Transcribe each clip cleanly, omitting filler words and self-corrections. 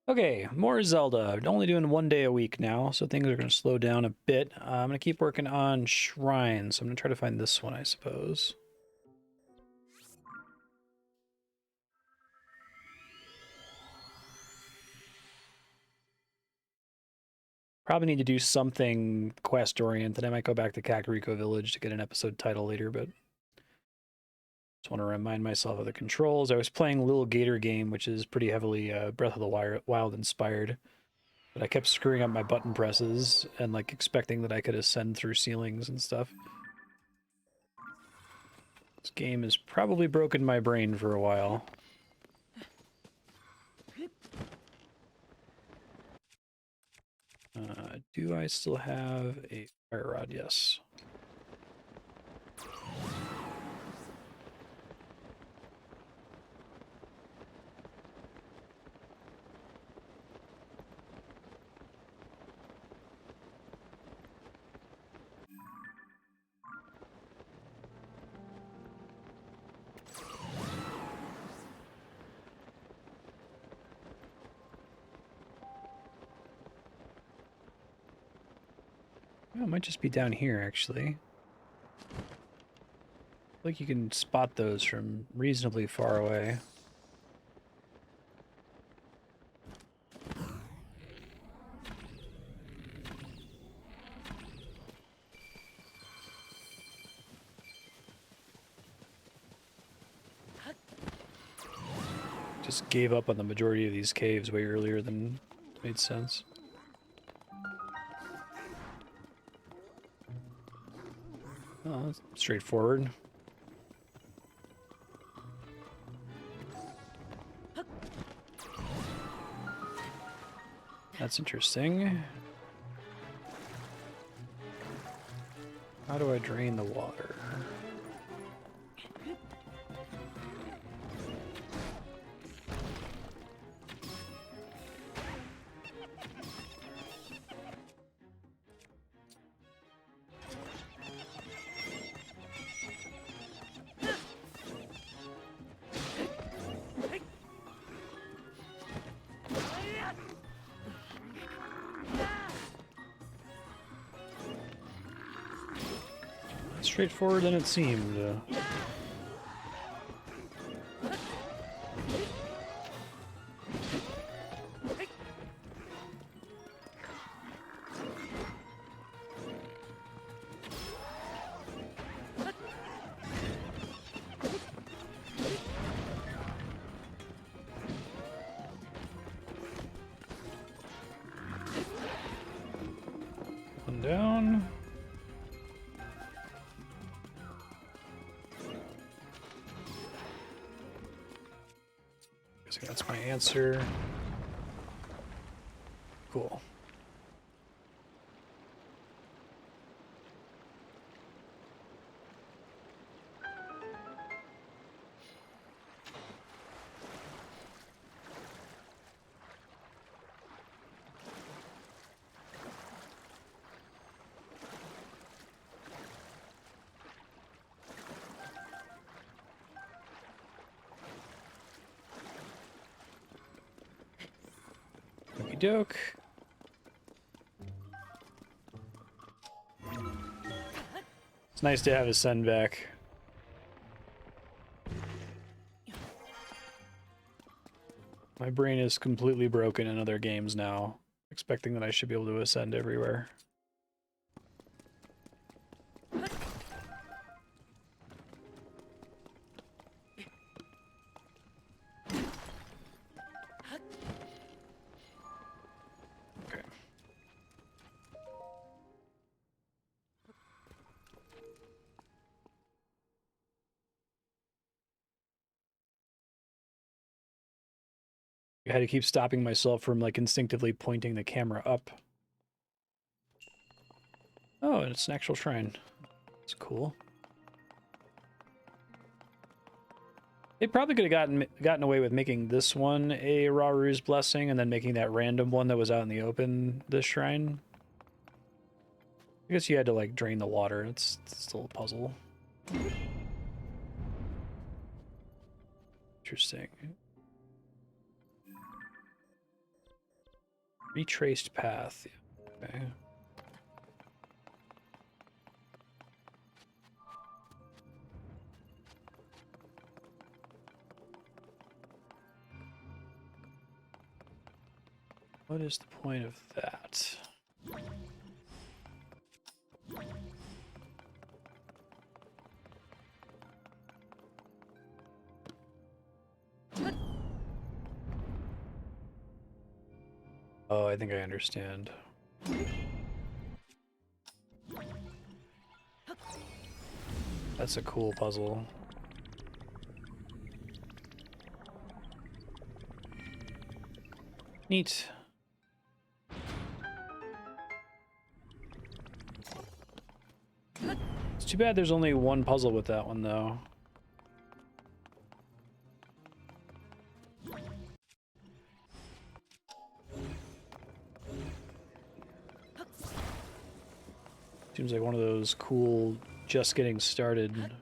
Okay, more Zelda. Only doing 1 day a week now, so things are going to slow down a bit. I'm going to keep working on shrines. So I'm going to try to find this one, I suppose. Probably need to do something quest-oriented. I might go back to Kakariko Village to get an episode title later, but just want to remind myself of the controls. I was playing Little Gator Game, which is pretty heavily Breath of the Wild inspired. But I kept screwing up my button presses and like expecting that I could ascend through ceilings and stuff. This game has probably broken my brain for a while. Do I still have a fire rod? Yes. Oh, it might just be down here, actually. Like you can spot those from reasonably far away. Just gave up on the majority of these caves way earlier than made sense. Oh, that's straightforward. That's interesting. How do I drain the water? Straightforward than it seemed. One down. Guessing that's my answer. Cool. Okey doke. It's nice to have his son back. My brain is completely broken in other games now, expecting that I should be able to ascend everywhere. Okay. I had to keep stopping myself from like instinctively pointing the camera up. Oh, and it's an actual shrine. It's cool. They probably could have gotten away with making this one a Raru's Blessing and then making that random one that was out in the open this shrine. I guess you had to like drain the water. It's still a puzzle. Interesting. Retraced path. Okay. What is the point of that? Oh, I think I understand. That's a cool puzzle. Neat. It's too bad there's only one puzzle with that one, though. Seems like one of those cool, just getting started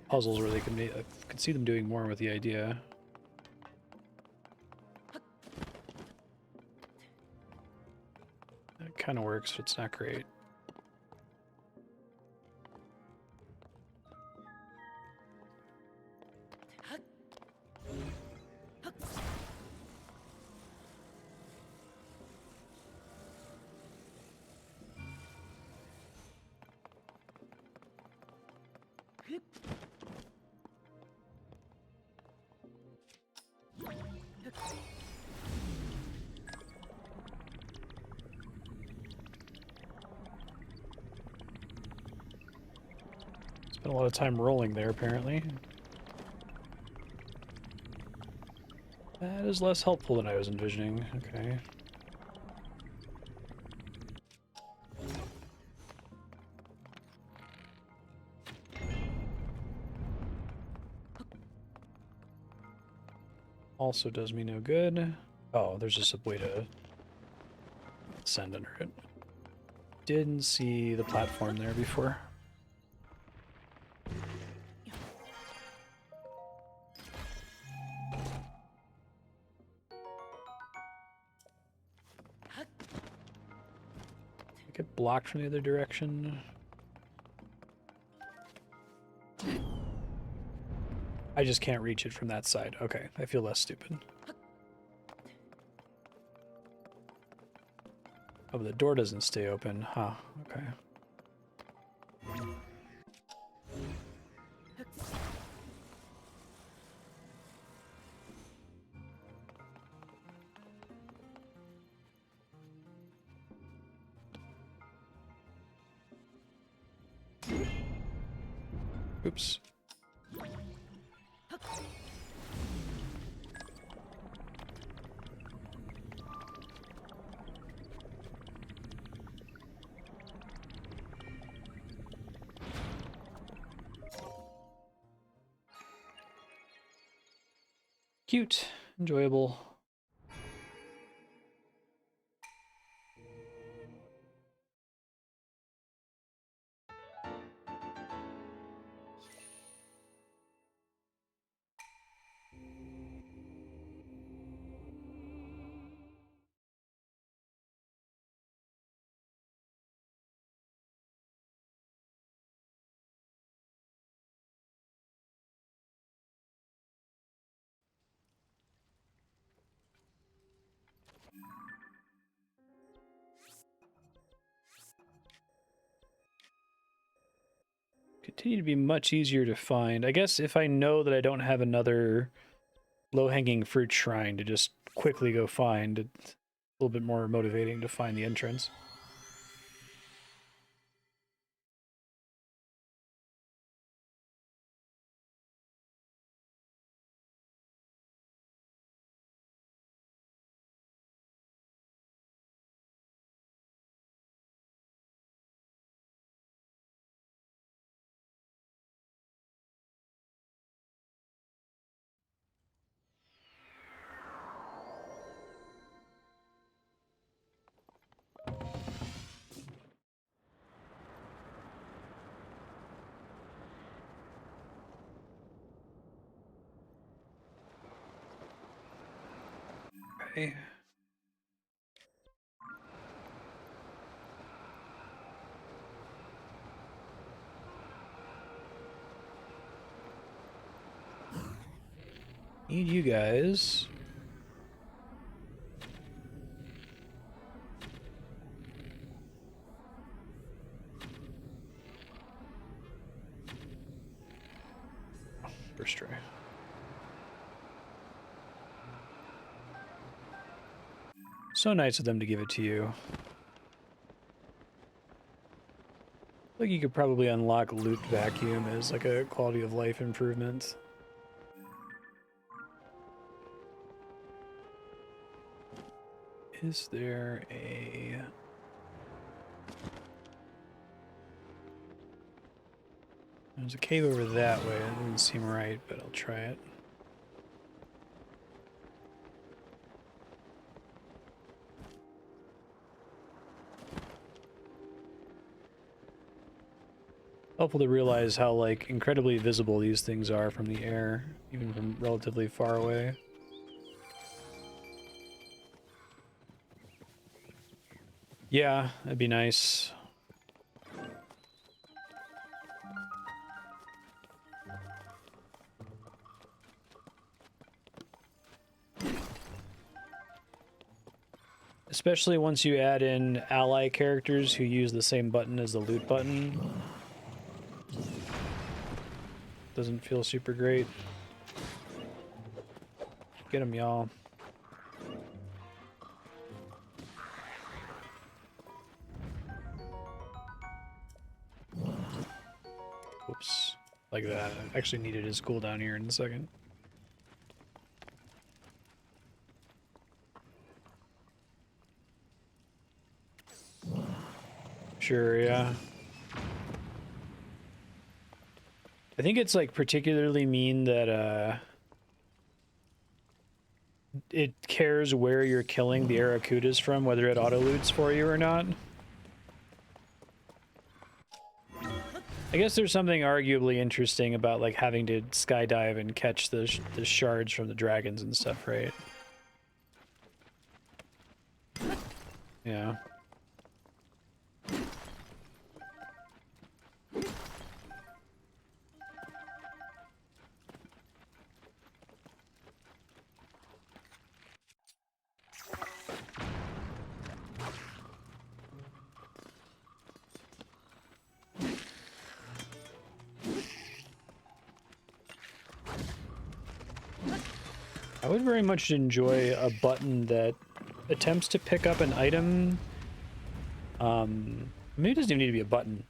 puzzles where they can make, I could see them doing more with the idea. That kind of works, but it's not great. Spent a lot of time rolling there, apparently. That is less helpful than I was envisioning. Okay. Also does me no good. Oh, there's just a way to ascend under it. Didn't see the platform there before. Get blocked from the other direction. I just can't reach it from that side. Okay, I feel less stupid. Oh, but the door doesn't stay open. Huh, okay. Oops. Cute, enjoyable. Continue to be much easier to find. I guess if I know that I don't have another low-hanging fruit shrine to just quickly go find, it's a little bit more motivating to find the entrance. way. Need you guys. First try. So nice of them to give it to you. Like you could probably unlock loot vacuum as like a quality of life improvement. Is there a... There's a cave over that way. It doesn't seem right, but I'll try it. Helpful to realize how, like, incredibly visible these things are from the air, even from relatively far away. Yeah, that'd be nice. Especially once you add in ally characters who use the same button as the loot button. Doesn't feel super great. Get him, y'all. Whoops. Like that. I actually needed his cooldown here in a second. Sure, yeah. I think it's like particularly mean that it cares where you're killing the Aracudas from, whether it auto-loots for you or not. I guess there's something arguably interesting about like having to skydive and catch the shards from the dragons and stuff, right? Yeah. I would very much enjoy a button that attempts to pick up an item. Maybe it doesn't even need to be a button.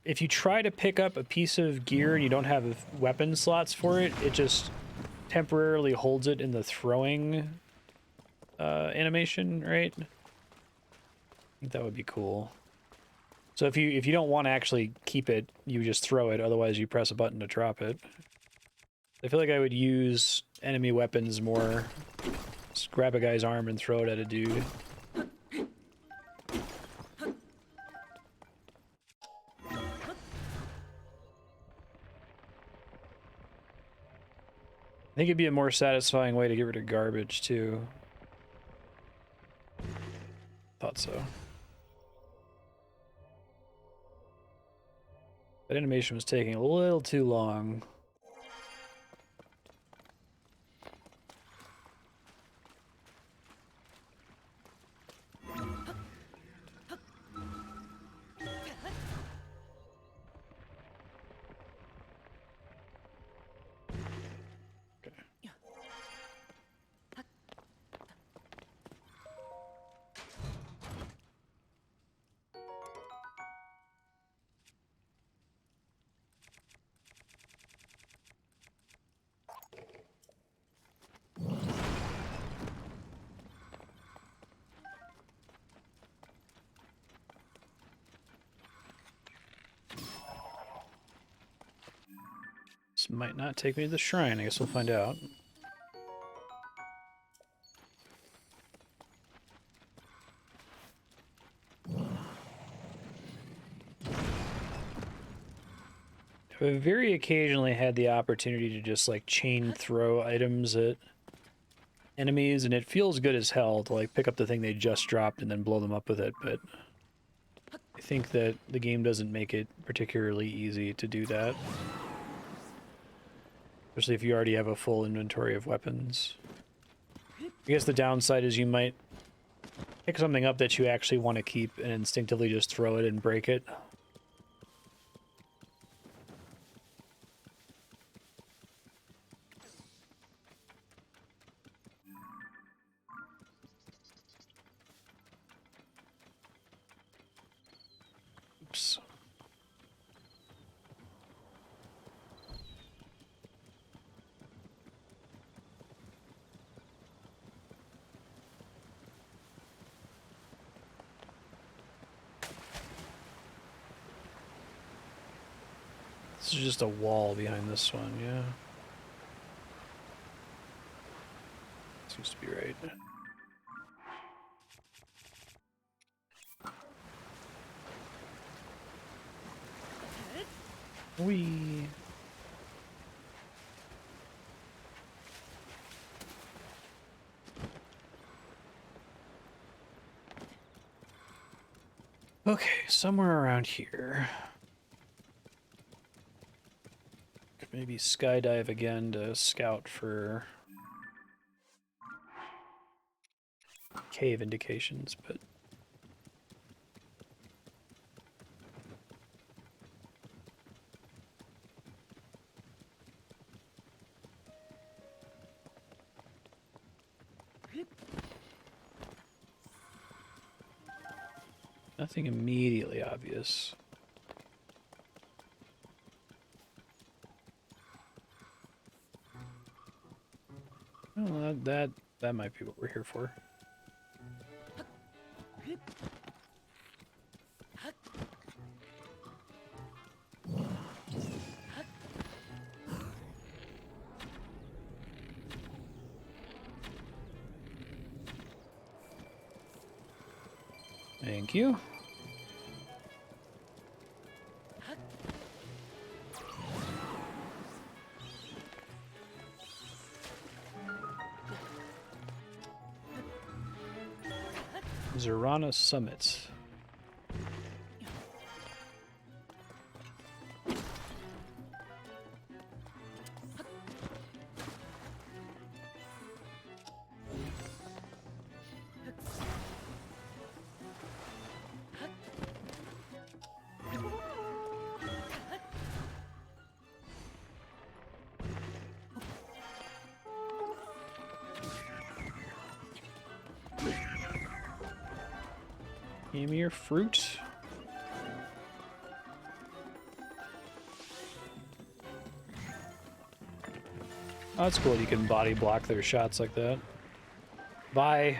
If you try to pick up a piece of gear and you don't have weapon slots for it, it just temporarily holds it in the throwing animation, right? I think that would be cool. So if you don't want to actually keep it, you just throw it. Otherwise, you press a button to drop it. I feel like I would use enemy weapons more. Just grab a guy's arm and throw it at a dude. I think it'd be a more satisfying way to get rid of garbage, too. Thought so. That animation was taking a little too long. This might not take me to the shrine. I guess we'll find out. I've very occasionally had the opportunity to just like chain throw items at enemies, and it feels good as hell to like pick up the thing they just dropped and then blow them up with it, but I think that the game doesn't make it particularly easy to do that. Especially if you already have a full inventory of weapons. I guess the downside is you might pick something up that you actually want to keep and instinctively just throw it and break it. Oops. This is just a wall behind this one, yeah. Seems to be right. Whee! Okay, somewhere around here. Could maybe skydive again to scout for cave indications, but nothing immediately obvious. Well, that might be what we're here for. Thank you. Zorana Summit. Give me your fruit. Oh, that's cool. You can body block their shots like that. Bye.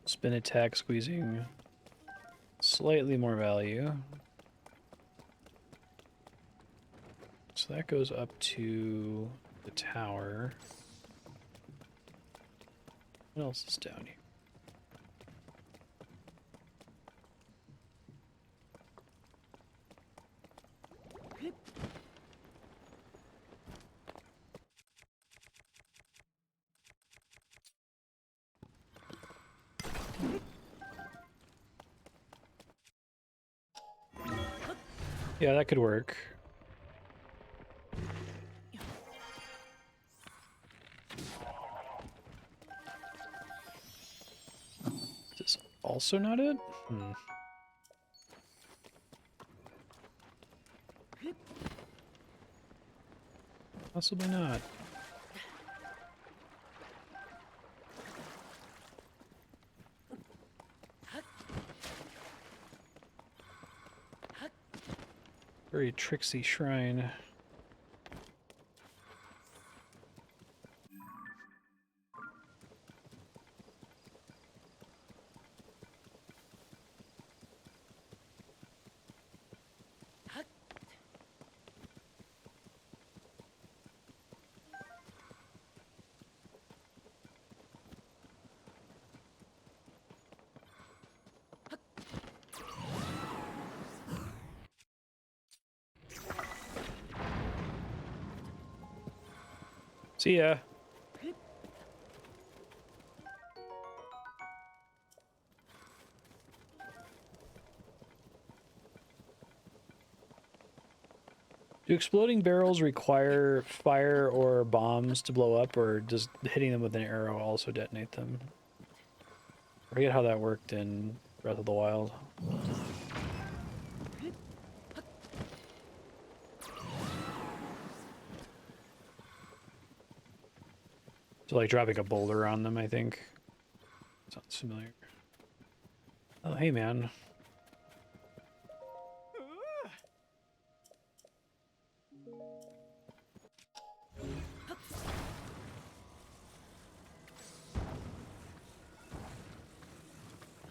Spin attack, squeezing slightly more value. So that goes up to the tower. What else is down here? Yeah, that could work. Is this also not it? Possibly not. Very tricksy shrine. See ya. Do exploding barrels require fire or bombs to blow up, or does hitting them with an arrow also detonate them? I forget how that worked in Breath of the Wild. So like dropping a boulder on them, I think. Sounds familiar. Oh, hey man.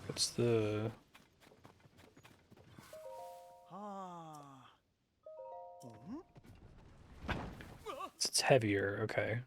What's the... It's heavier, okay.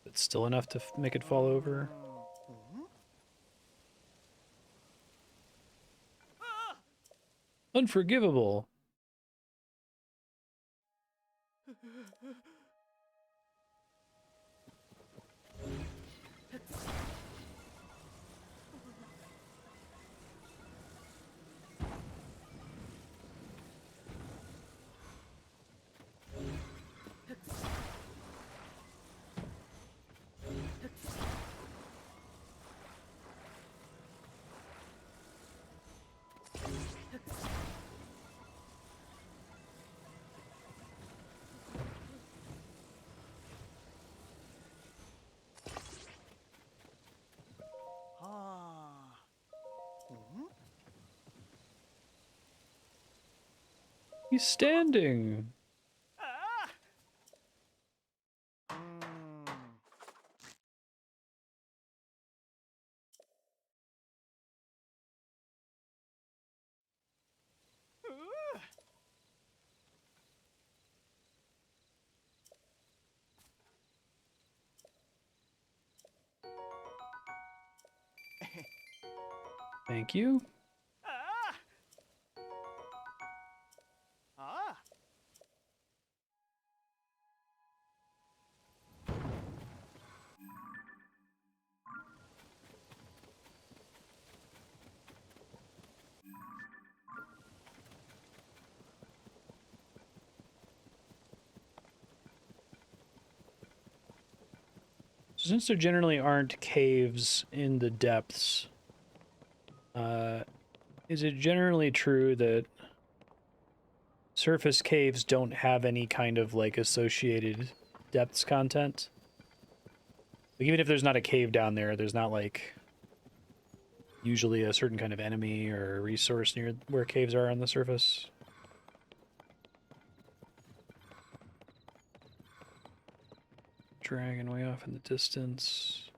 It's still enough to make it fall over. Unforgivable. He's standing. Thank you. Since there generally aren't caves in the depths, is it generally true that surface caves don't have any kind of like associated depths content? Like, even if there's not a cave down there, there's not like usually a certain kind of enemy or resource near where caves are on the surface. Dragon way off in the distance.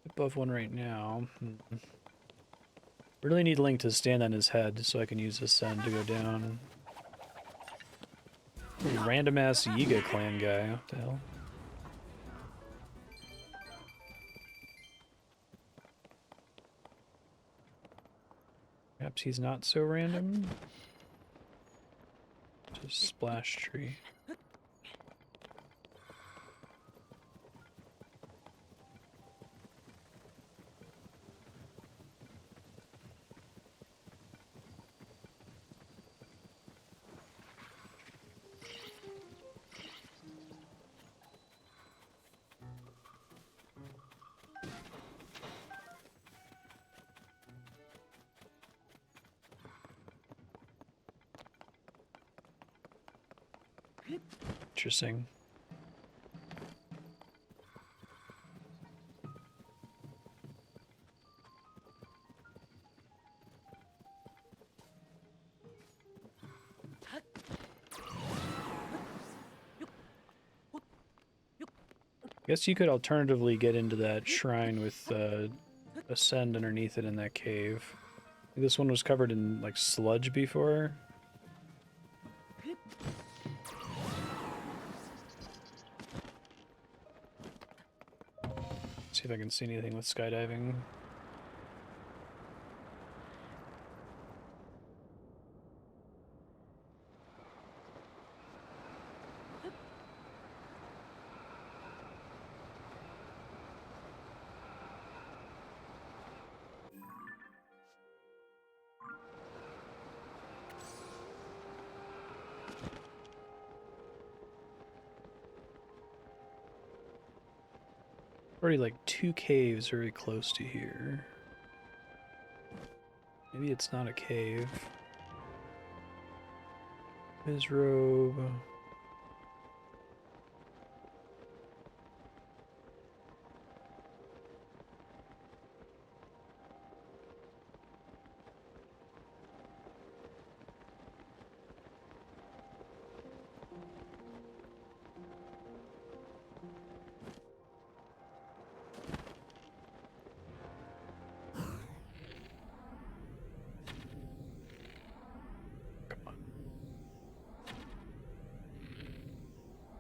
Above one right now. Really need Link to stand on his head so I can use this send to go down. Random ass Yiga clan guy. What the hell? Perhaps he's not so random. Just splash tree. Interesting. Guess you could alternatively get into that shrine with ascend underneath it in that cave. I think this one was covered in like sludge before. See if I can see anything with skydiving. Already like 2 caves very close to here. Maybe it's not a cave. His robe.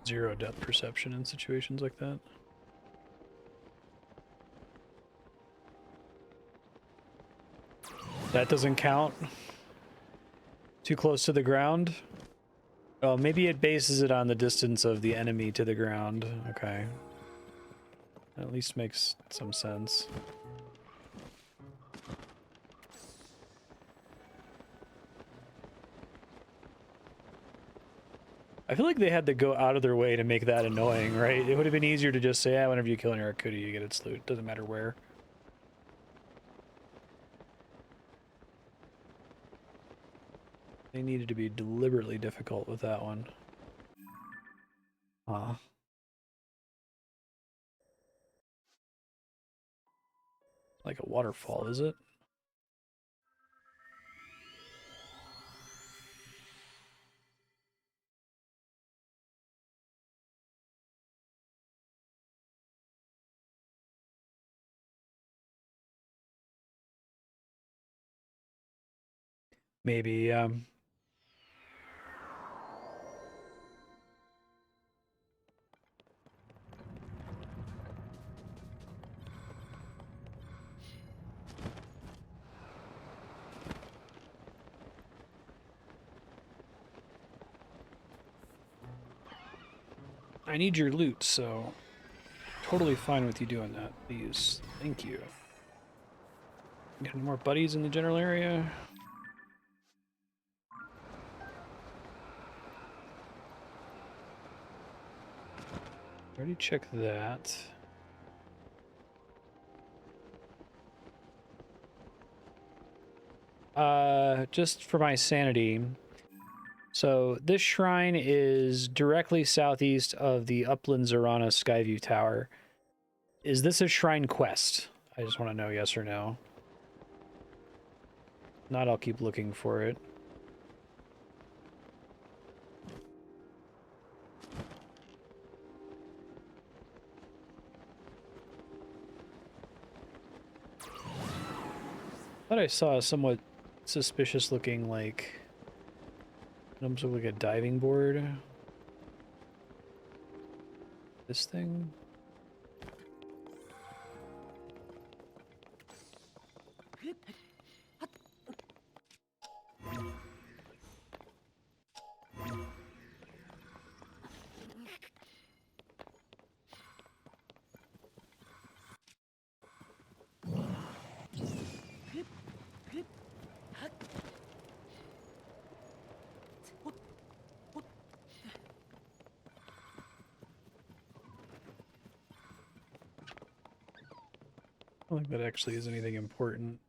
Zero depth perception in situations like that. That doesn't count. Too close to the ground? Oh, maybe it bases it on the distance of the enemy to the ground. Okay. That at least makes some sense. I feel like they had to go out of their way to make that annoying, right? It would have been easier to just say, yeah, whenever you kill an Arakudi, you get its loot. Doesn't matter where. They needed to be deliberately difficult with that one. Like a waterfall, is it? Maybe, I need your loot, so totally fine with you doing that, please. Thank you. Got any more buddies in the general area? Already checked that. Just for my sanity. So this shrine is directly southeast of the Upland Zorana Skyview Tower. Is this a shrine quest? I just want to know yes or no. Not, I'll keep looking for it. Thought I saw a somewhat suspicious looking, like, almost look like a diving board. This thing? I don't think that actually is anything important.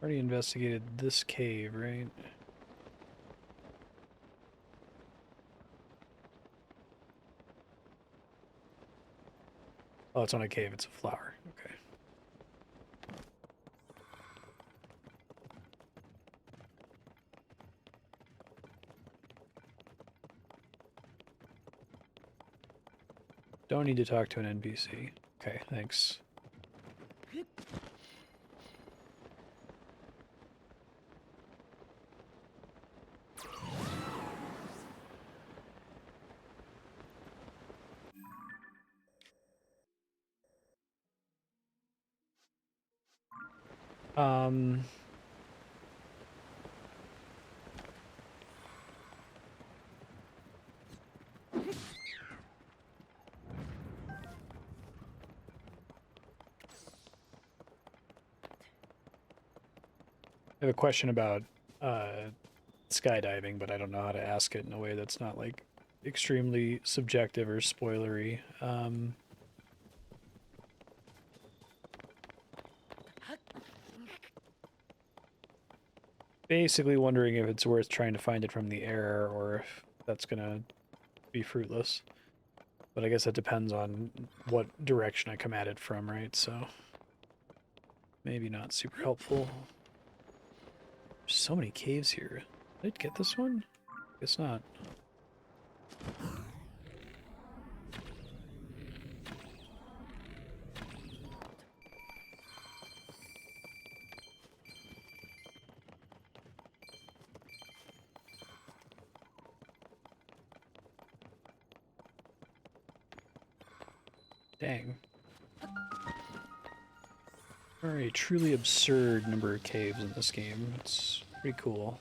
Already investigated this cave, right? Oh, it's on a cave. It's a flower. Okay. Don't need to talk to an NPC. Okay, thanks. I have a question about skydiving, but I don't know how to ask it in a way that's not like extremely subjective or spoilery. Basically wondering if it's worth trying to find it from the air or if that's gonna be fruitless. But I guess that depends on what direction I come at it from, right? So maybe not super helpful. There's so many caves here. Did I get this one? Guess not. Dang. There are a truly absurd number of caves in this game. It's pretty cool.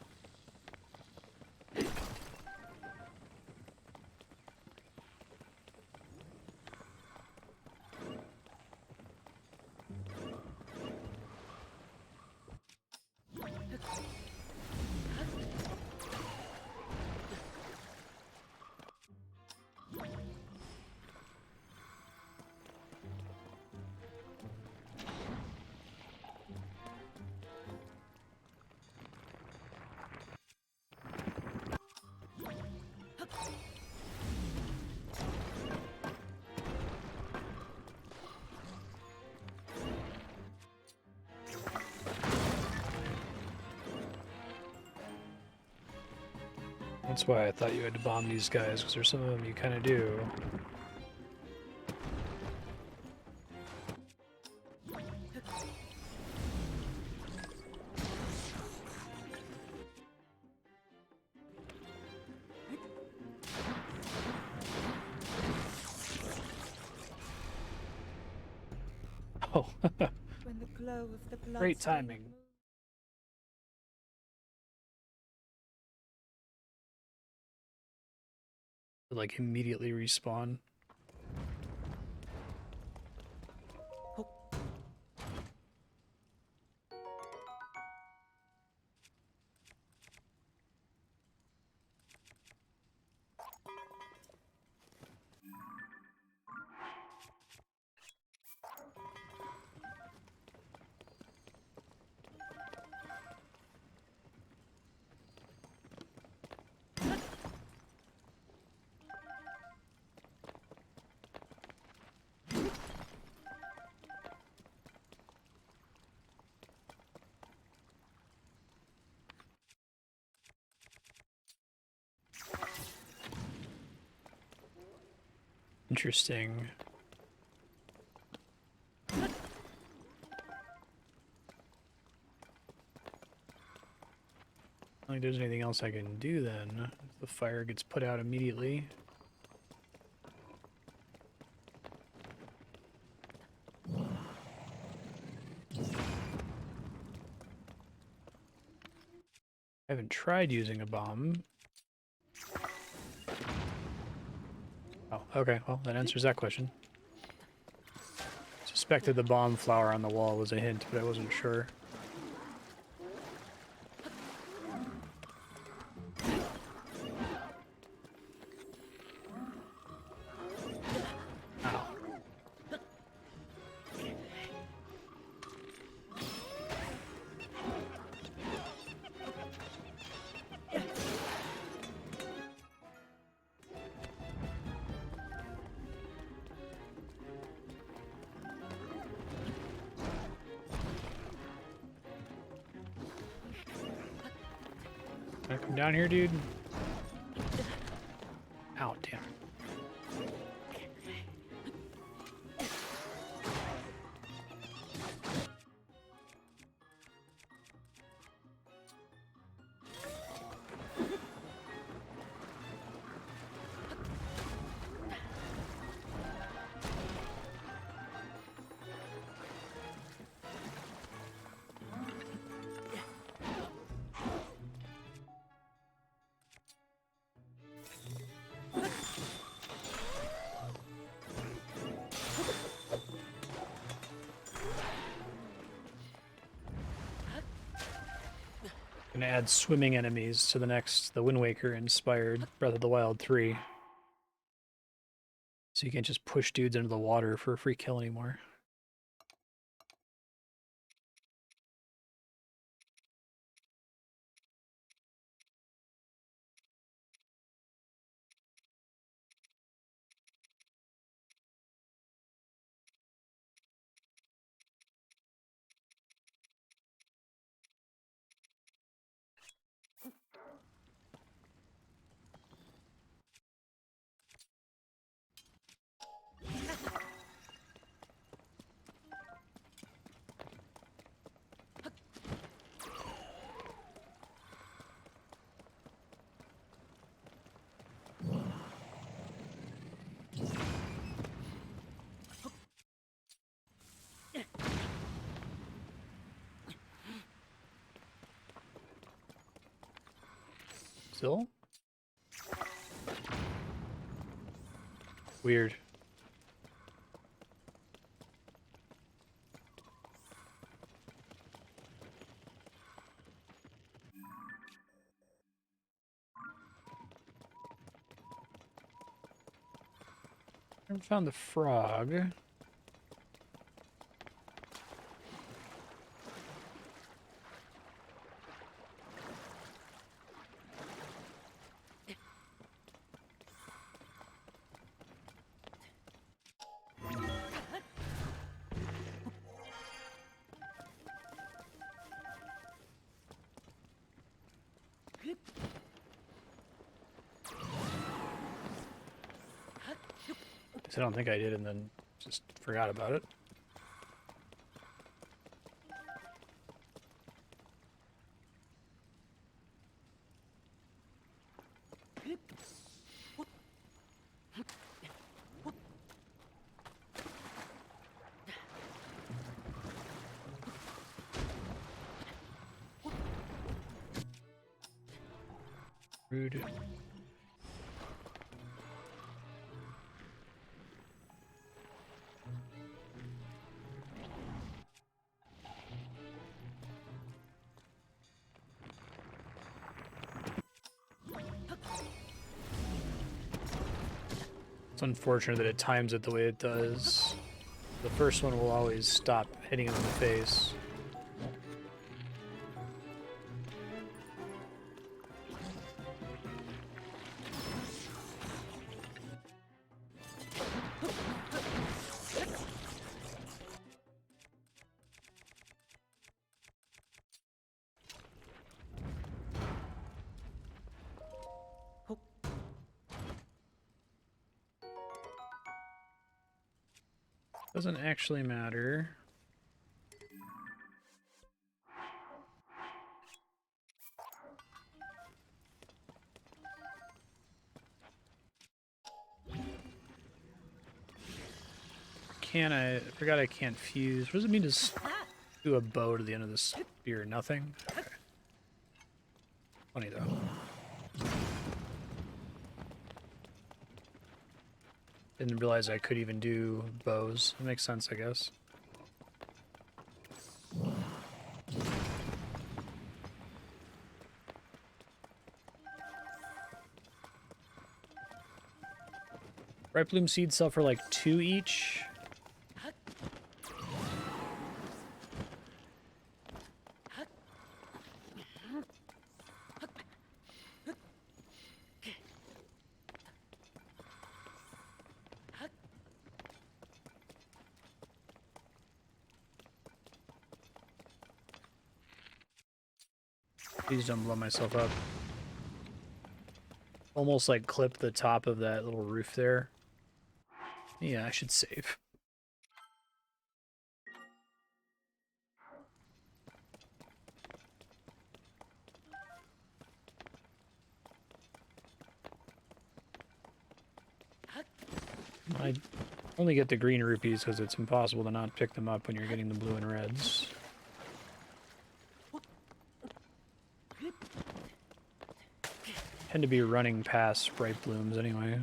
That's why I thought you had to bomb these guys, because there's some of them you kind of do. Oh, When the glow of the great timing. Like immediately respawn. Interesting. I don't think there's anything else I can do then. If the fire gets put out immediately. I haven't tried using a bomb. Oh, okay. Well, that answers that question. Suspected the bomb flower on the wall was a hint, but I wasn't sure. Ow. Can I come down here, dude? Ow, damn. gonna add swimming enemies to the Wind Waker inspired Breath of the Wild 3. So you can't just push dudes into the water for a free kill anymore. Still? Weird. Never found the frog. I don't think I did and then just forgot about it. Rude. It's unfortunate that it times it the way it does. The first one will always stop hitting him in the face. Doesn't actually matter. I forgot I can't fuse. What does it mean to do a bow to the end of the spear? Nothing? Okay. Funny though. Didn't realize I could even do bows. That makes sense, I guess. Ripe bloom seeds sell for like 2 each. Please don't blow myself up. Almost like clip the top of that little roof there. Yeah, I should save. I only get the green rupees because it's impossible to not pick them up when you're getting the blue and reds. Tend to be running past bright blooms anyway.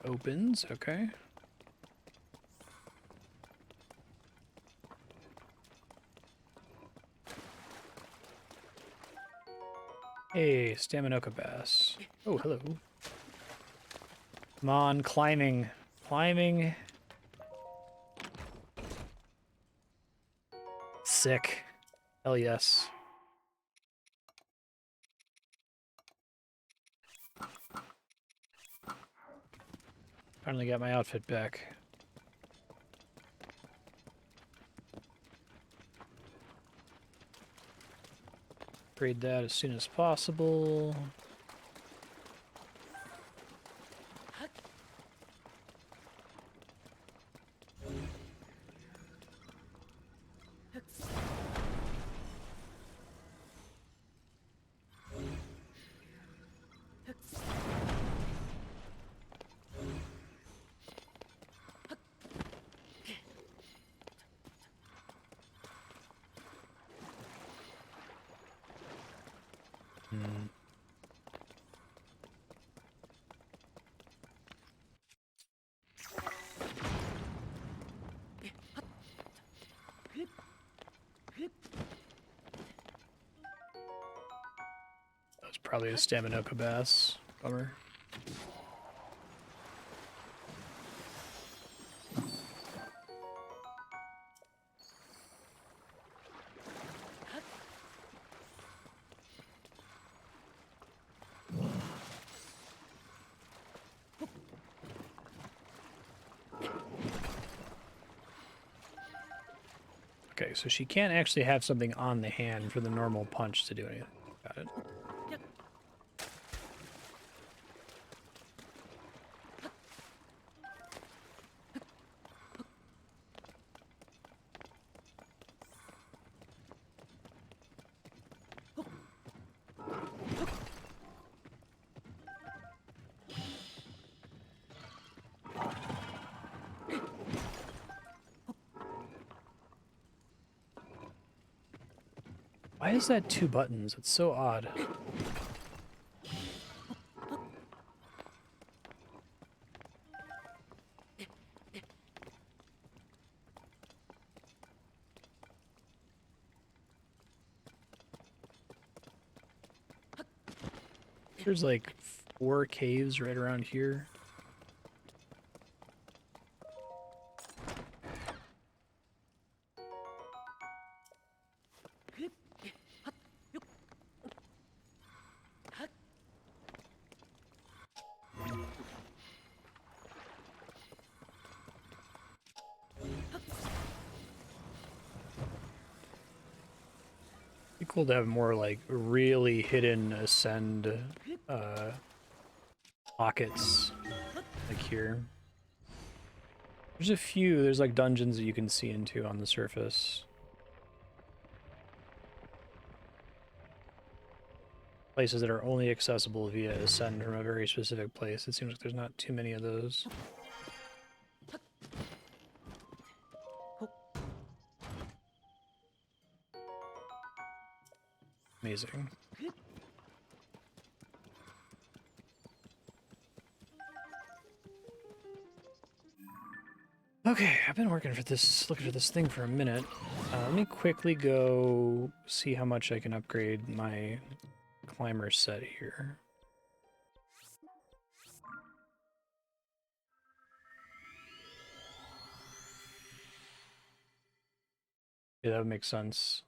opens, okay. Hey, Staminoka Bass. Oh, hello. Come on, climbing. Climbing. Sick. Hell yes. Finally got my outfit back. Upgrade that as soon as possible. Hmm. That was probably a Staminoka Bass. Bummer. Okay, so she can't actually have something on the hand for the normal punch to do anything. Got it. Why is that 2 buttons? It's so odd. There's like 4 caves right around here. Be cool to have more like really hidden ascend pockets like here. There's a few, there's like dungeons that you can see into on the surface. Places that are only accessible via ascend from a very specific place. It seems like there's not too many of those. Amazing. Okay, I've been looking for this thing for a minute. Let me quickly go see how much I can upgrade my climber set here. Yeah, that would make sense.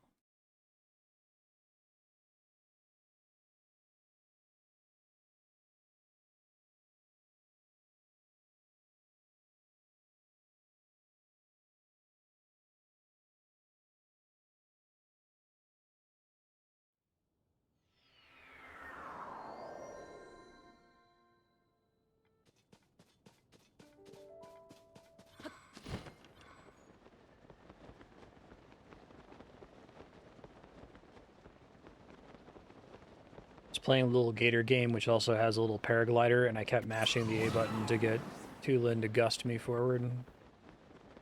I was playing a little gator game, which also has a little paraglider, and I kept mashing the A button to get Tulin to gust me forward.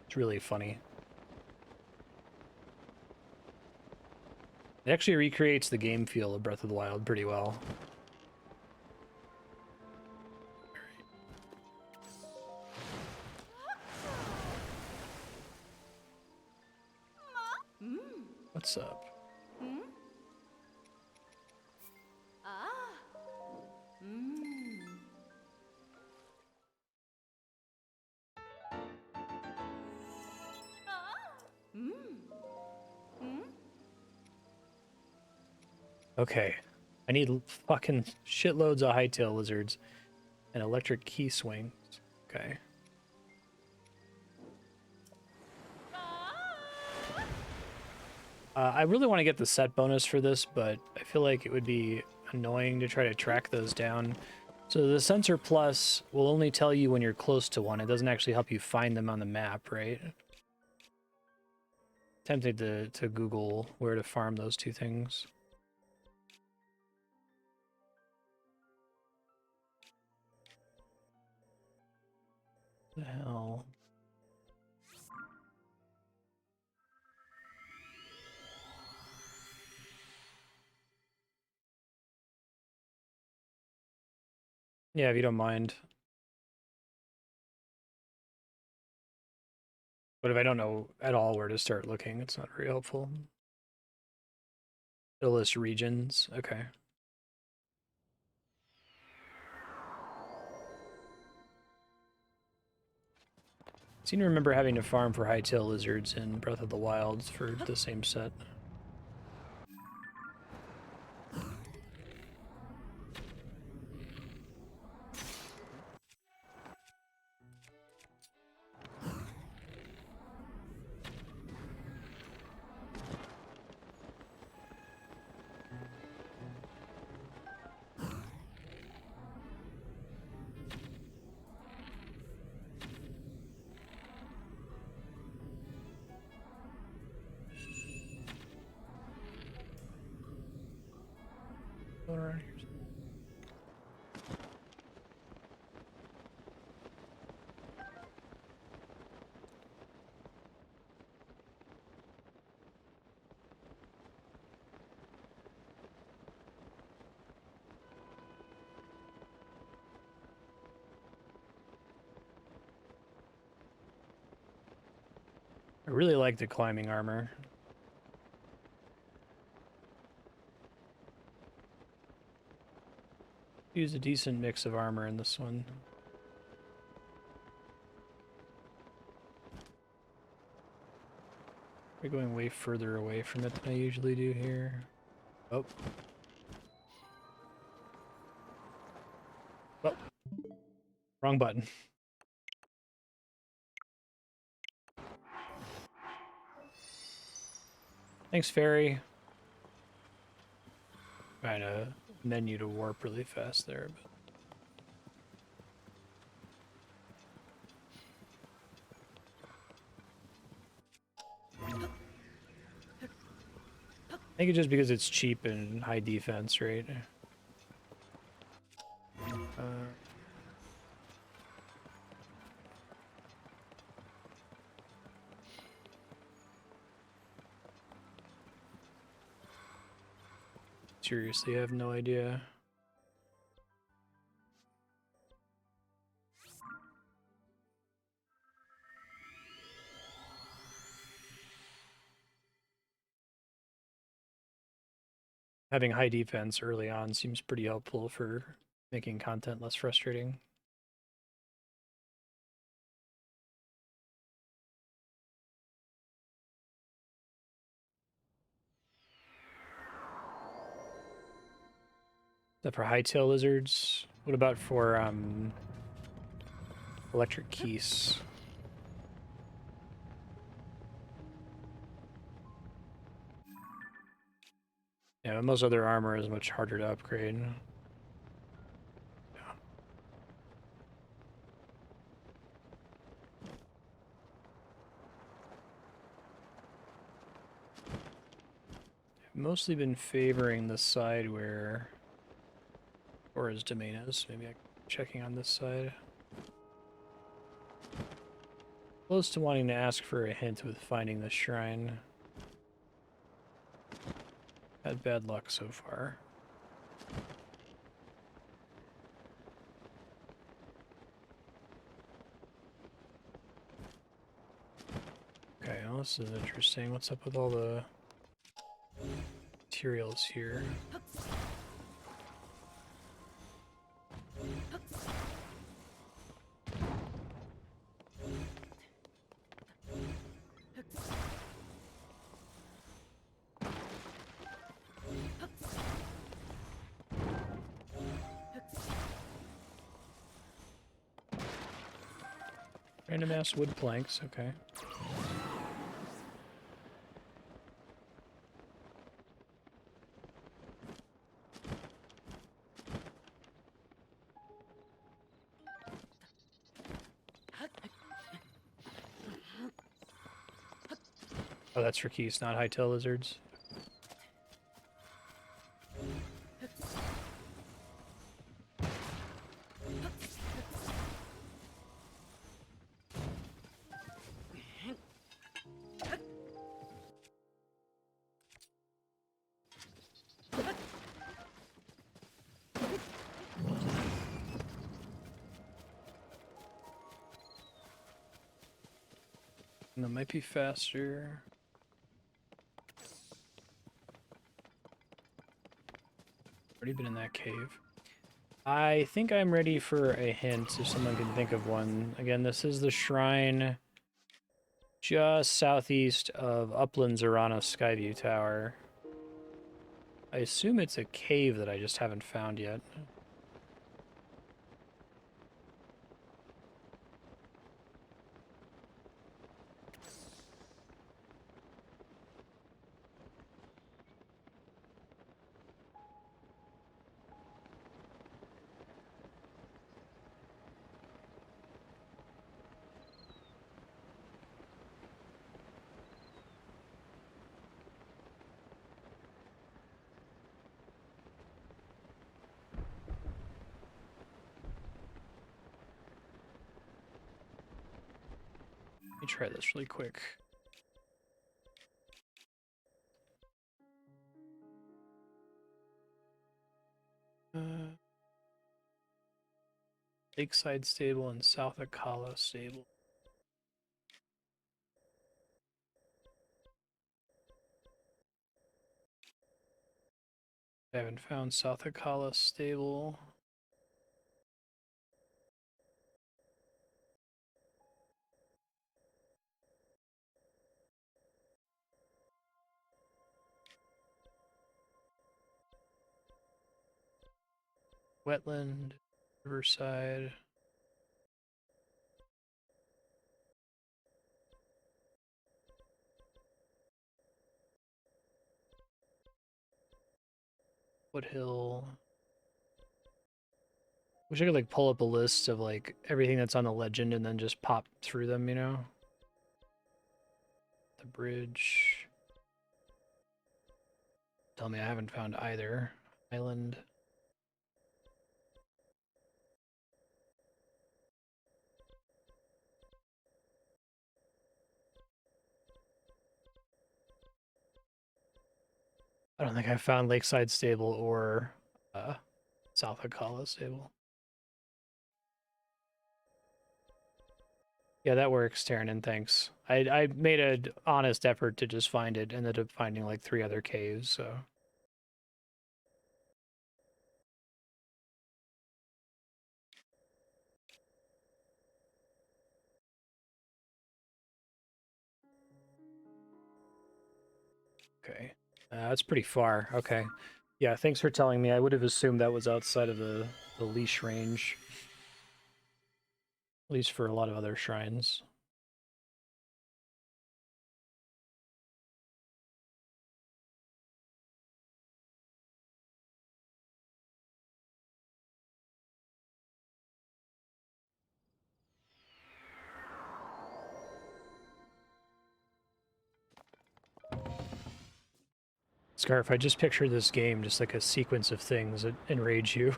It's really funny. It actually recreates the game feel of Breath of the Wild pretty well. What's up? Hmm? Ah. Hmm. Ah. Hmm. Hmm. Okay. I need fucking shitloads of hightail lizards and electric key swings. Okay. I really want to get the set bonus for this, but I feel like it would be annoying to try to track those down. So the sensor plus will only tell you when you're close to one. It doesn't actually help you find them on the map, right? Tempted to Google where to farm those two things. The hell? Yeah, if you don't mind. But if I don't know at all where to start looking, it's not very helpful. It'll list regions. Okay. I seem to remember having to farm for hightail lizards in Breath of the Wilds for the same set. Going around here. I really like the climbing armor. Use a decent mix of armor in this one. We're going way further away from it than I usually do here. Oh. Oh. Wrong button. Thanks, Fairy. Trying to menu to warp really fast there, but I think it's just because it's cheap and high defense, right? Seriously, I have no idea. Having high defense early on seems pretty helpful for making content less frustrating. Is that for hightail lizards? What about for electric keys? Yeah, most other armor is much harder to upgrade. I've mostly been favoring the side where Aura's domain is. Maybe I'm checking on this side. Close to wanting to ask for a hint with finding the shrine. Had bad luck so far. Okay, well, this is interesting. What's up with all the materials here. Random ass wood planks, okay. Oh, that's for keys, not hightail lizards. And that might be faster. Already been in that cave. I think I'm ready for a hint if someone can think of one. Again, this is the shrine just southeast of Upland Zorana Skyview Tower. I assume it's a cave that I just haven't found yet. Let me try this really quick. Lakeside Stable and South Akala Stable. I haven't found South Akala Stable. Wetland, Riverside. Foothill. Wish I could like pull up a list of like everything that's on the legend and then just pop through them, you know? The bridge. Tell me I haven't found either. Island. I don't think I found Lakeside Stable or South Akala Stable. Yeah, that works, Terran, thanks. I made an honest effort to just find it, ended up finding like 3 other caves, so. Okay. That's pretty far. Okay. Yeah, thanks for telling me. I would have assumed that was outside of the leash range. At least for a lot of other shrines. Scarf, I just picture this game just like a sequence of things that enrage you.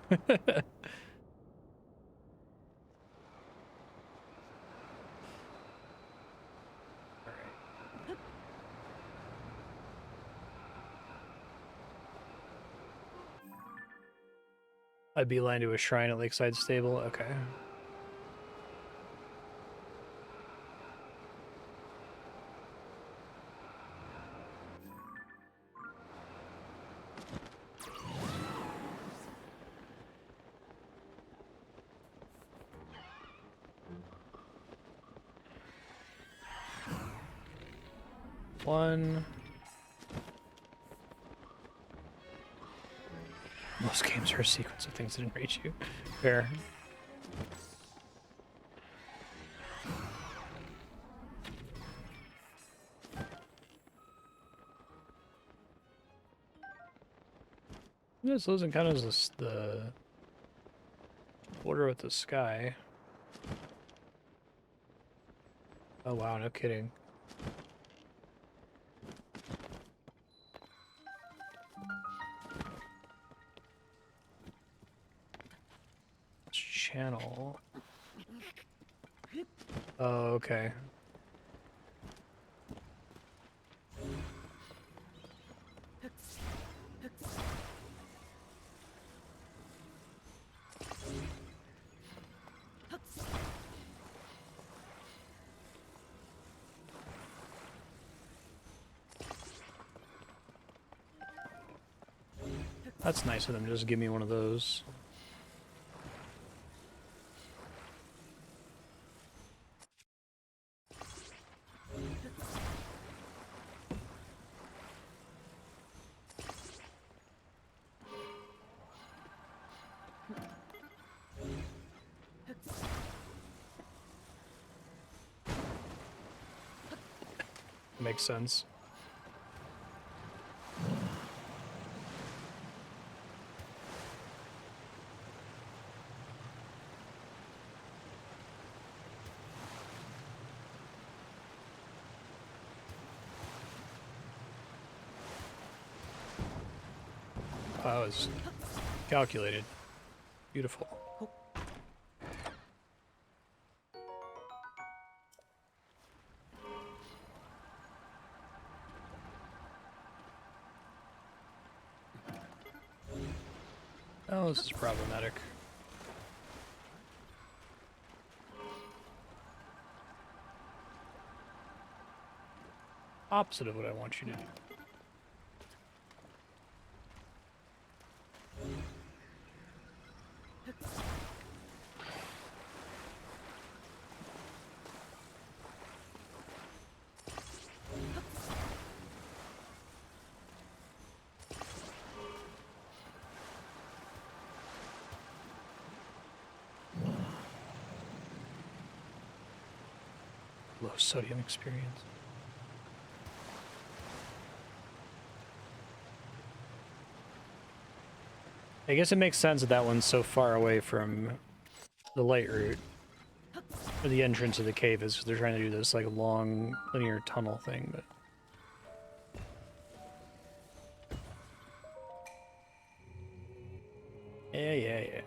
I'd beeline to a shrine at Lakeside Stable. Okay. one. Most games are a sequence of things that enrage you. Fair. This doesn't count as the border with the sky. Oh wow, no kidding. Channel. Oh, okay. That's nice of them to just give me one of those. Makes sense. That was calculated. Beautiful. Oh, this is problematic. Opposite of what I want you to do. Low sodium experience. I guess it makes sense that that one's so far away from the light route. Or the entrance of the cave is because they're trying to do this like long linear tunnel thing, but yeah.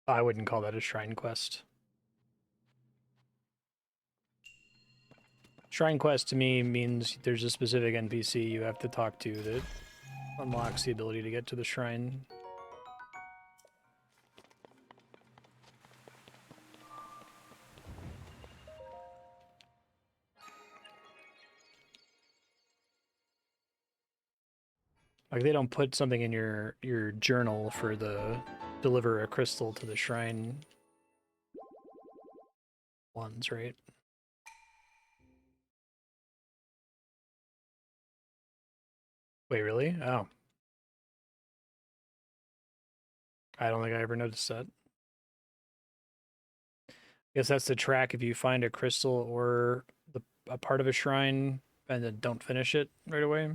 I wouldn't call that a shrine quest. Shrine quest to me means there's a specific NPC you have to talk to that unlocks the ability to get to the shrine. Like they don't put something in your journal for the deliver a crystal to the shrine ones, right? Wait, really? Oh. I don't think I ever noticed that. Guess that's the track if you find a crystal or a part of a shrine and then don't finish it right away.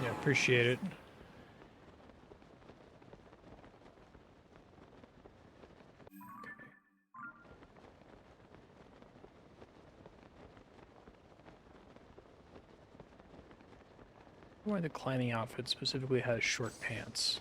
Yeah, appreciate it. Why the climbing outfit specifically has short pants?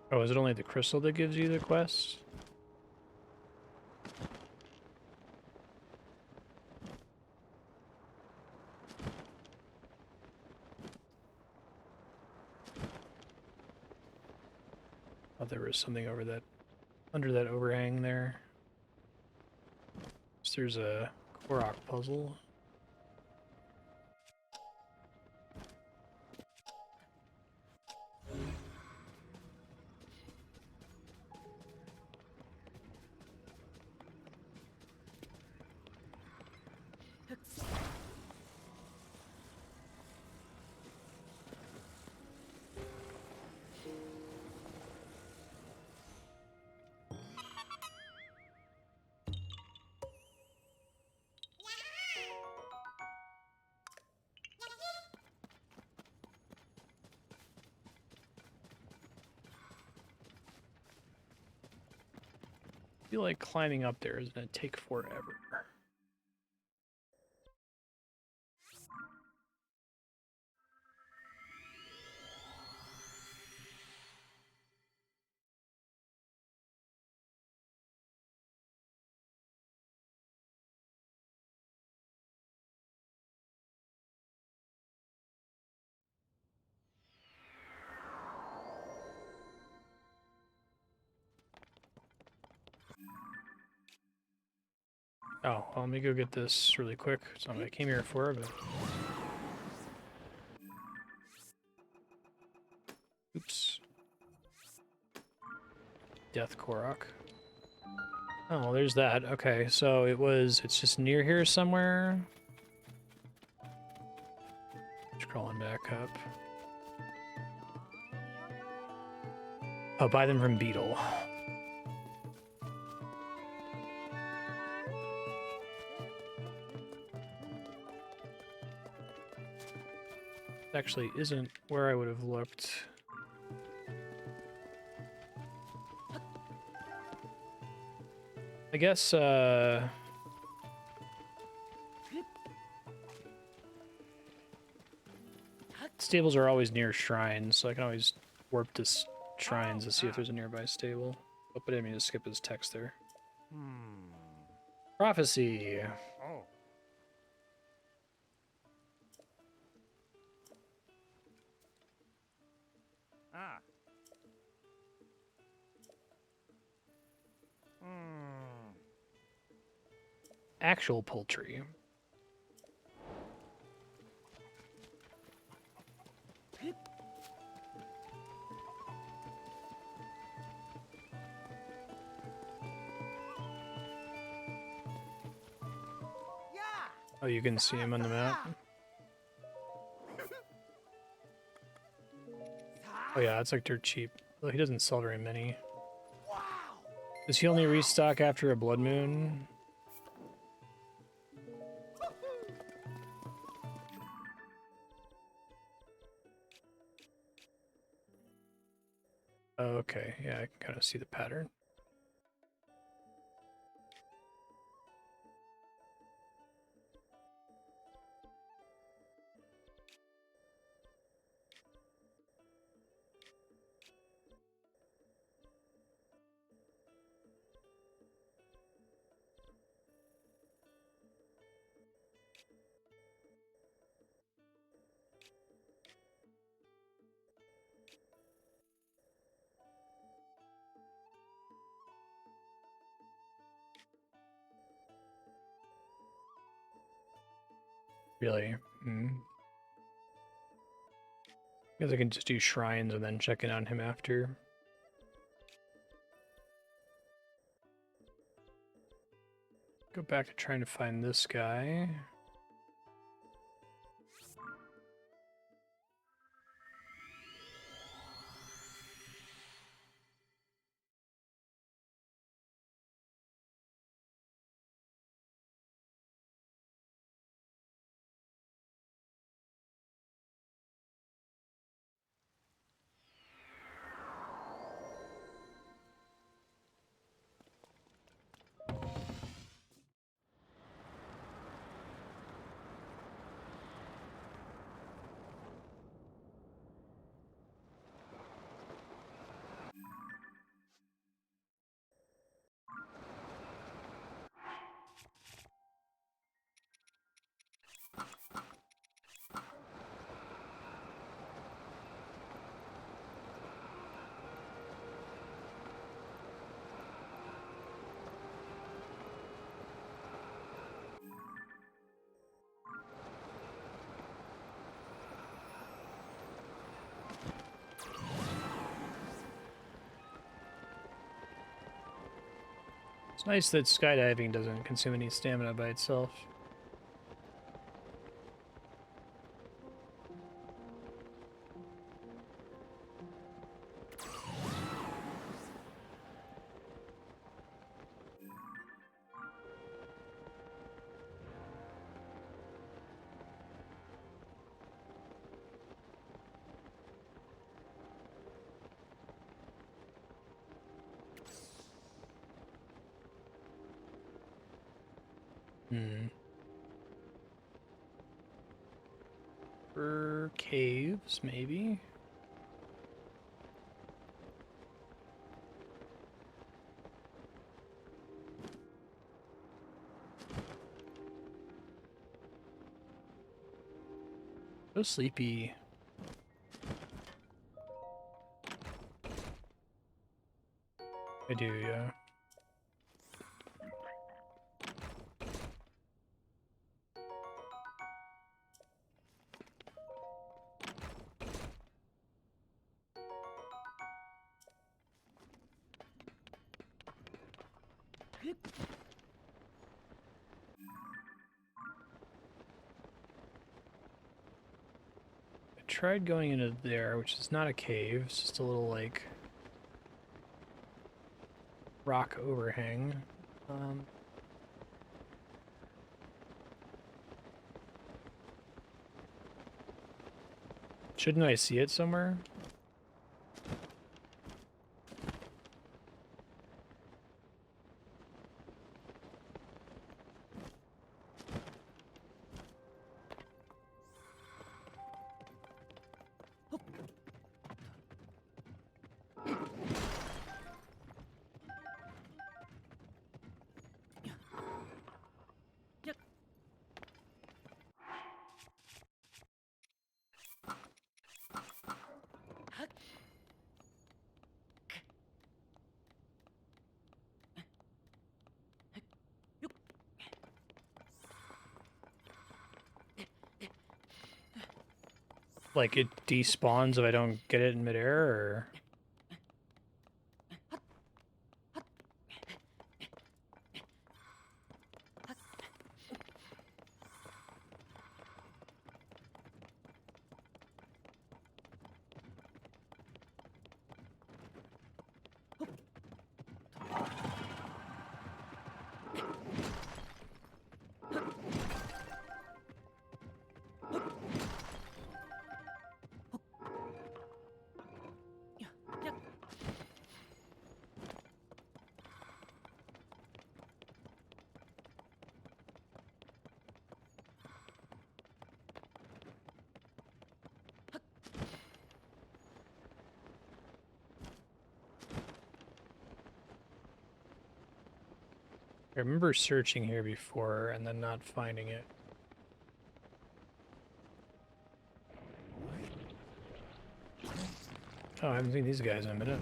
Oh, is it only the crystal that gives you the quest? Oh, there was something over that, under that overhang there. So there's a Korok puzzle. I feel like climbing up there is going to take forever. Oh, well, let me go get this really quick. It's not what I came here for, but... Oops. Death Korok. Oh, well, there's that. Okay, so it's just near here somewhere. Scrolling back up. Oh, buy them from Beetle. Actually isn't where I would have looked. I guess, stables are always near shrines, so I can always warp to shrines to see if there's a nearby stable. Oh, but I didn't mean to skip his text there. Prophecy. Oh. Ah. Actual poultry. Oh, you can see him on the map. Oh yeah, it's like dirt cheap. Well, he doesn't sell very many. Does he only restock after a blood moon? Oh, okay, yeah, I can kind of see the pattern. Really? Guess I can just do shrines and then check in on him after. Go back to trying to find this guy. It's nice that skydiving doesn't consume any stamina by itself. For caves, maybe? So sleepy. I do, yeah. I tried going into there, which is not a cave, it's just a little, like, rock overhang. Shouldn't I see it somewhere? Like, it despawns if I don't get it in midair, or... I remember searching here before and then not finding it. Oh, I haven't seen these guys in a minute.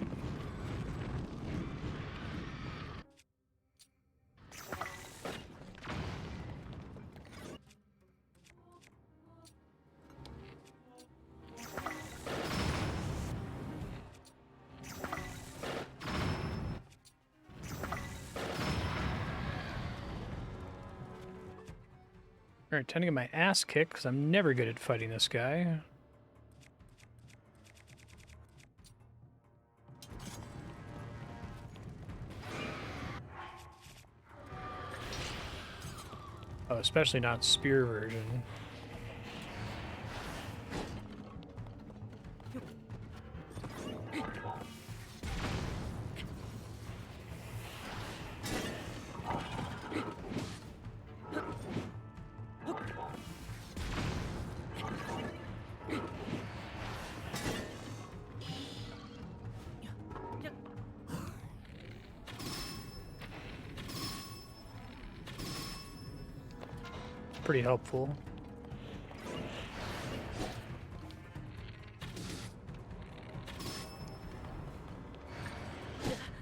Alright, time to get my ass kicked, because I'm never good at fighting this guy. Oh, especially not spear version. Pretty helpful.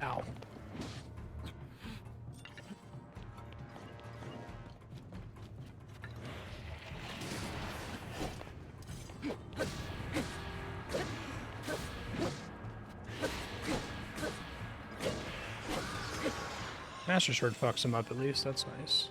Ow. Master Sword fucks him up at least, that's nice.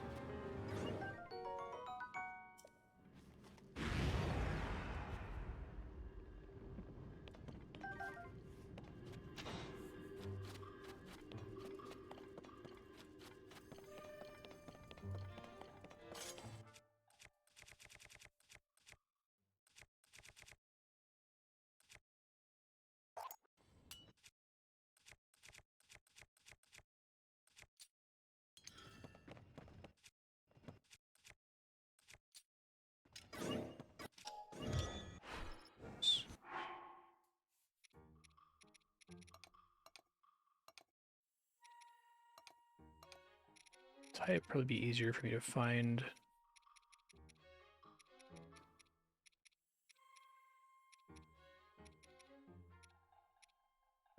It'd probably be easier for me to find.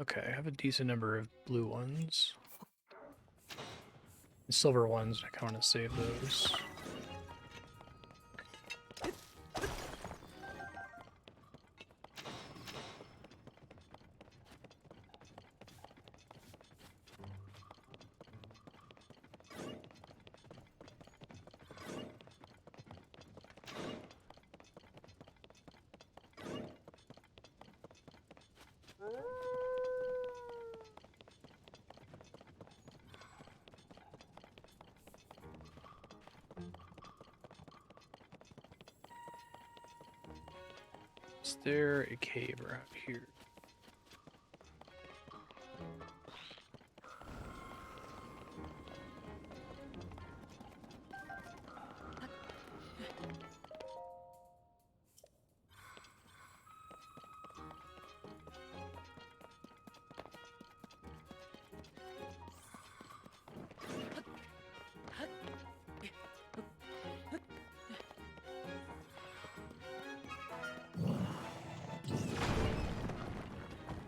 Okay, I have a decent number of blue ones. And silver ones, I kind of want to save those. Is there a cave around here?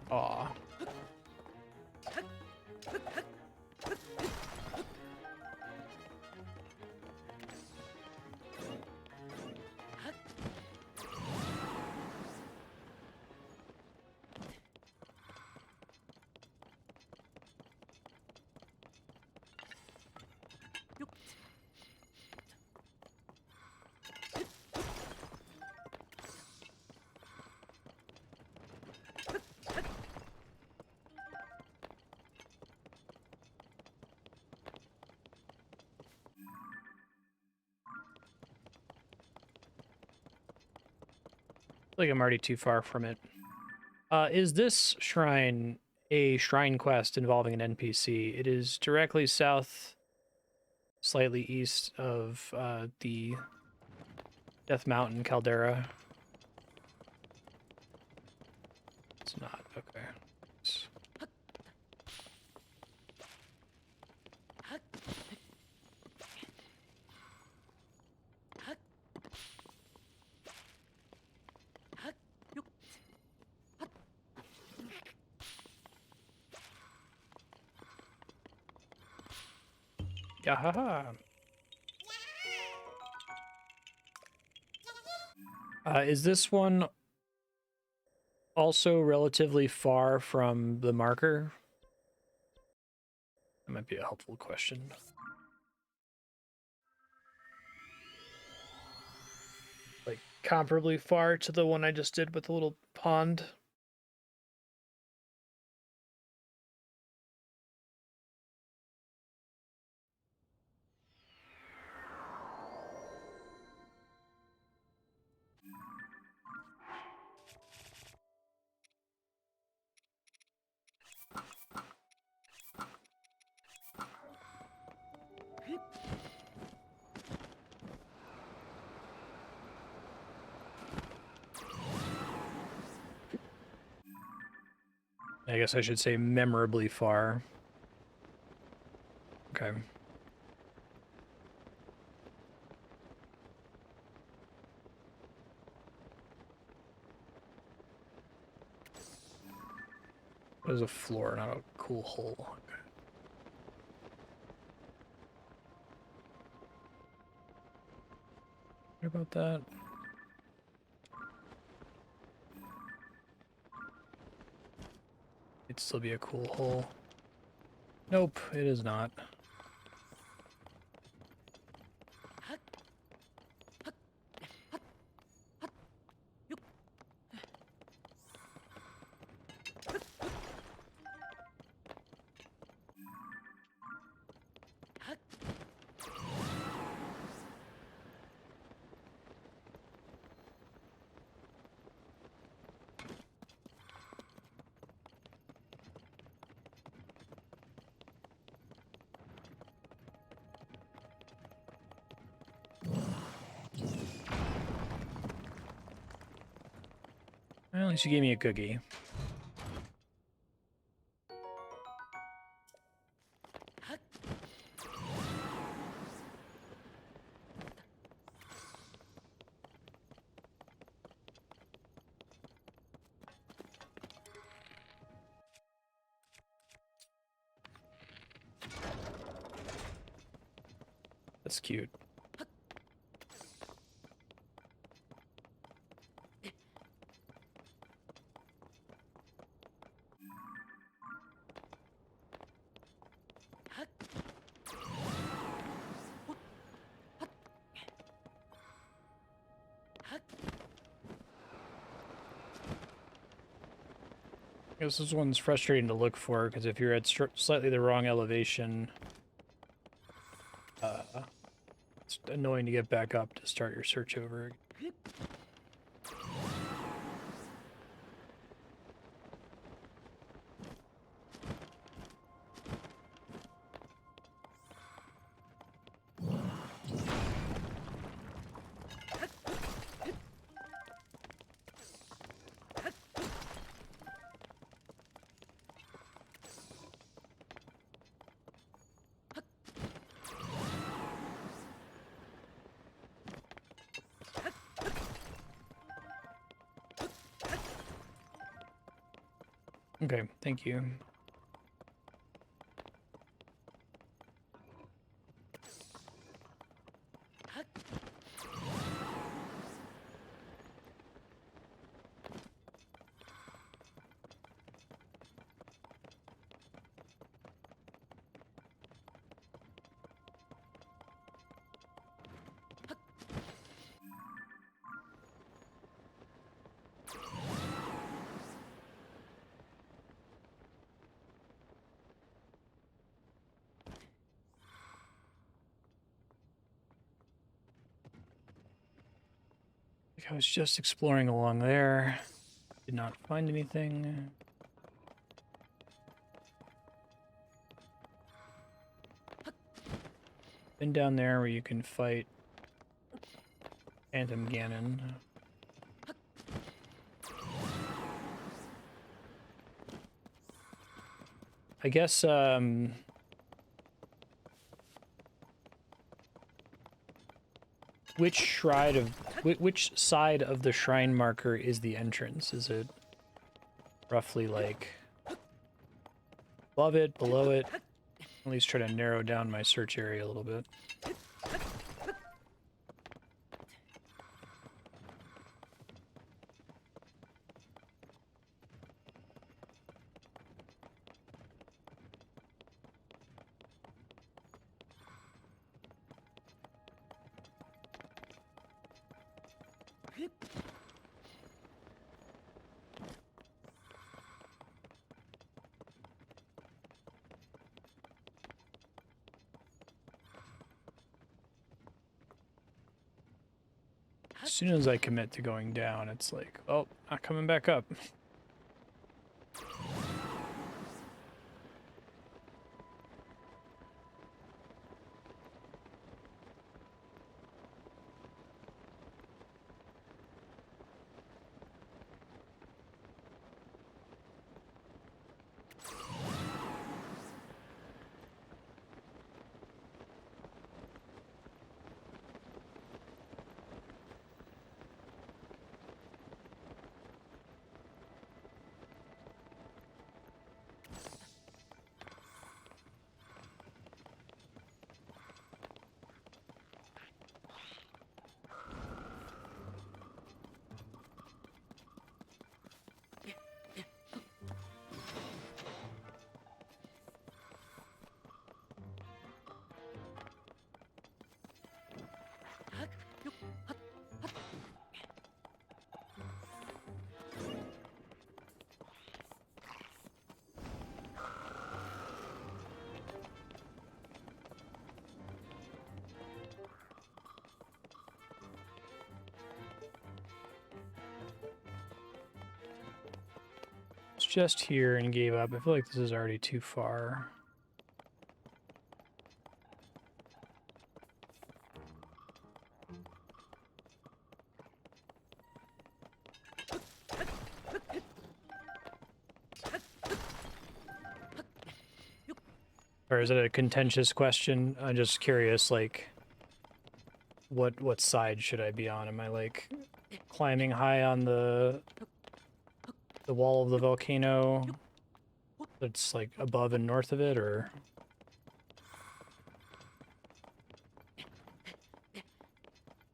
Aw. I feel like I'm already too far from it. Is this shrine a shrine quest involving an NPC? It is directly south, slightly east of the Death Mountain caldera. It's not. Okay. Yahaha. Is this one also relatively far from the marker? That might be a helpful question. comparably far to the one I just did with the little pond. I guess I should say memorably far. Okay. What is a floor, not a cool hole? Okay. What about that? It'd still be a cool hole. Nope, it is not. Well, at least you gave me a cookie. That's cute. I guess this one's frustrating to look for, because if you're at slightly the wrong elevation, it's annoying to get back up to start your search over again. Okay, thank you. I was just exploring along there. Did not find anything. Been down there where you can fight Phantom Ganon. I guess, which side of the shrine marker is the entrance? Is it roughly like above it, below it? At least try to narrow down my search area a little bit. As soon as I commit to going down, it's like, oh, not coming back up. It's just here and gave up. I feel like this is already too far. Or is it a contentious question? I'm just curious, like, what side should I be on? Am I like climbing high on the wall of the volcano that's like above and north of it, or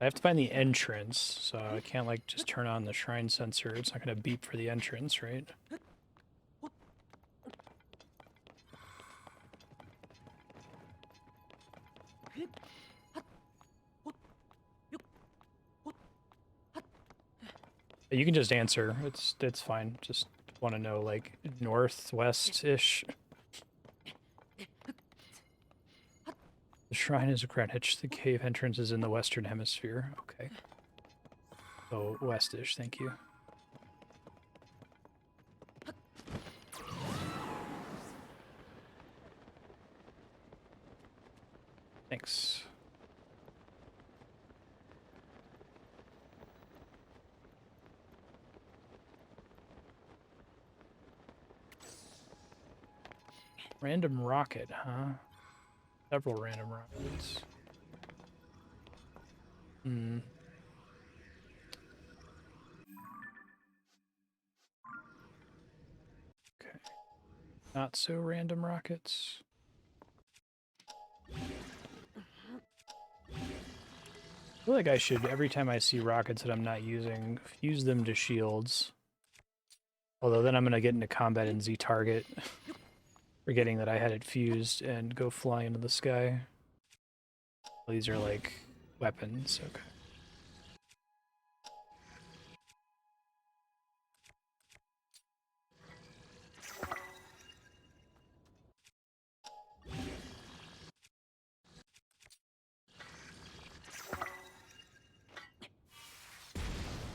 I have to find the entrance, so I can't like just turn on the shrine sensor. It's not gonna beep for the entrance, right? You can just answer. It's fine. Just want to know, like, northwest-ish. The shrine is a Greenwich. The cave entrance is in the western hemisphere. Okay. So westish, thank you. Thanks. Random rocket, huh? Several random rockets. Hmm. Okay. Not so random rockets. I feel like I should, every time I see rockets that I'm not using, fuse them to shields. Although then I'm going to get into combat in Z-target, forgetting that I had it fused, and go fly into the sky. These are like weapons, okay.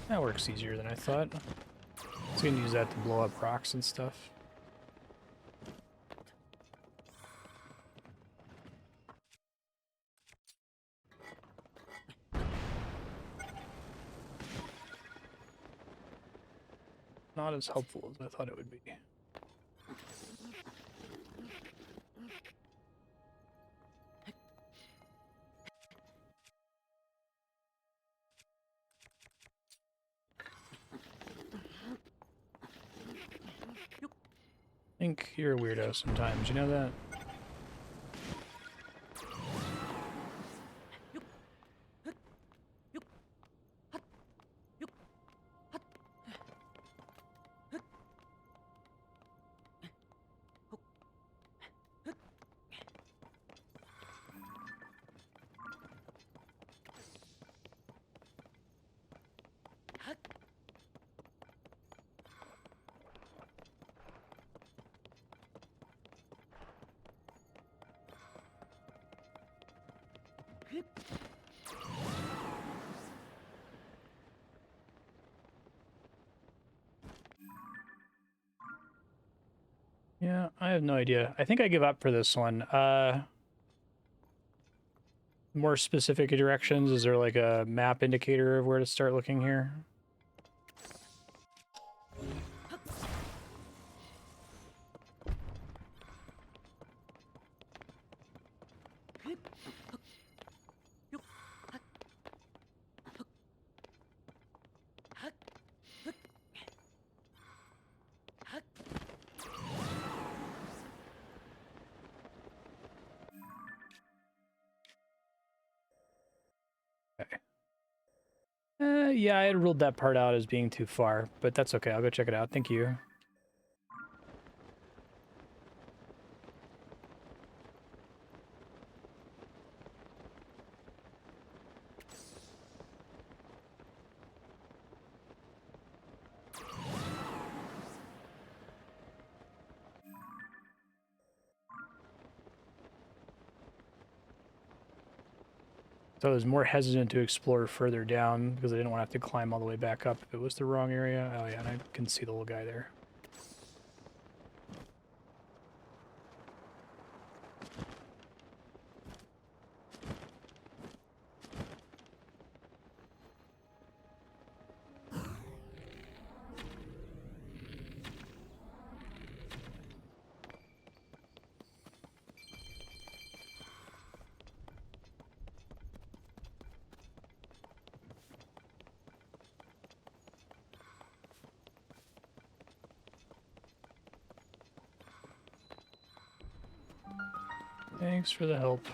That works easier than I thought. I was gonna use that to blow up rocks and stuff. Not as helpful as I thought it would be. I think you're a weirdo sometimes, you know that? Yeah, I have no idea. I think I give up for this one. More specific directions? Is there like a map indicator of where to start looking here? Yeah, I had ruled that part out as being too far, but that's okay. I'll go check it out. Thank you. So I was more hesitant to explore further down because I didn't want to have to climb all the way back up if it was the wrong area. Oh yeah, and I can see the little guy there. Thanks for the help.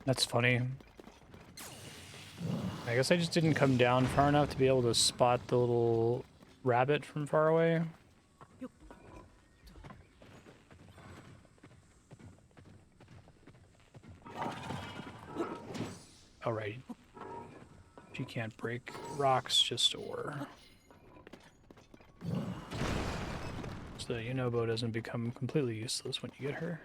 That's funny. I guess I just didn't come down far enough to be able to spot the little rabbit from far away. Oh, right. She can't break rocks, just ore. So the Unobo doesn't become completely useless when you get her.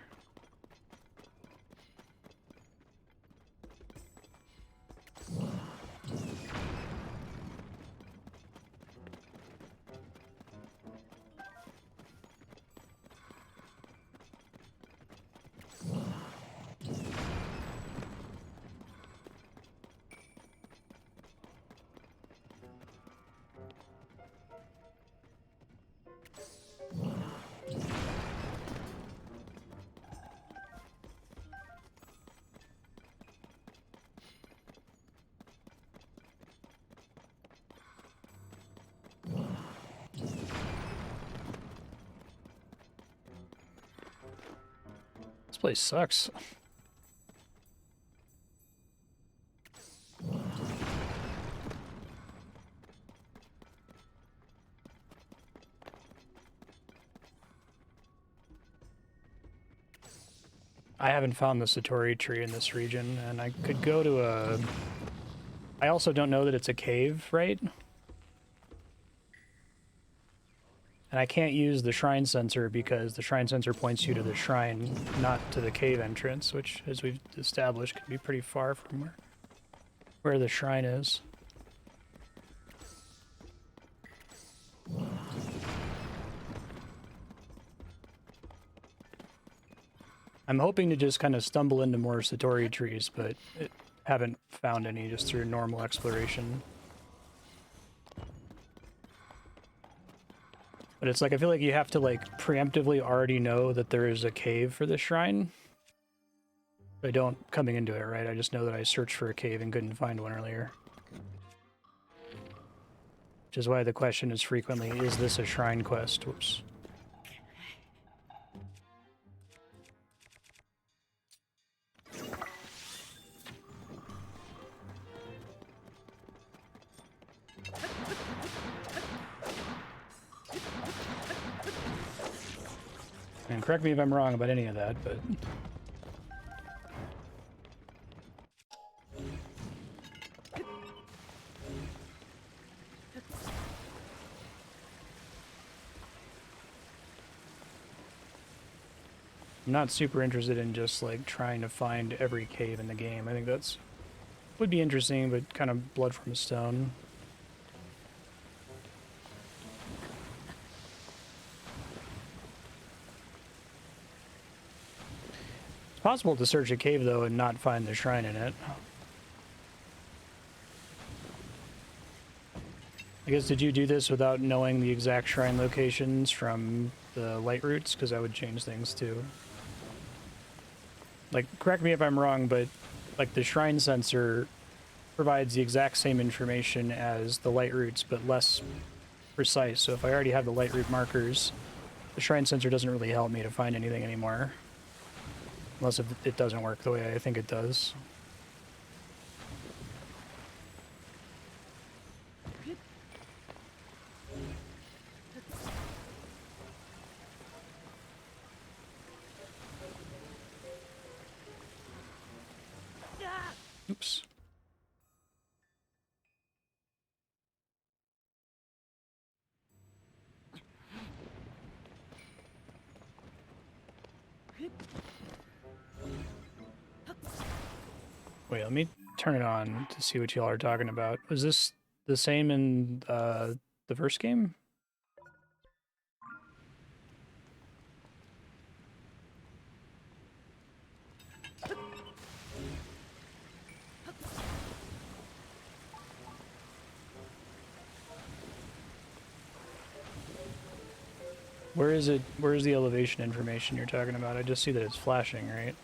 This place sucks. I haven't found the Satori tree in this region, and I could go to a... I also don't know that it's a cave, right? And I can't use the shrine sensor because the shrine sensor points you to the shrine, not to the cave entrance, which, as we've established, can be pretty far from where the shrine is. I'm hoping to just kind of stumble into more Satori trees, but haven't found any just through normal exploration. But it's like, I feel like you have to like preemptively already know that there is a cave for this shrine. I don't coming into it, right? I just know that I searched for a cave and couldn't find one earlier. Which is why the question is frequently, is this a shrine quest? Whoops. And correct me if I'm wrong about any of that, but... I'm not super interested in just, like, trying to find every cave in the game. I think that's... would be interesting, but kind of blood from a stone. It's possible to search a cave, though, and not find the shrine in it. I guess, did you do this without knowing the exact shrine locations from the light routes? Because that would change things, too. Like, correct me if I'm wrong, but, like, the shrine sensor provides the exact same information as the light routes, but less precise. So if I already have the light route markers, the shrine sensor doesn't really help me to find anything anymore. Unless it doesn't work the way I think it does. Oops. Wait, let me turn it on to see what y'all are talking about. Was this the same in the first game? Where is it? Where's the elevation information you're talking about? I just see that it's flashing, right?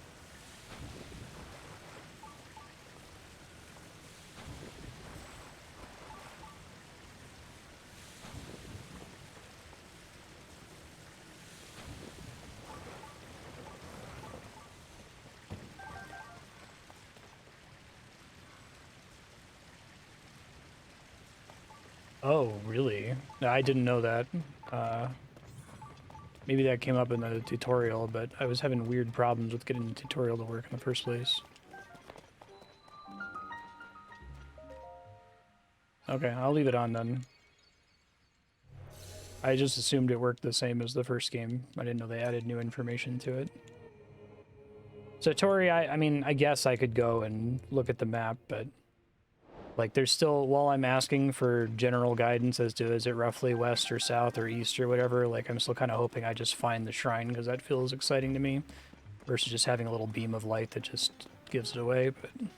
Oh, really? No, I didn't know that. Maybe that came up in the tutorial, but I was having weird problems with getting the tutorial to work in the first place. Okay, I'll leave it on then. I just assumed it worked the same as the first game. I didn't know they added new information to it. Satori, I mean, I guess I could go and look at the map, but... like, there's still, while I'm asking for general guidance as to is it roughly west or south or east or whatever, like, I'm still kind of hoping I just find the shrine, because that feels exciting to me, versus just having a little beam of light that just gives it away, but... and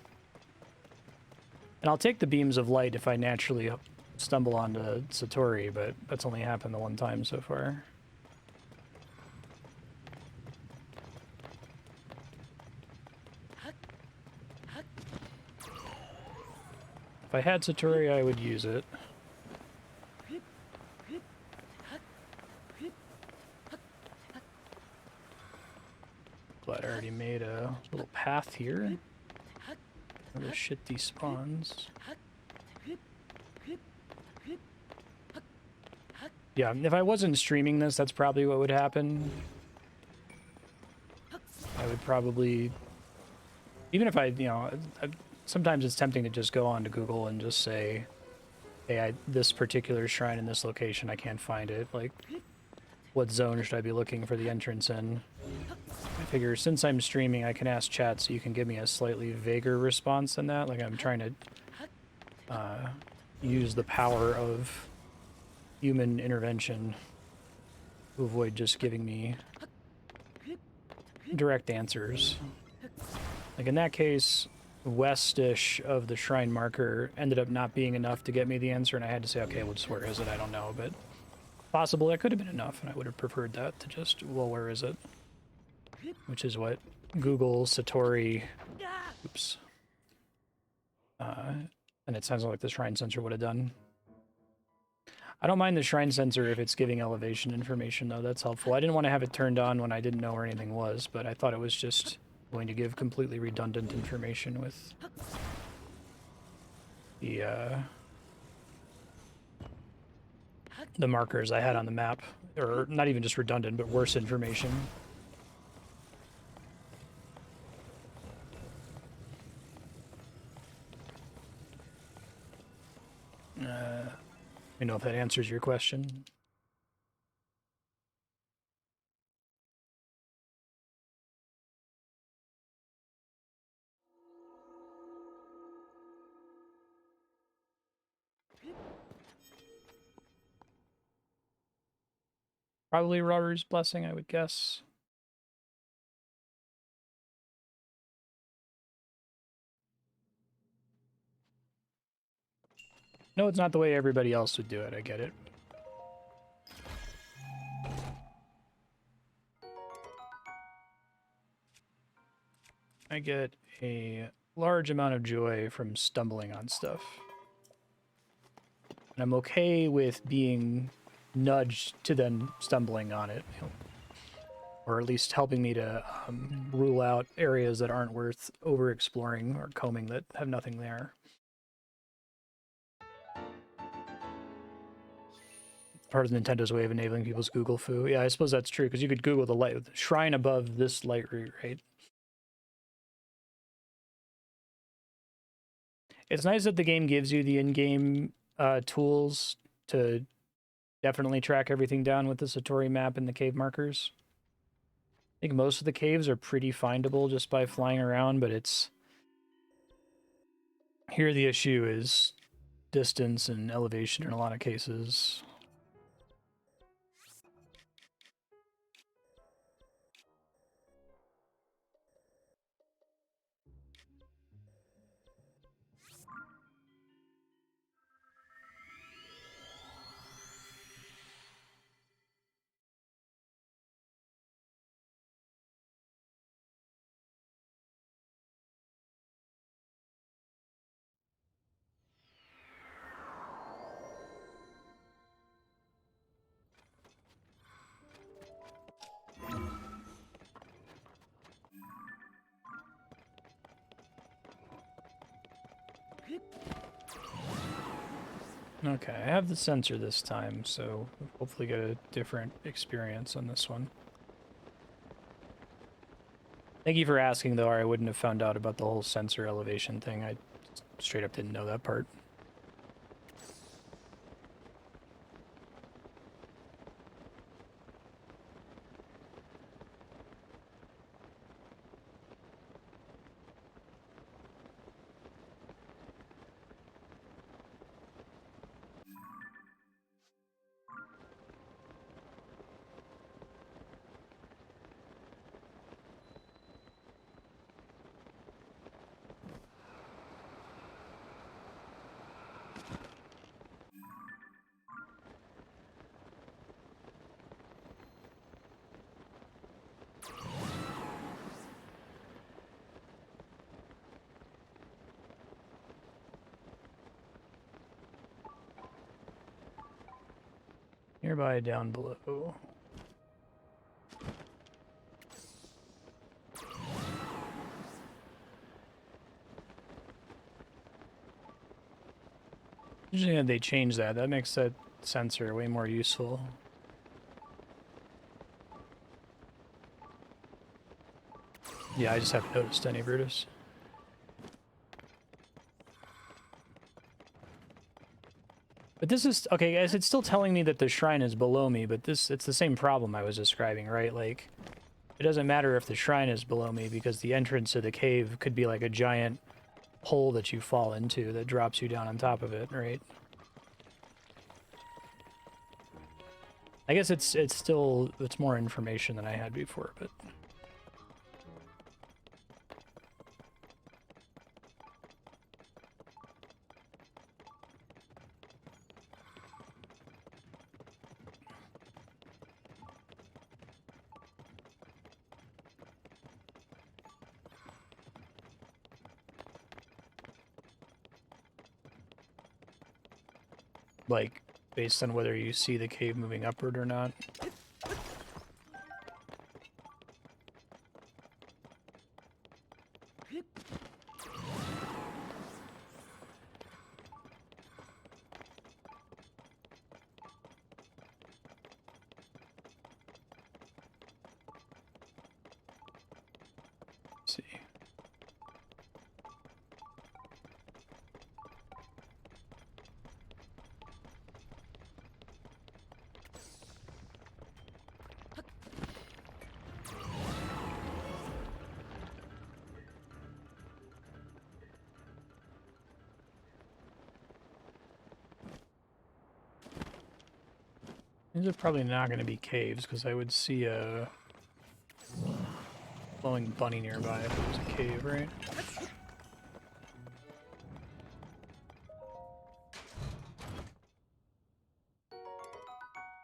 I'll take the beams of light if I naturally stumble onto Satori, but that's only happened the one time so far. If I had Satori, I would use it. Glad I already made a little path here. Where the shit despawns. Yeah, if I wasn't streaming this, that's probably what would happen. I would probably... even if I, you know... sometimes it's tempting to just go on to Google and just say, hey, this particular shrine in this location, I can't find it. Like, what zone should I be looking for the entrance in? I figure since I'm streaming, I can ask chat so you can give me a slightly vaguer response than that. Like, I'm trying to use the power of human intervention to avoid just giving me direct answers. Like, in that case... westish of the shrine marker ended up not being enough to get me the answer, and I had to say, okay, well, just where is it? I don't know, but possible that could have been enough, and I would have preferred that to just, well, where is it? Which is what Google, Satori, oops, and it sounds like the shrine sensor would have done. I don't mind the shrine sensor if it's giving elevation information, though. That's helpful. I didn't want to have it turned on when I didn't know where anything was, but I thought it was just going to give completely redundant information with the markers I had on the map or not even just redundant, but worse information. Let me know if that answers your question. Probably Robber's Blessing, I would guess. No, it's not the way everybody else would do it. I get it. I get a large amount of joy from stumbling on stuff. And I'm okay with being nudged to then stumbling on it. You know, or at least helping me to rule out areas that aren't worth over-exploring or combing that have nothing there. Part of Nintendo's way of enabling people's Google foo. Yeah, I suppose that's true, because you could Google the shrine above this light route, right? It's nice that the game gives you the in-game tools to definitely track everything down with the Satori map and the cave markers. I think most of the caves are pretty findable just by flying around, but it's... Here the issue is distance and elevation in a lot of cases. Okay, I have the sensor this time, so hopefully get a different experience on this one. Thank you for asking, though, or I wouldn't have found out about the whole sensor elevation thing. I straight up didn't know that part. Nearby down below. Usually when they change that, that makes that sensor way more useful. Yeah, I just haven't noticed any, Brutus. But this is, okay, guys, it's still telling me that the shrine is below me, but it's the same problem I was describing, right? Like, it doesn't matter if the shrine is below me, because the entrance to the cave could be like a giant hole that you fall into that drops you down on top of it, right? I guess it's more information than I had before, but... like, based on whether you see the cave moving upward or not. Let's see. These are probably not going to be caves, because I would see a glowing bunny nearby if it was a cave, right?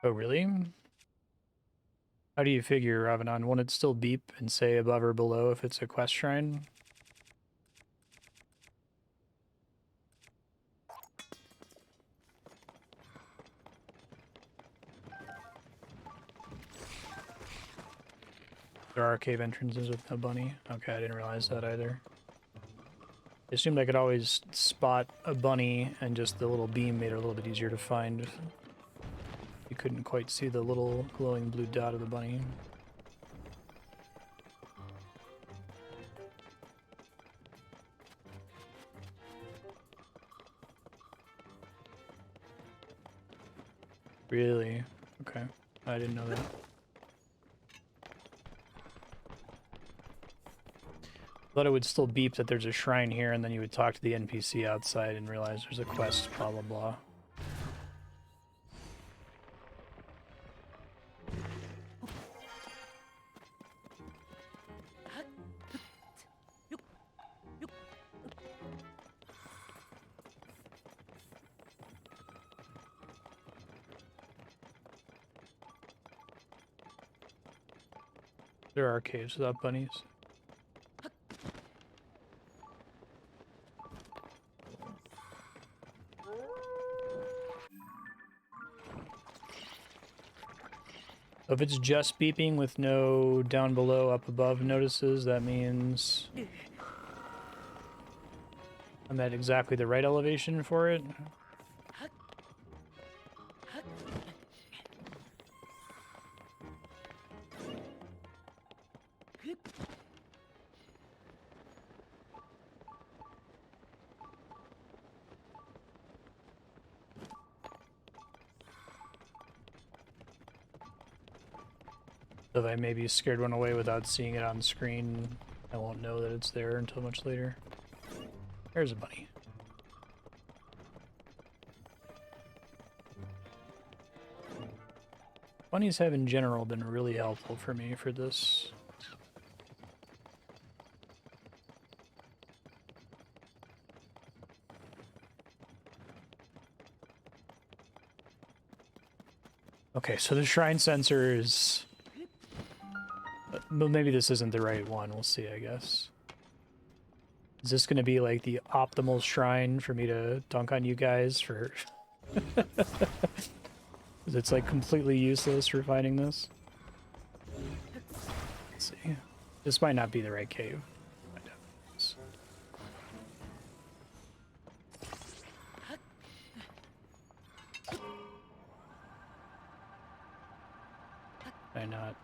Oh, really? How do you figure, Ravanon? Won't it still beep and say above or below if it's a quest shrine? There are cave entrances with no bunny. Okay, I didn't realize that either. I assumed I could always spot a bunny and just the little beam made it a little bit easier to find. You couldn't quite see the little glowing blue dot of the bunny. Really? Okay. I didn't know that. Thought it would still beep that there's a shrine here, and then you would talk to the NPC outside and realize there's a quest, blah blah blah. There are caves without bunnies. So if it's just beeping with no down below, up above notices, that means I'm at exactly the right elevation for it. If I maybe scared one away without seeing it on screen, I won't know that it's there until much later. There's a bunny. Bunnies have in general been really helpful for me for this. Okay, so the shrine sensor is... Well, maybe this isn't the right one. We'll see, I guess. Is this going to be like the optimal shrine for me to dunk on you guys for... It's like completely useless for finding this. Let's see. This might not be the right cave. Can I not?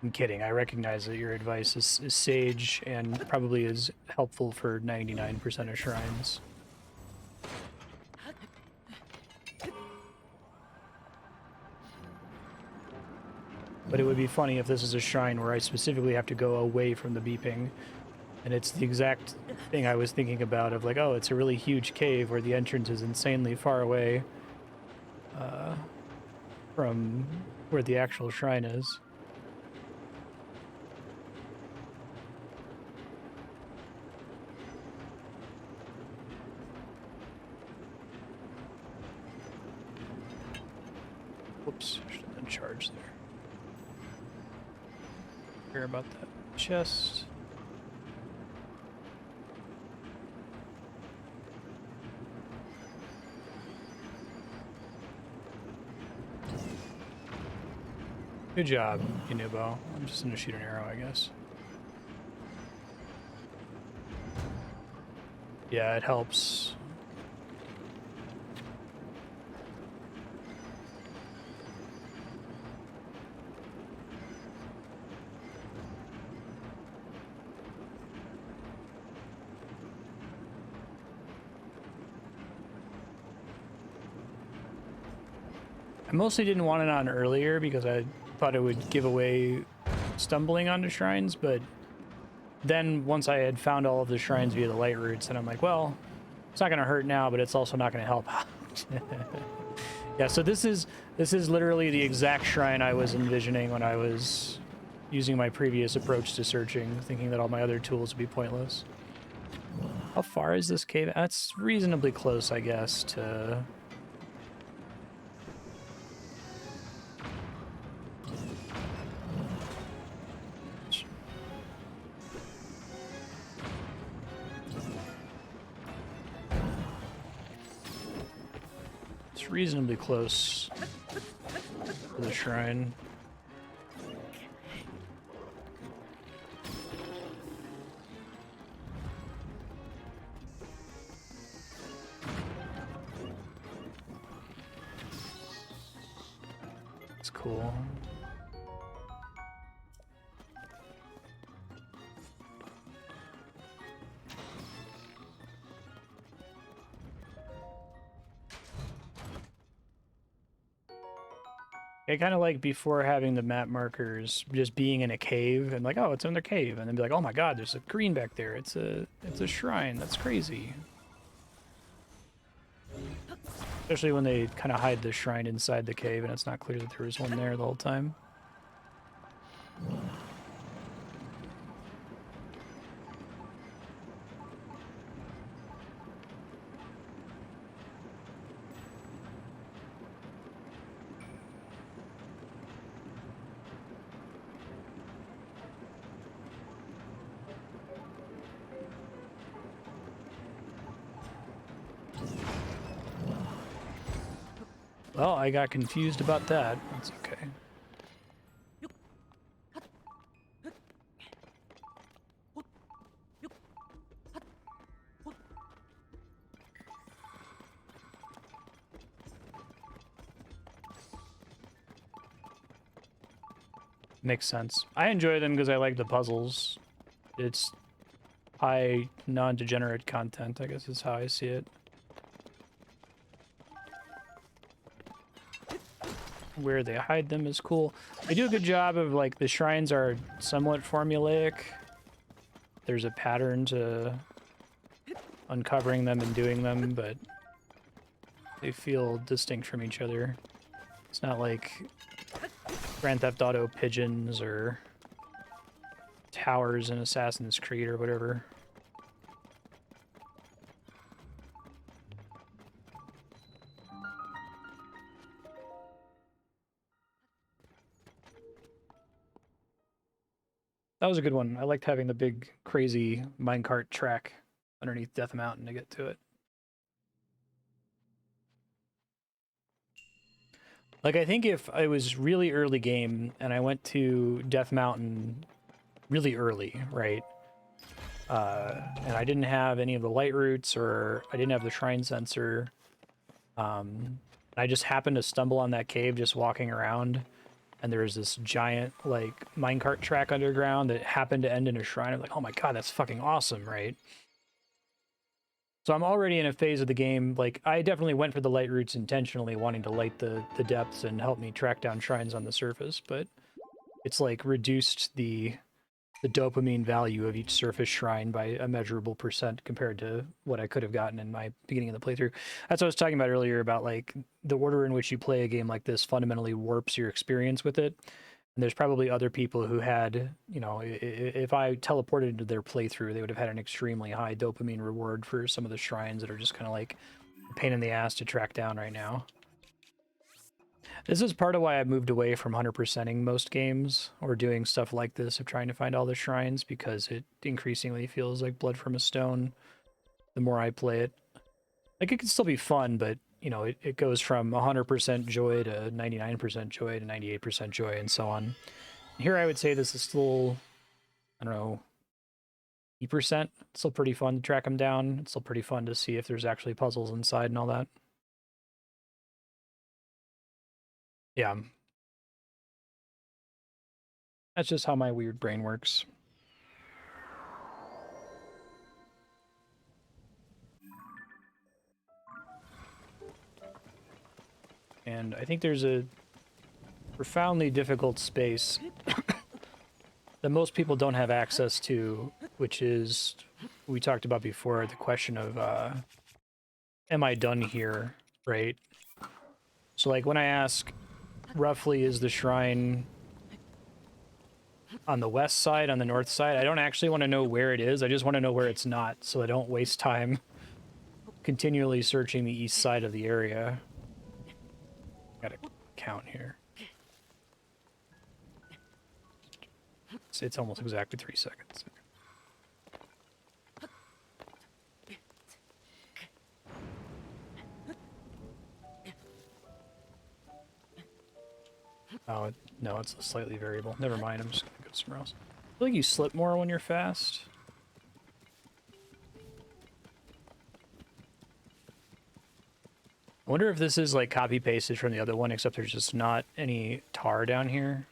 I'm kidding. I recognize that your advice is sage and probably is helpful for 99% of shrines. But it would be funny if this is a shrine where I specifically have to go away from the beeping. And it's the exact thing I was thinking about of like, oh, it's a really huge cave where the entrance is insanely far away from where the actual shrine is. Whoops, I should have been charged there. Care about that chest. Good job, Inubo. I'm just gonna shoot an arrow, I guess. Yeah, it helps. I mostly didn't want it on earlier because I thought it would give away stumbling onto shrines, but then once I had found all of the shrines via the light routes, and I'm like, well, it's not going to hurt now, but it's also not going to help out. Yeah, so this is literally the exact shrine I was envisioning when I was using my previous approach to searching, thinking that all my other tools would be pointless. How far is this cave? That's reasonably close, I guess, to... It's reasonably close to the shrine. It's cool. I kind of like before having the map markers, just being in a cave and like, oh, it's in their cave, and then be like, oh my god, there's a green back there. It's a shrine. That's crazy. Especially when they kind of hide the shrine inside the cave, and it's not clear that there was one there the whole time. Well, I got confused about that. That's okay. Makes sense. I enjoy them because I like the puzzles. It's high non-degenerate content, I guess is how I see it. Where they hide them is cool. They do a good job of, like, the shrines are somewhat formulaic. There's a pattern to uncovering them and doing them, but they feel distinct from each other. It's not like Grand Theft Auto pigeons or towers in Assassin's Creed or whatever. That was a good one. I liked having the big, crazy minecart track underneath Death Mountain to get to it. Like, I think if I was really early game and I went to Death Mountain really early, right? And I didn't have any of the light routes, or I didn't have the shrine sensor. I just happened to stumble on that cave just walking around, and there was this giant, like, minecart track underground that happened to end in a shrine. I'm like, oh my god, that's fucking awesome, right? So I'm already in a phase of the game, like, I definitely went for the light routes intentionally, wanting to light the depths and help me track down shrines on the surface, but it's, like, reduced the dopamine value of each surface shrine by a measurable percent compared to what I could have gotten in my beginning of the playthrough. That's what I was talking about earlier, about, like, the order in which you play a game like this fundamentally warps your experience with it. And there's probably other people who had, you know, if I teleported into their playthrough, they would have had an extremely high dopamine reward for some of the shrines that are just kind of like a pain in the ass to track down right now. This is part of why I moved away from 100%ing most games or doing stuff like this of trying to find all the shrines, because it increasingly feels like blood from a stone the more I play it. Like, it can still be fun, but, you know, it goes from 100% joy to 99% joy to 98% joy and so on. Here I would say this is still, I don't know, 80%. It's still pretty fun to track them down. It's still pretty fun to see if there's actually puzzles inside and all that. Yeah. That's just how my weird brain works. And I think there's a profoundly difficult space that most people don't have access to, which is, we talked about before, the question of, am I done here, right? So, like, when I ask, roughly, is the shrine on the west side, on the north side, I don't actually want to know where it is. I just want to know where it's not, so I don't waste time continually searching the east side of the area. Gotta count here. It's almost exactly 3 seconds. Oh, no, it's a slightly variable. Never mind, I'm just gonna go somewhere else. I feel like you slip more when you're fast. I wonder if this is like copy pasted from the other one, except there's just not any tar down here.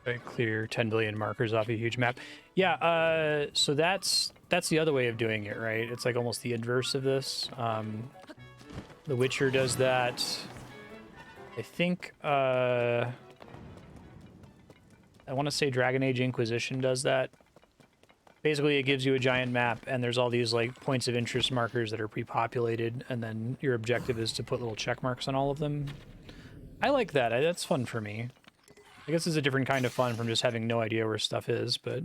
Very clear 10 billion markers off a huge map. Yeah, so that's the other way of doing it, right? It's like almost the inverse of this. The Witcher does that. I think, I want to say Dragon Age Inquisition does that. Basically, it gives you a giant map, and there's all these, like, points of interest markers that are pre-populated, and then your objective is to put little check marks on all of them. I like that. That's fun for me. I guess it's a different kind of fun from just having no idea where stuff is, but...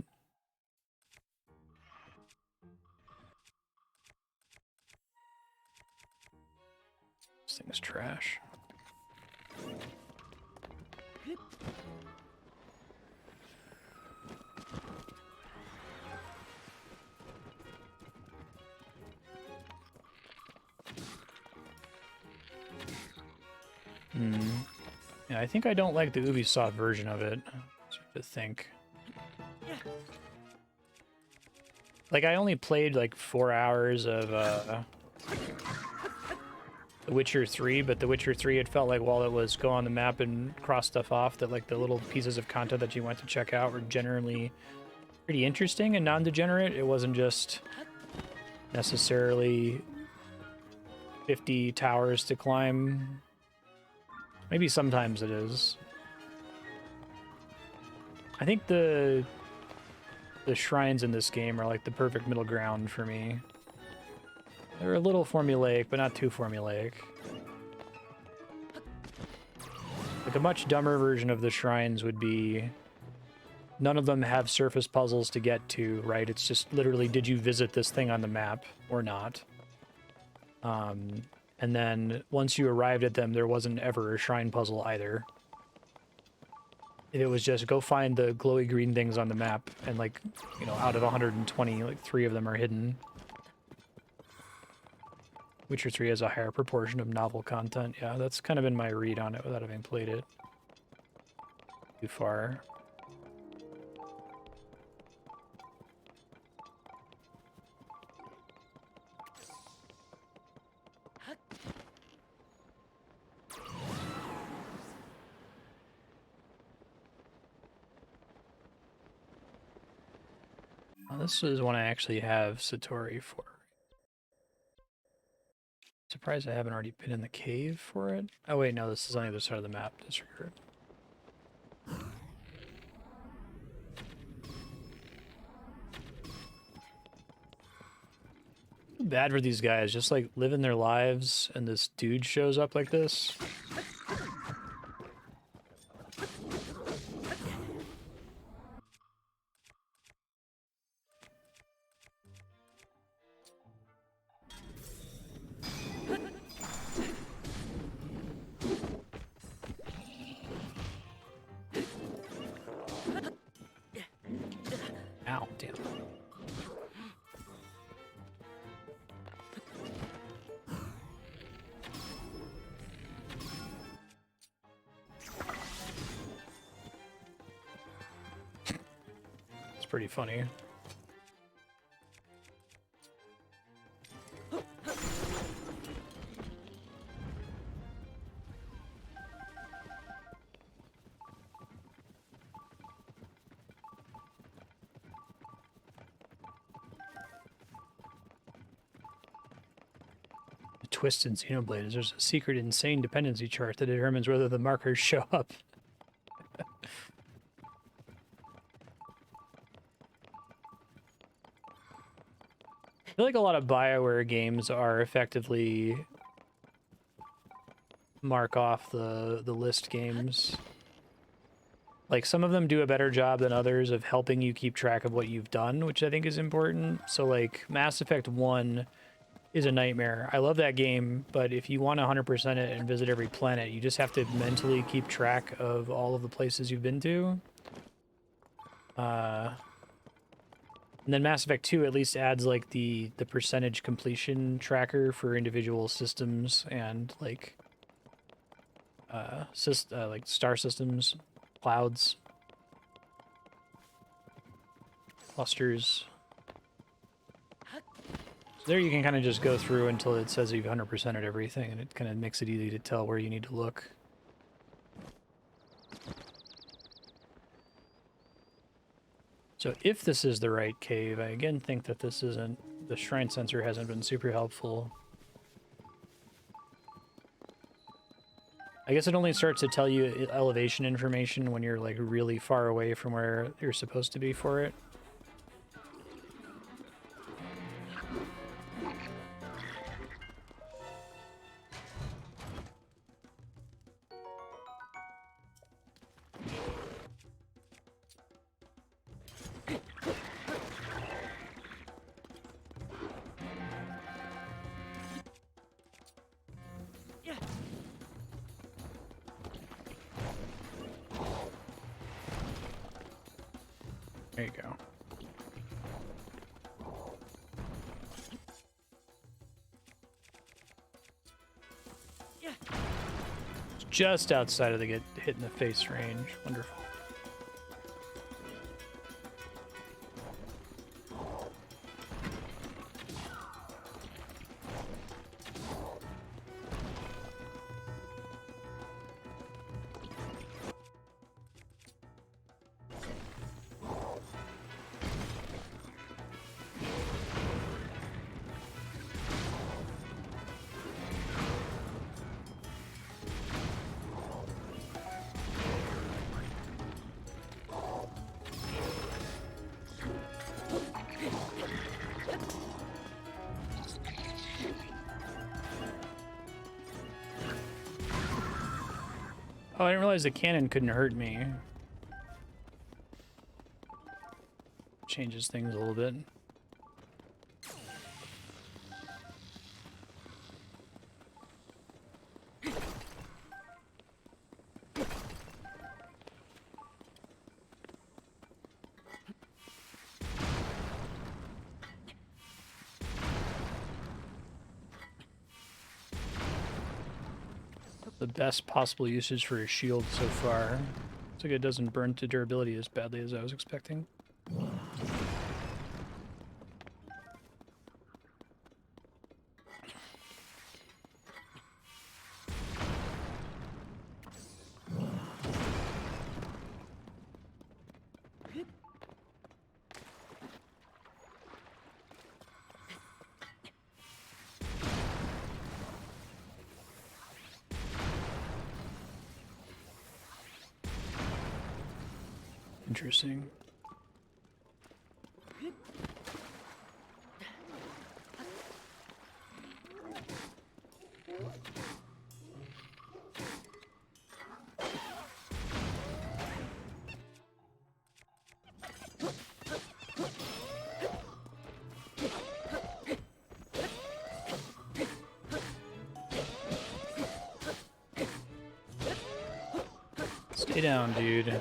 This thing is trash. Yeah, I think I don't like the Ubisoft version of it. To think. Like, I only played like 4 hours of The Witcher 3, but The Witcher 3, it felt like while it was go on the map and cross stuff off, that like the little pieces of content that you went to check out were generally pretty interesting and non-degenerate. It wasn't just necessarily 50 towers to climb. Maybe sometimes it is. I think the shrines in this game are like the perfect middle ground for me. They're a little formulaic, but not too formulaic. Like a much dumber version of the shrines would be none of them have surface puzzles to get to, right? It's just literally, did you visit this thing on the map or not? And then once you arrived at them, there wasn't ever a shrine puzzle either. It was just go find the glowy green things on the map, and like, you know, out of 120, like 3 of them are hidden. Witcher 3 has a higher proportion of novel content. Yeah, that's kind of been my read on it without having played it too far. This is one I actually have Satori for. Surprised I haven't already been in the cave for it. Oh wait, no, this is on the other side of the map. Disregard. Bad for these guys, just like living their lives, and this dude shows up like this. Ow, damn. pretty funny. Twist in Xenoblade is there's a secret insane dependency chart that determines whether the markers show up. I feel like a lot of BioWare games are effectively mark off the list games. Like, some of them do a better job than others of helping you keep track of what you've done, which I think is important. So, like, Mass Effect 1 is a nightmare. I love that game, but if you want to 100% it and visit every planet, you just have to mentally keep track of all of the places you've been to. And then Mass Effect 2 at least adds, like, the percentage completion tracker for individual systems and, like, like star systems, clouds, clusters. There you can kind of just go through until it says you've 100%ed everything, and it kind of makes it easy to tell where you need to look. So if this is the right cave, I again think that this isn't... The shrine sensor hasn't been super helpful. I guess it only starts to tell you elevation information when you're, like, really far away from where you're supposed to be for it. There you go. It's just outside of the get hit in the face range. Wonderful. Oh, I didn't realize the cannon couldn't hurt me. Changes things a little bit. The best possible usage for a shield so far. Looks like it doesn't burn to durability as badly as I was expecting. Interesting. Stay down, dude.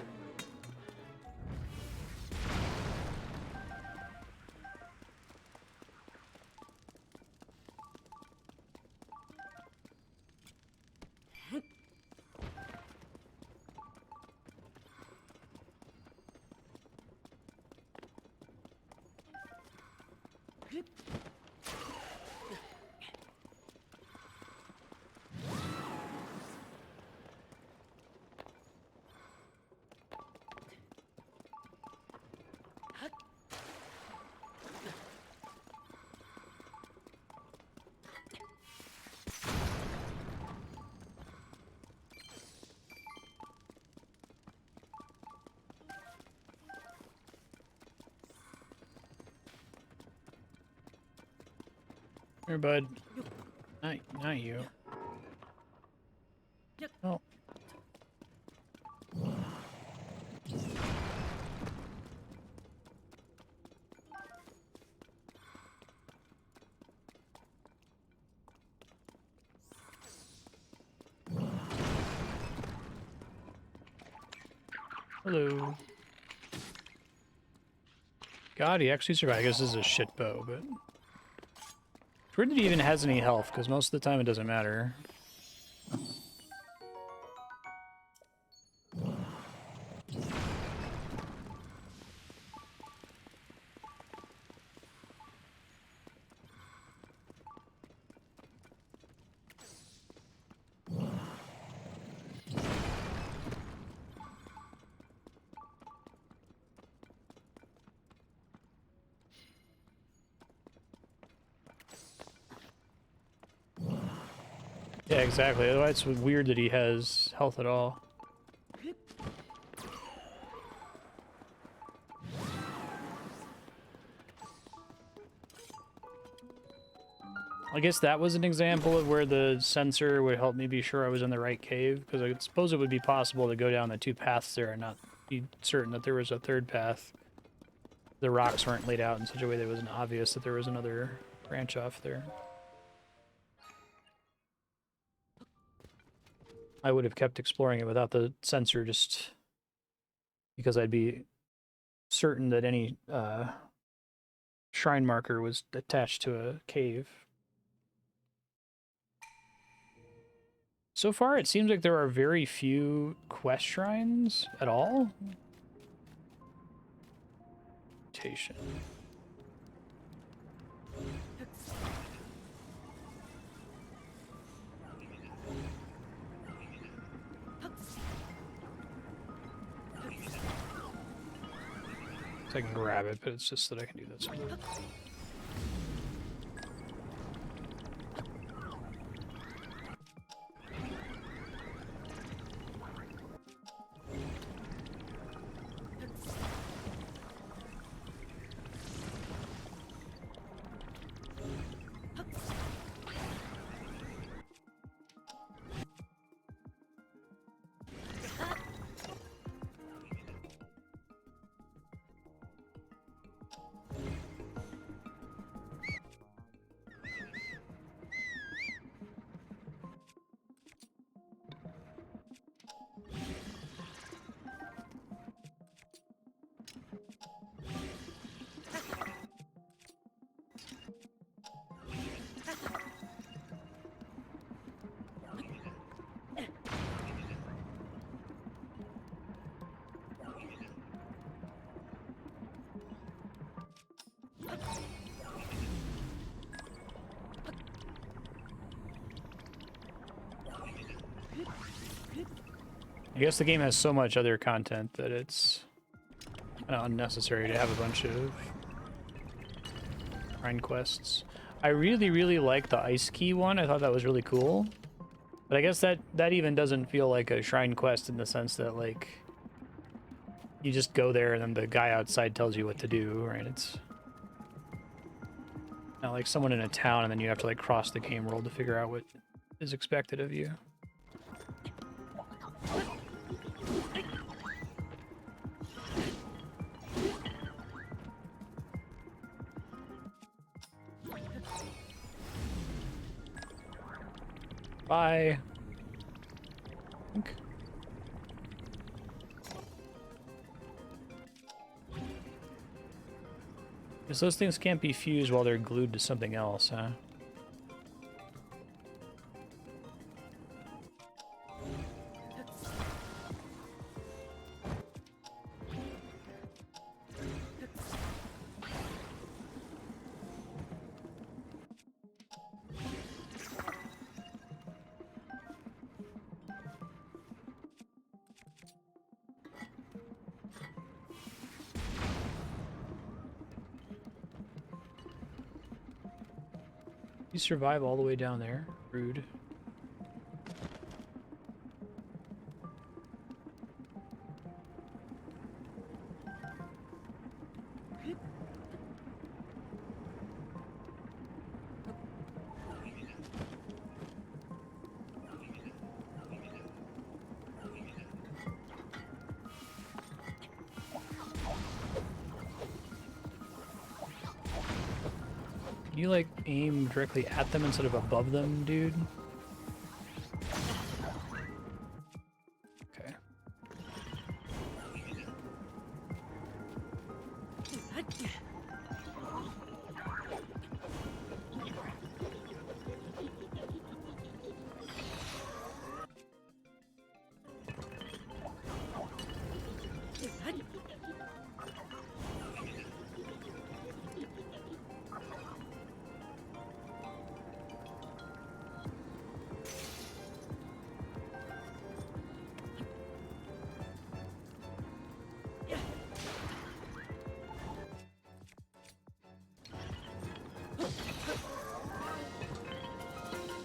Here, bud. Not you. Oh. Hello. God, he actually survived. I guess this is a shit bow, but... It's weird that he even has any health, because most of the time it doesn't matter. Yeah, exactly. Otherwise, it's weird that he has health at all. I guess that was an example of where the sensor would help me be sure I was in the right cave, because I suppose it would be possible to go down the two paths there and not be certain that there was a third path. The rocks weren't laid out in such a way that it wasn't obvious that there was another branch off there. I would have kept exploring it without the sensor, just because I'd be certain that any shrine marker was attached to a cave. So far, it seems like there are very few quest shrines at all. Mutation. So I can grab it, but it's just that I can do this. I guess the game has so much other content that it's kind of unnecessary to have a bunch of shrine quests. I really like the ice key one. I thought that was really cool. But I guess that even doesn't feel like a shrine quest in the sense that, like, you just go there and then the guy outside tells you what to do, right? It's not like someone in a town and then you have to, like, cross the game world to figure out what is expected of you. Bye. Guess those things can't be fused while they're glued to something else, huh? You survive all the way down there? Rude. Can you, like, aim directly at them instead of above them, dude? Okay.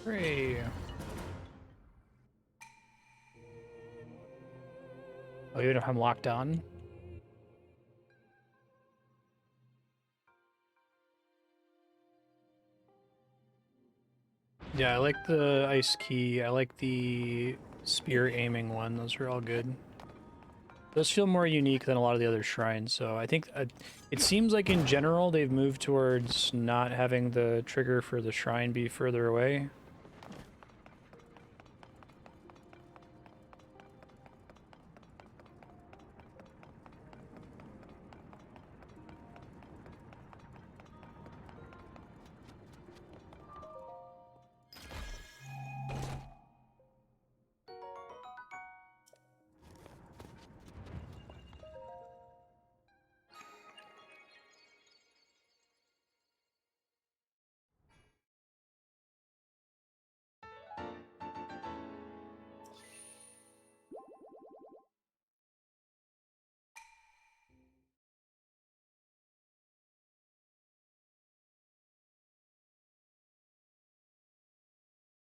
Hooray. Oh, even if I'm locked on? Yeah, I like the ice key. I like the spear aiming one. Those are all good. Those feel more unique than a lot of the other shrines, so I think it seems like in general they've moved towards not having the trigger for the shrine be further away.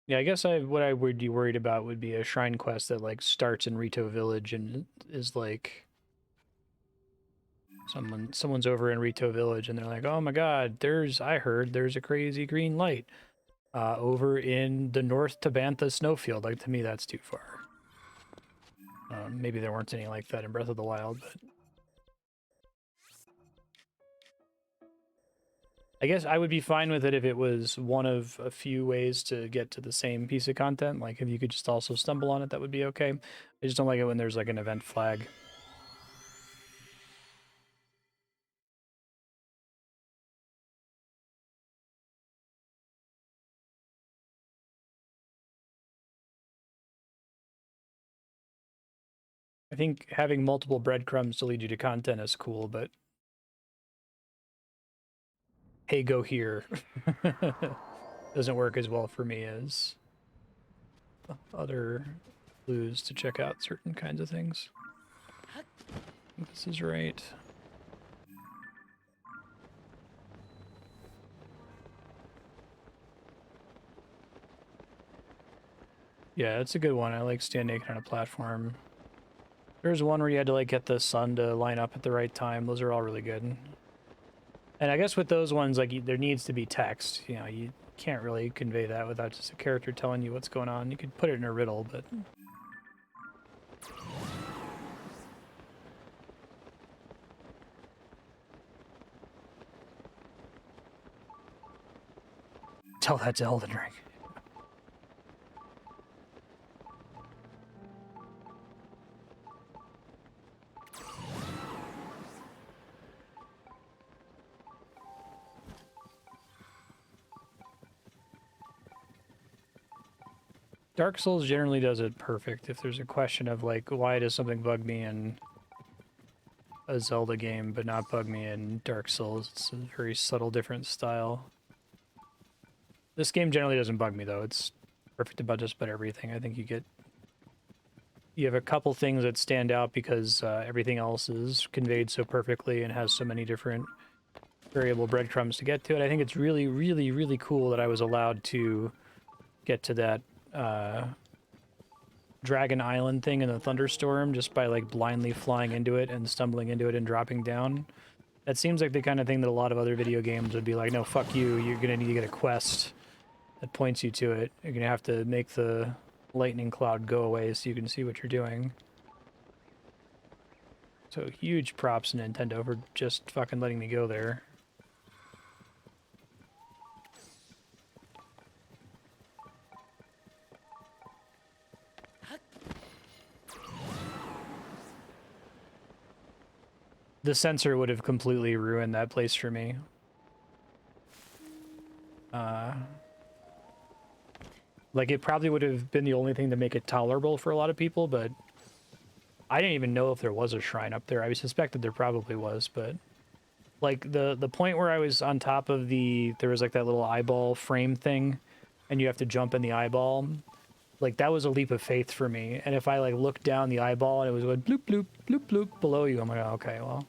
Yeah, I guess what I would be worried about would be a shrine quest that like starts in Rito Village and is like someone's over in Rito Village and they're like, "Oh my God, I heard there's a crazy green light over in the North Tabantha snowfield." Like to me, that's too far. Maybe there weren't any like that in Breath of the Wild, but I guess I would be fine with it if it was one of a few ways to get to the same piece of content. Like if you could just also stumble on it, that would be okay. I just don't like it when there's like an event flag. I think having multiple breadcrumbs to lead you to content is cool, but hey, go here doesn't work as well for me as other clues to check out certain kinds of things. I think this is right. Yeah, it's a good one. I like stand naked on a platform. There's one where you had to like get the sun to line up at the right time. Those are all really good. And I guess with those ones, like there needs to be text. You know, you can't really convey that without just a character telling you what's going on. You could put it in a riddle, but tell that to Elden Ring. Dark Souls generally does it perfect. If there's a question of like, why does something bug me in a Zelda game but not bug me in Dark Souls, it's a very subtle different style. This game generally doesn't bug me though. It's perfect about just about everything. I think you have a couple things that stand out because everything else is conveyed so perfectly and has so many different variable breadcrumbs to get to it. I think it's really, really, really cool that I was allowed to get to that Dragon Island thing in the thunderstorm just by like blindly flying into it and stumbling into it and dropping down. That seems like the kind of thing that a lot of other video games would be like, no, fuck you, you're gonna need to get a quest that points you to it. You're gonna have to make the lightning cloud go away so you can see what you're doing. So huge props to Nintendo for just fucking letting me go there. The sensor would have completely ruined that place for me. Like, it probably would have been the only thing to make it tolerable for a lot of people, but I didn't even know if there was a shrine up there. I suspected there probably was, but like the point where I was on top of there was like that little eyeball frame thing, and you have to jump in the eyeball. Like, that was a leap of faith for me. And if I like looked down the eyeball and it was going bloop bloop bloop bloop below you, I'm like, oh, okay, well.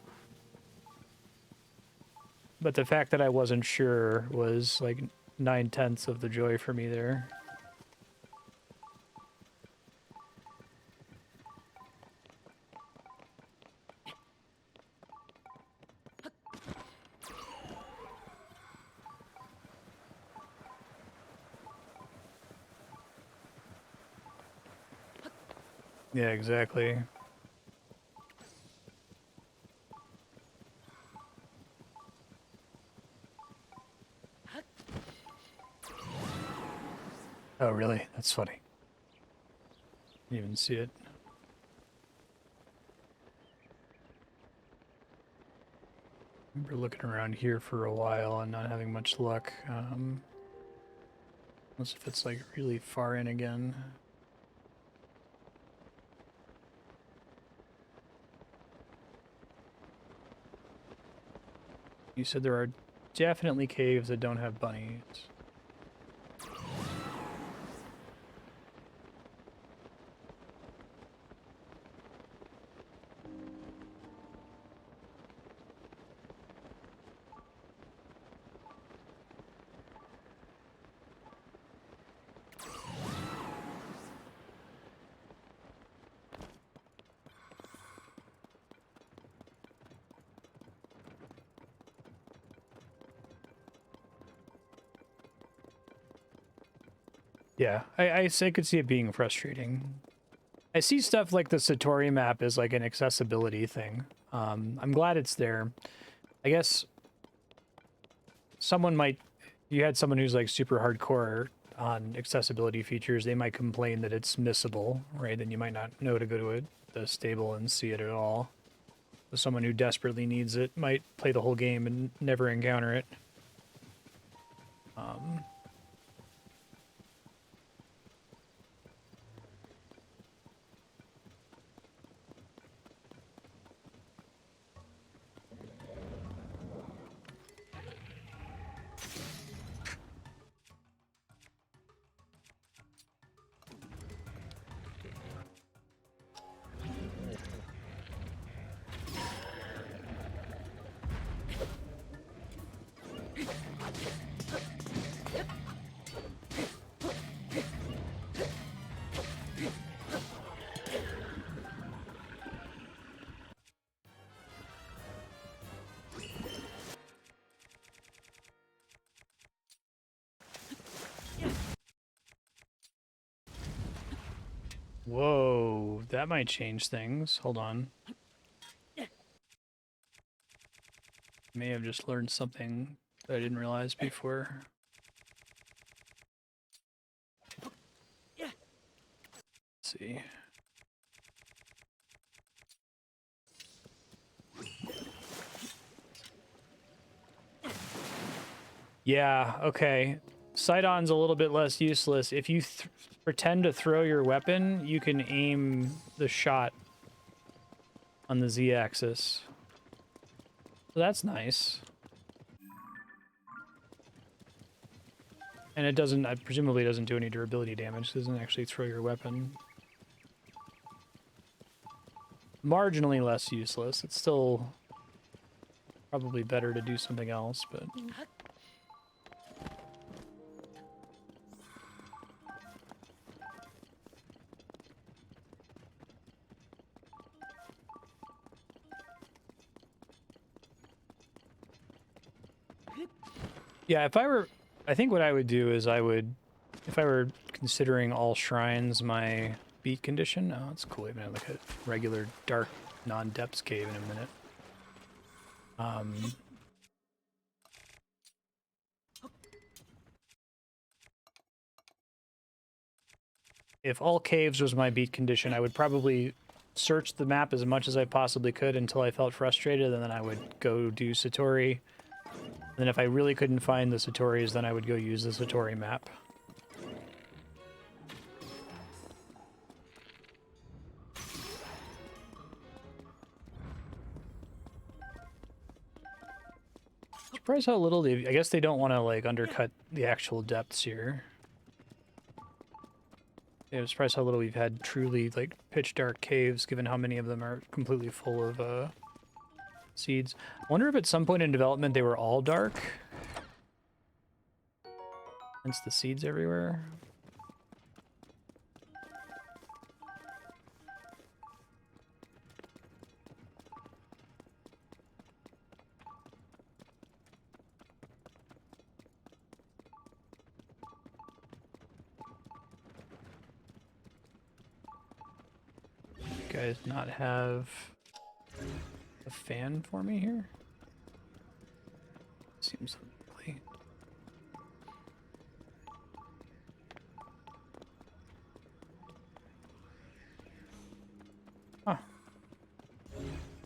But the fact that I wasn't sure was like 9/10 of the joy for me there. Yeah, exactly. Oh, really? That's funny. Didn't even see it. I remember looking around here for a while and not having much luck. Unless if it's like really far in again. You said there are definitely caves that don't have bunnies. Yeah, I could see it being frustrating. I see stuff like the Satori map as like an accessibility thing. I'm glad it's there. I guess someone might, you had someone who's like super hardcore on accessibility features, they might complain that it's missable, right? Then you might not know to go to the stable and see it at all. So someone who desperately needs it might play the whole game and never encounter it. Whoa, that might change things. Hold on. May have just learned something that I didn't realize before. Let's see. Yeah, okay. Sidon's a little bit less useless. If you pretend to throw your weapon, you can aim the shot on the Z-axis. So that's nice. And it doesn't, presumably doesn't do any durability damage. It doesn't actually throw your weapon. Marginally less useless. It's still Probably better to do something else, but... Yeah, I think what I would do is if I were considering all shrines my beat condition, oh, that's cool, even like a regular dark non-depths cave in a minute. If all caves was my beat condition, I would probably search the map as much as I possibly could until I felt frustrated, and then I would go do Satori. And then if I really couldn't find the Satoris, then I would go use the Satori map. Surprised how little they... I guess they don't want to, like, undercut the actual depths here. Yeah, I'm surprised how little we've had truly, like, pitch-dark caves, given how many of them are completely full of, seeds. I wonder if at some point in development they were all dark. Hence the seeds everywhere. Guys not have a fan for me here? Seems unlikely. Huh.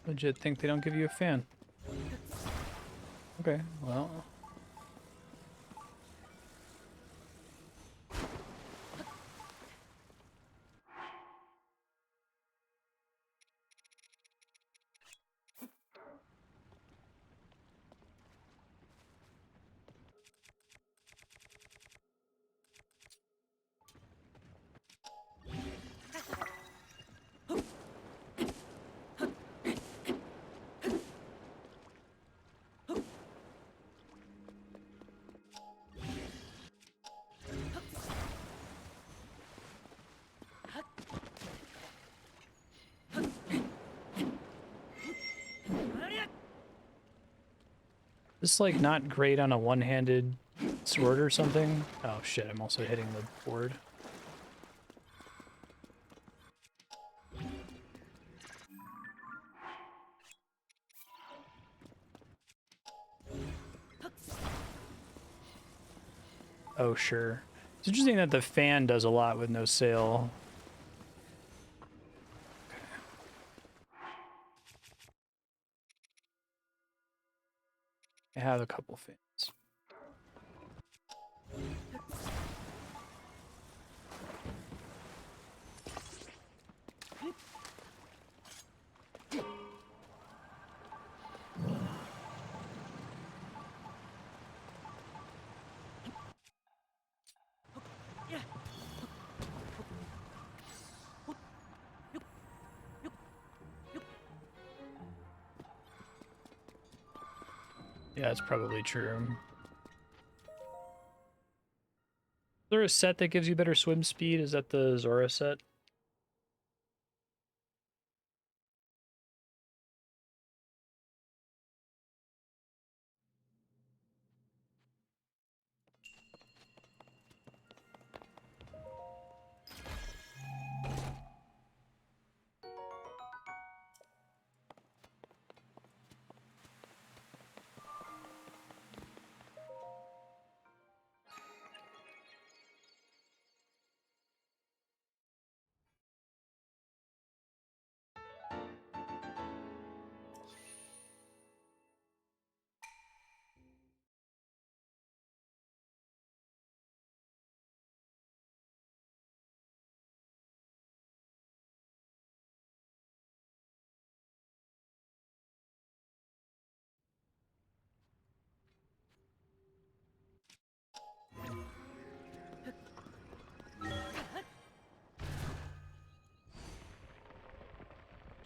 Legit think they don't give you a fan. Okay, well... This like not great on a one-handed sword or something? Oh shit, I'm also hitting the board. Oh sure. It's interesting that the fan does a lot with no sail. I have a couple fans. Yeah, it's probably true. Is there a set that gives you better swim speed? Is that the Zora set?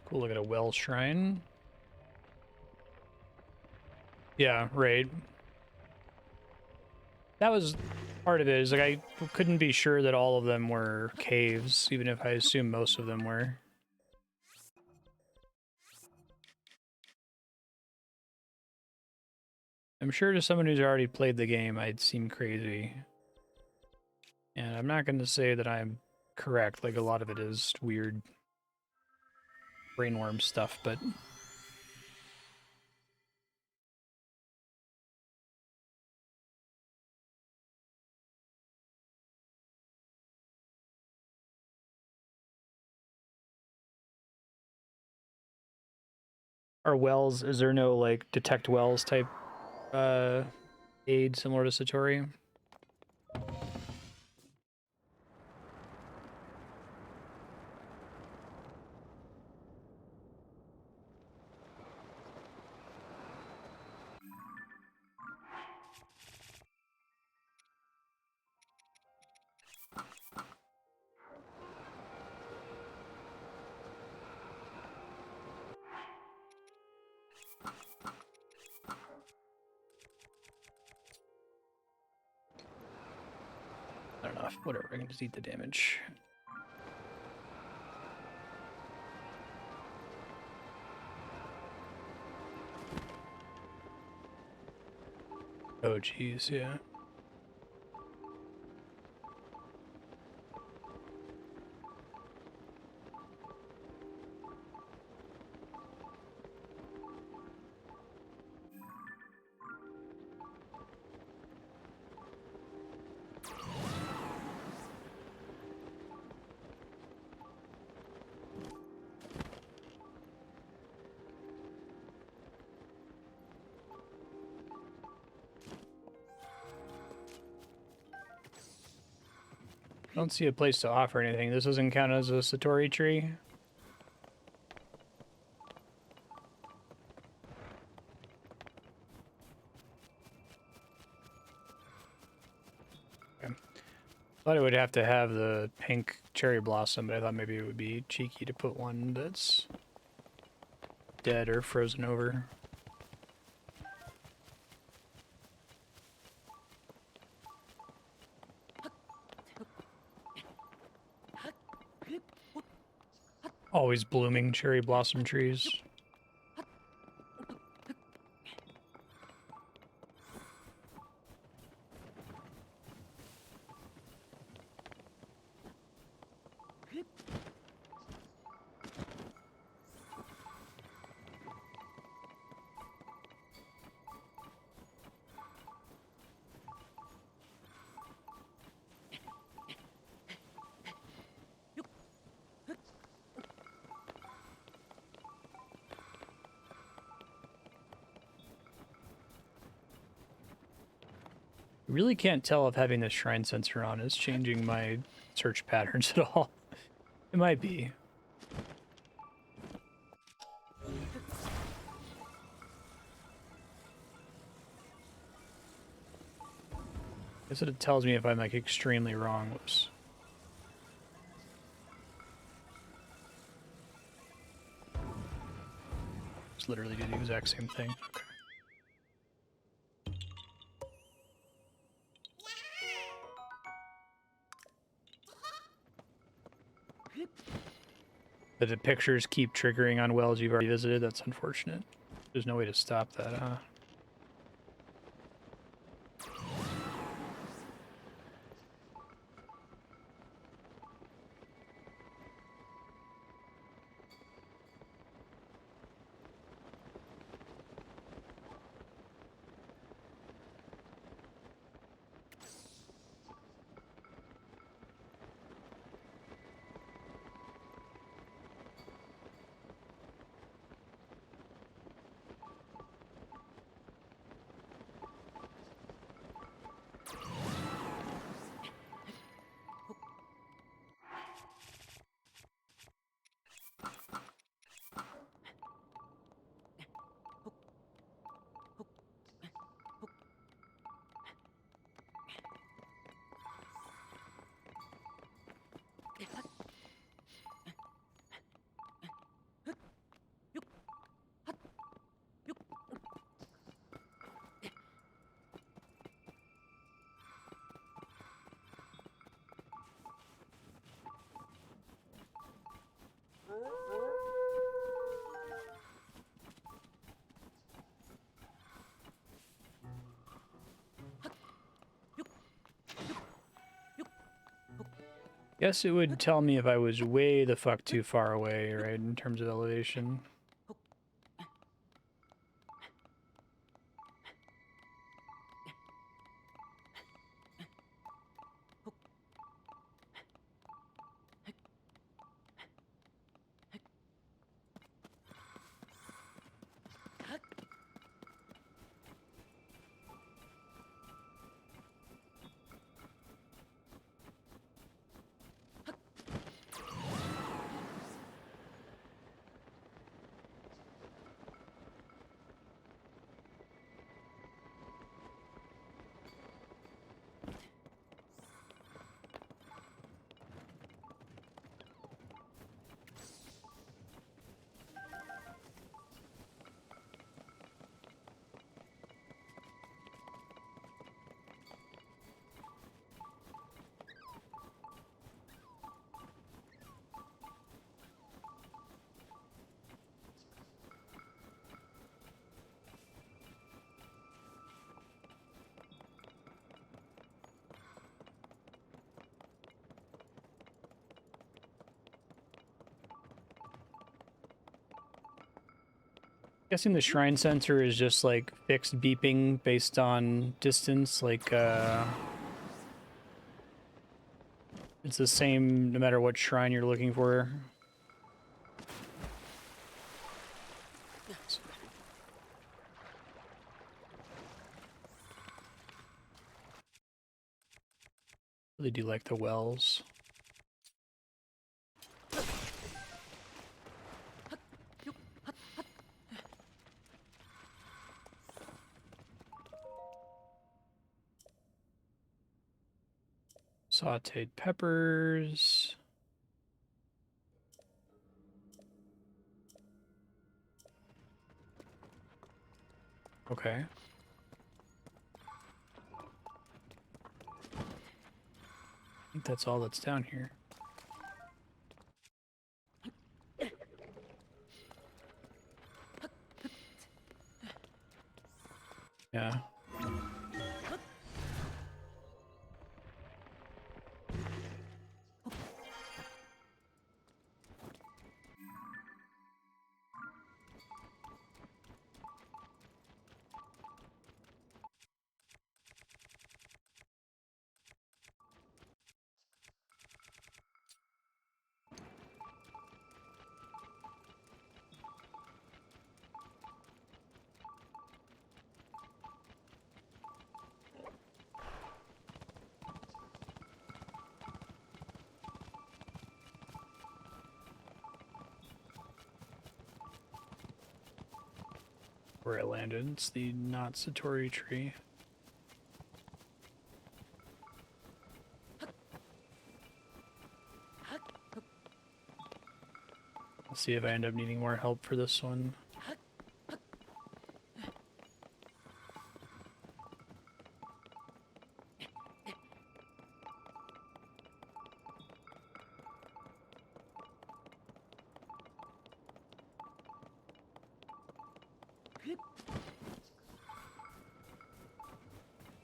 Cool, look at a well shrine. Yeah, right. That was part of it. Is like I couldn't be sure that all of them were caves, even if I assumed most of them were. I'm sure to someone who's already played the game, I'd seem crazy. And I'm not going to say that I'm correct. Like, a lot of it is weird brainworm stuff, but... Are wells, is there no, like, detect wells type aid similar to Satori? Not enough. Whatever, I can just eat the damage. Oh, jeez, yeah. I don't see a place to offer anything. This doesn't count as a Satori tree. Okay. Thought it would have to have the pink cherry blossom, but I thought maybe it would be cheeky to put one that's dead or frozen over. Always blooming cherry blossom trees. I really can't tell if having the shrine sensor on is changing my search patterns at all. It might be. I guess it tells me if I'm like extremely wrong. Whoops. Just literally do the exact same thing. Okay. But the pictures keep triggering on wells you've already visited. That's unfortunate. There's no way to stop that, huh? Guess it would tell me if I was way the fuck too far away, right, in terms of elevation. Guessing the shrine sensor is just like fixed beeping based on distance, like it's the same no matter what shrine you're looking for. They do like the wells. Sauteed peppers. Okay. I think that's all that's down here. Yeah. Where I landed, it's the not Satori tree. I'll see if I end up needing more help for this one.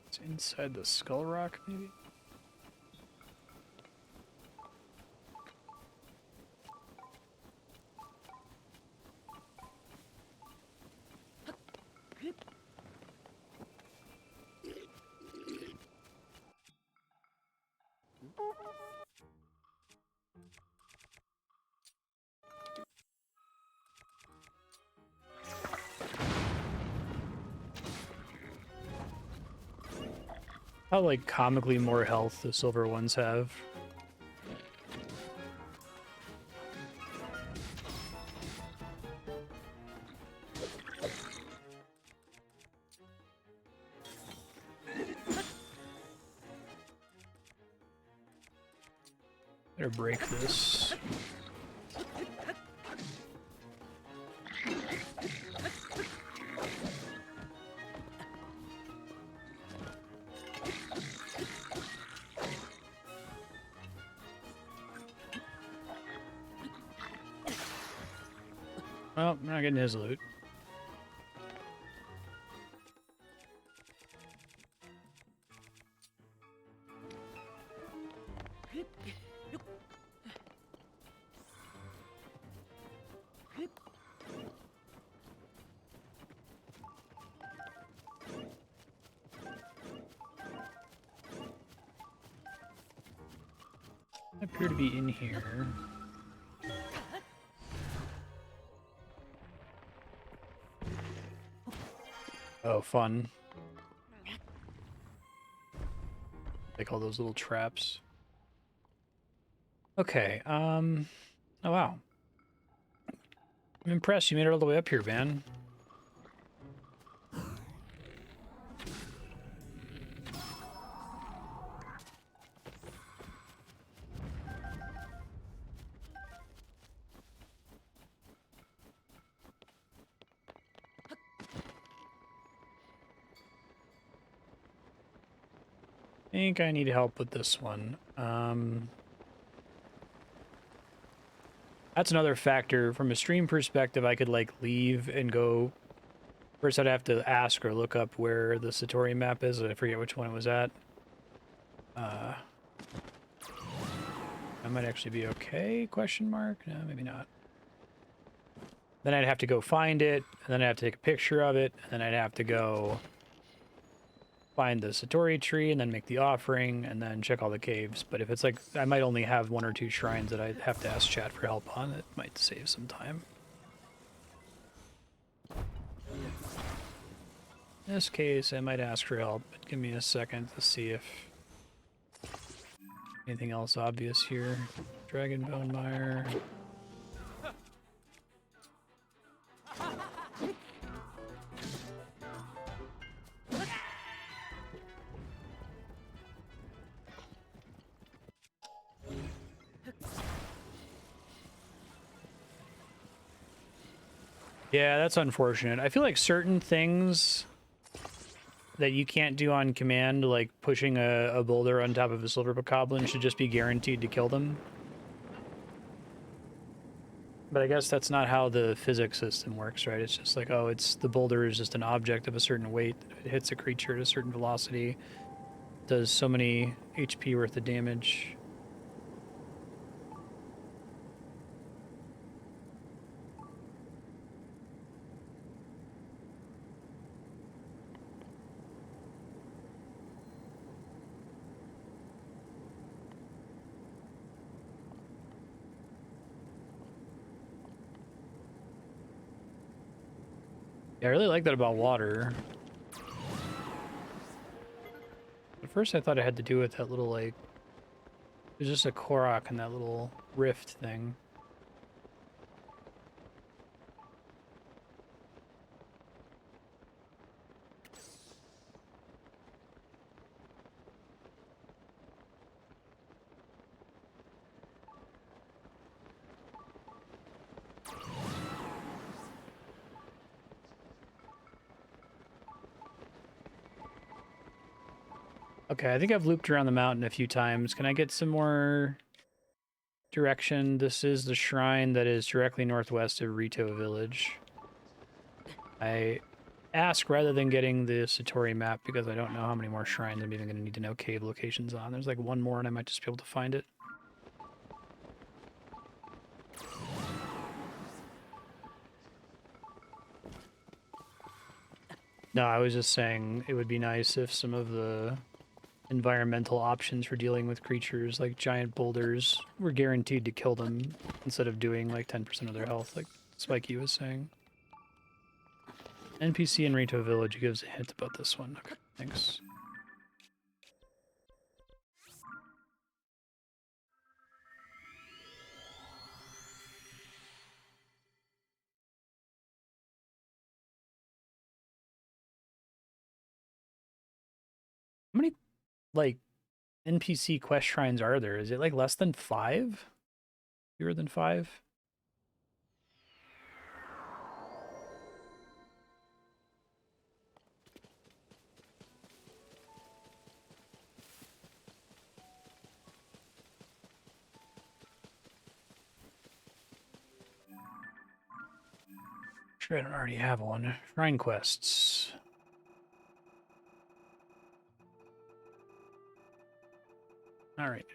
It's inside the skull rock, maybe? How like comically more health the silver ones have. Better break this. Well, I'm not getting his loot. appear to be in here. Oh, fun. Like all those little traps. Okay, oh wow. I'm impressed you made it all the way up here, man. I think I need help with this one. That's another factor. From a stream perspective, I could, like, leave and go... First, I'd have to ask or look up where the Satori map is. I forget which one it was at. That might actually be okay, question mark? No, maybe not. Then I'd have to go find it, and then I'd have to take a picture of it, and then I'd have to go find the Satori tree, and then make the offering, and then check all the caves. But if it's like, I might only have 1 or 2 shrines that I'd have to ask chat for help on, it might save some time. In this case, I might ask for help, but give me a second to see if anything else obvious here. Dragon Bone Mire. Yeah, that's unfortunate. I feel like certain things that you can't do on command, like pushing a boulder on top of a silver bokoblin, should just be guaranteed to kill them. But I guess that's not how the physics system works, right? It's just like, oh, it's the boulder is just an object of a certain weight. It hits a creature at a certain velocity, does so many HP worth of damage. Yeah, I really like that about water. At first I thought it had to do with that little, like, there's just a Korok in that little rift thing. Okay, I think I've looped around the mountain a few times. Can I get some more direction? This is the shrine that is directly northwest of Rito Village. I ask rather than getting the Satori map because I don't know how many more shrines I'm even going to need to know cave locations on. There's like one more and I might just be able to find it. No, I was just saying it would be nice if some of the environmental options for dealing with creatures like giant boulders were guaranteed to kill them instead of doing like 10% of their health, like Spikey was saying. NPC in Rito Village gives a hint about this one. Okay, thanks. How many, like, NPC quest shrines are there? Is it like less than 5? Fewer than 5? Sure, I don't already have one. Shrine quests. All right.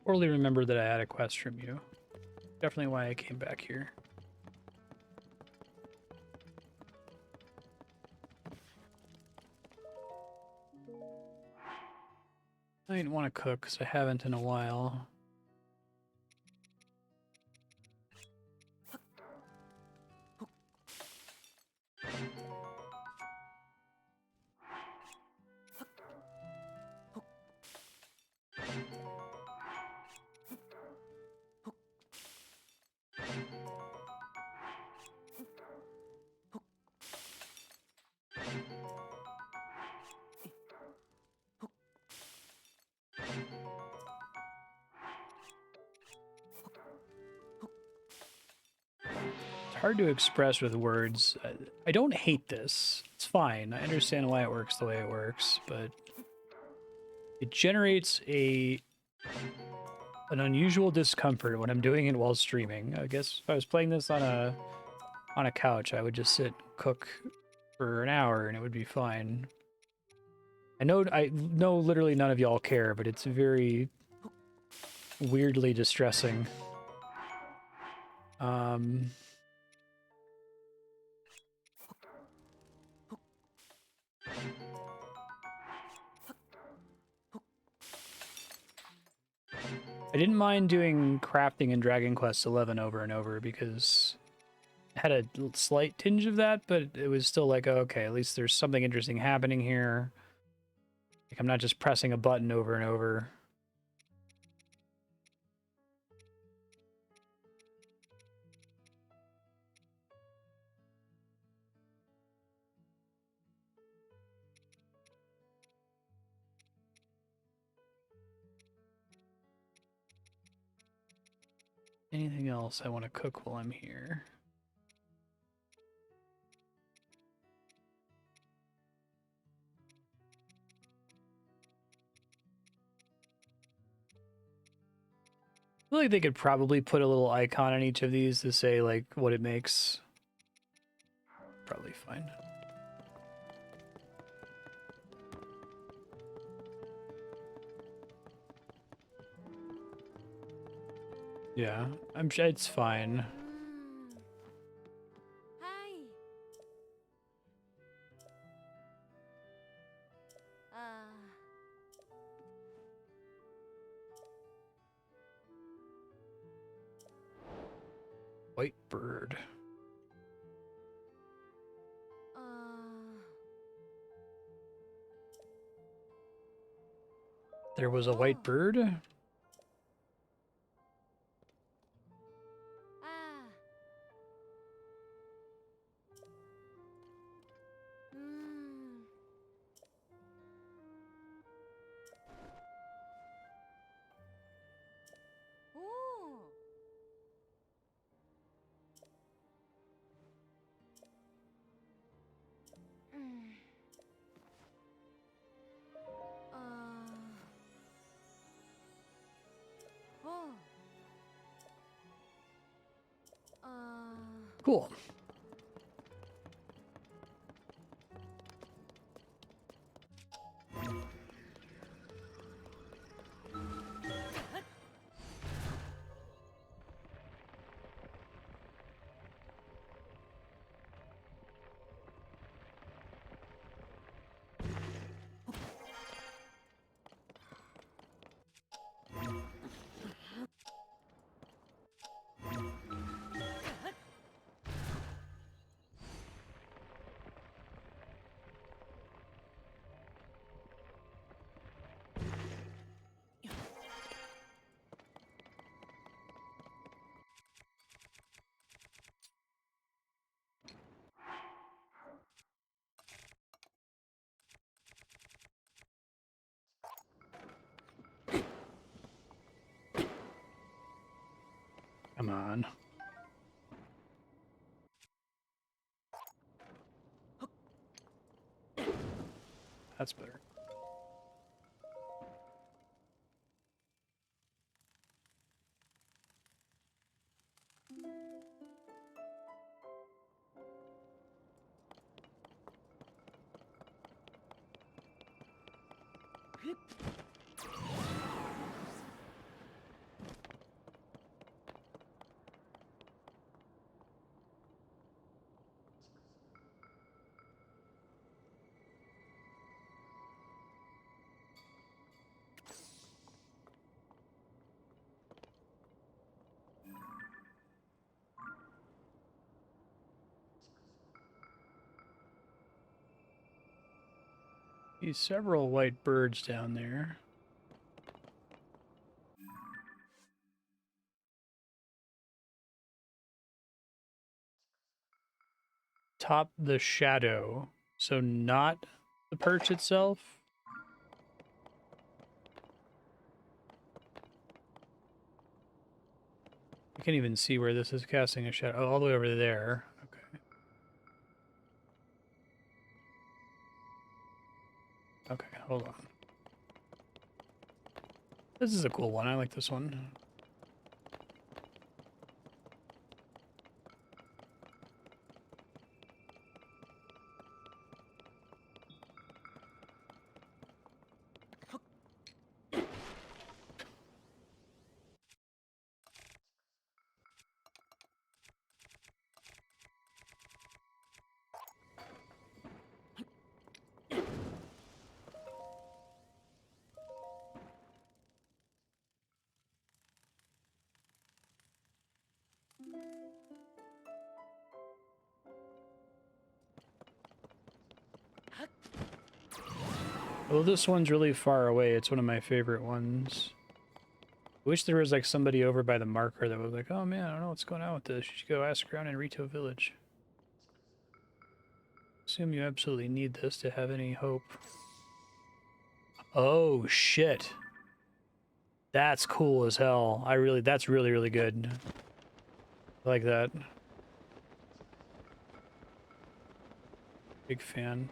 Poorly remember that I had a quest from you. Definitely why I came back here. I didn't want to cook because I haven't in a while. It's hard to express with words. I don't hate this. It's fine. I understand why it works the way it works, but it generates an unusual discomfort when I'm doing it while streaming. I guess if I was playing this on a couch, I would just sit and cook for an hour and it would be fine. I know literally none of y'all care, but it's very weirdly distressing. I didn't mind doing crafting in Dragon Quest XI over and over because it had a slight tinge of that, but it was still like, oh, okay, at least there's something interesting happening here. Like, I'm not just pressing a button over and over. Anything else I want to cook while I'm here? I feel like they could probably put a little icon on each of these to say, like, what it makes. Probably fine. Yeah, I'm sure it's fine. Hi. White bird. There was a white Oh. bird? Ah. Mm. Ooh. Mm. Oh. Cool. Come on. That's better. See several white birds down there. Top the shadow, so not the perch itself. I can't even see where this is casting a shadow. Oh, all the way over there. Okay. Okay, hold on. This is a cool one. I like this one. Well, this one's really far away. It's one of my favorite ones. I wish there was like somebody over by the marker that was like, oh man, I don't know what's going on with this. You should go ask around in Rito Village. Assume you absolutely need this to have any hope. Oh shit. That's cool as hell. That's really, really good. I like that. Big fan.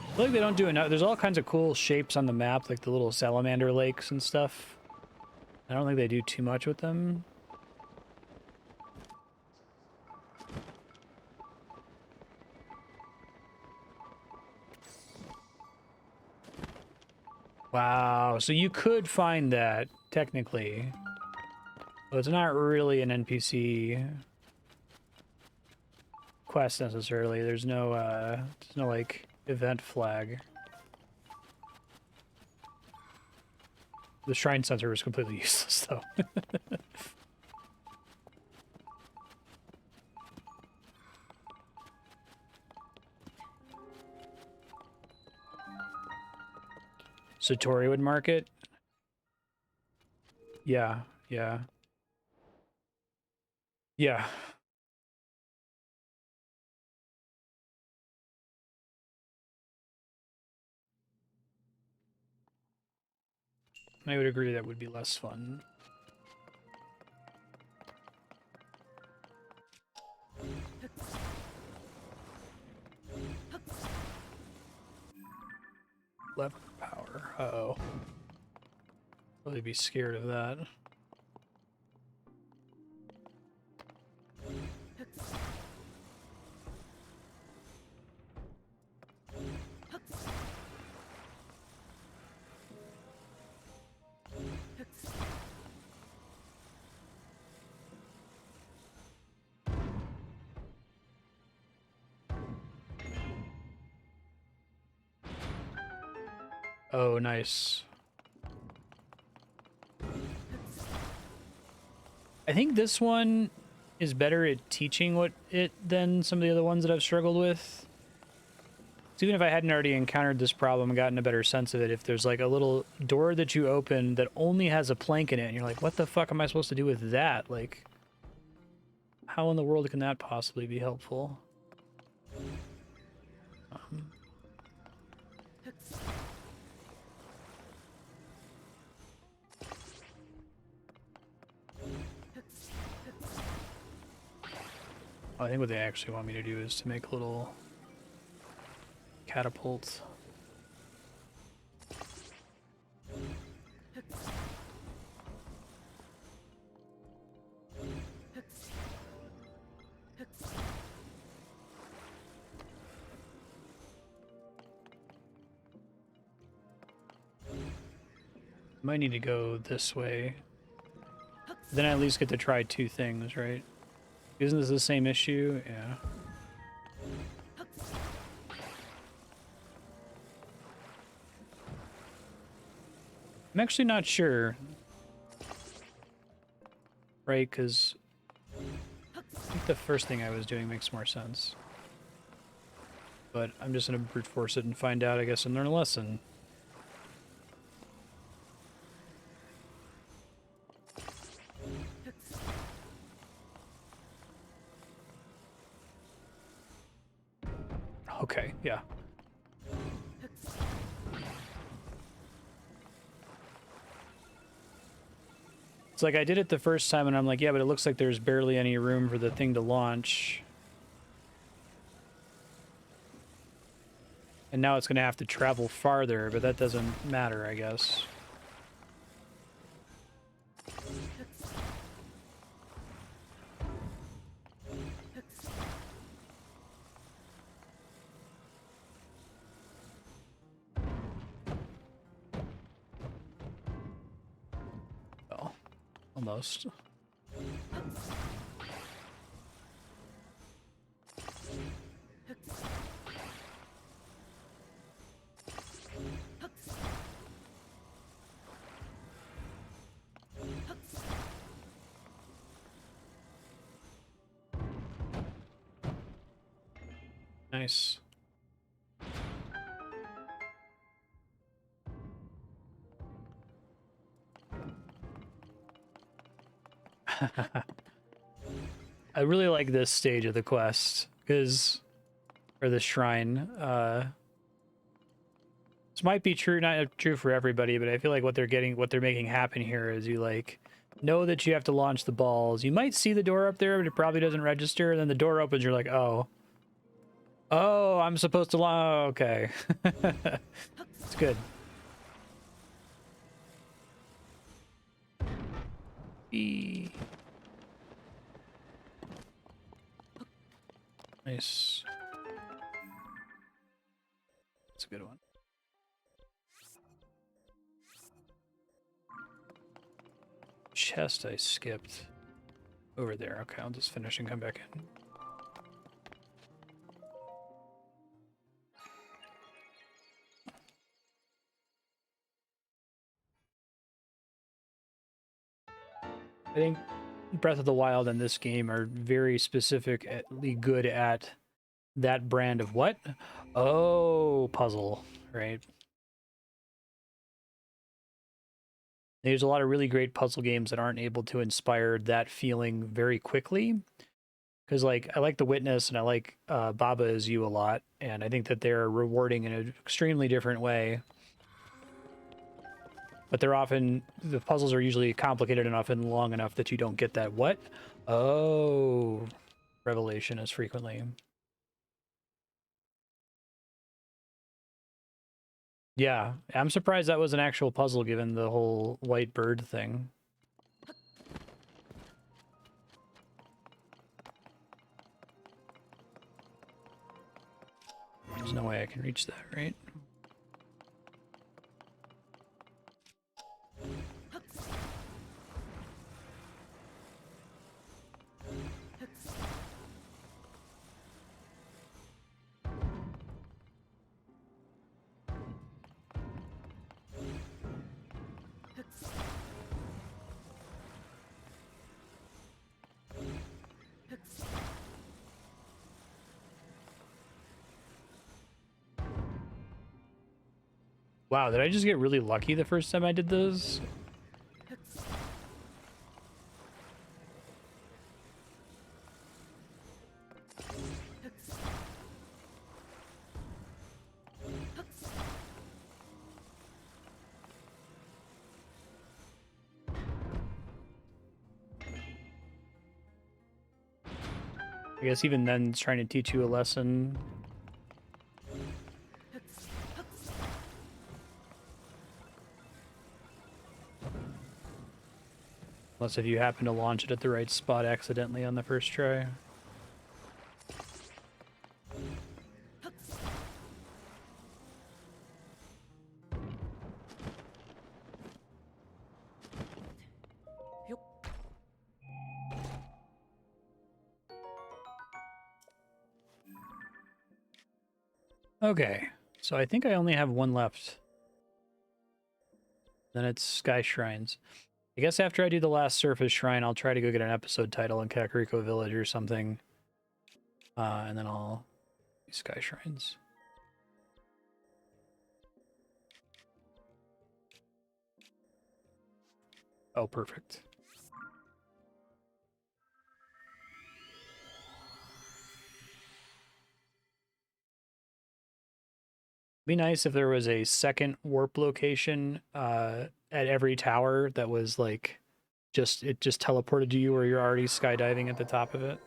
I feel like they don't do enough. There's all kinds of cool shapes on the map, like the little salamander lakes and stuff. I don't think they do too much with them. Wow, so you could find that, technically. But it's not really an NPC quest, necessarily. There's no, like, event flag. The shrine center is completely useless, though. Satori would market? Yeah, yeah. Yeah. I would agree that would be less fun. Lever power. Uh-oh. Really be scared of that. Oh, nice. I think this one is better at teaching what it than some of the other ones that I've struggled with. So even if I hadn't already encountered this problem and gotten a better sense of it, if there's like a little door that you open that only has a plank in it, and you're like, what the fuck am I supposed to do with that? Like, how in the world can that possibly be helpful? I think what they actually want me to do is to make a little catapult. Might need to go this way. Then I at least get to try two things, right? Isn't this the same issue? Yeah. I'm actually not sure. Right, because I think the first thing I was doing makes more sense. But I'm just going to brute force it and find out, I guess, and learn a lesson. Okay, yeah. It's like I did it the first time and I'm like, yeah, but it looks like there's barely any room for the thing to launch. And now it's going to have to travel farther, but that doesn't matter, I guess. Oh, almost. Nice. I really like this stage of the quest, because, or the shrine. This might be true, not true for everybody, but I feel like what they're making happen here is you like know that you have to launch the balls. You might see the door up there, but it probably doesn't register. And then the door opens, you're like, oh, I'm supposed to launch. Okay, it's good. Nice. That's a good one. Chest I skipped over there. Okay, I'll just finish and come back in. I think Breath of the Wild and this game are very specifically good at that brand of what? Oh, puzzle, right? There's a lot of really great puzzle games that aren't able to inspire that feeling very quickly. Because, like, I like The Witness and I like Baba Is You a lot, and I think that they're rewarding in an extremely different way. But the puzzles are usually complicated enough and long enough that you don't get that what? Oh, revelation as frequently. Yeah, I'm surprised that was an actual puzzle given the whole white bird thing. There's no way I can reach that, right? Wow, did I just get really lucky the first time I did those? I guess even then it's trying to teach you a lesson. Unless if you happen to launch it at the right spot accidentally on the first try. Okay, so I think I only have one left. Then it's Sky Shrines. I guess after I do the last surface shrine, I'll try to go get an episode title in Kakariko Village or something. And then I'll do Sky Shrines. Oh, perfect. Be nice if there was a second warp location at every tower that was like it just teleported to you or you're already skydiving at the top of it.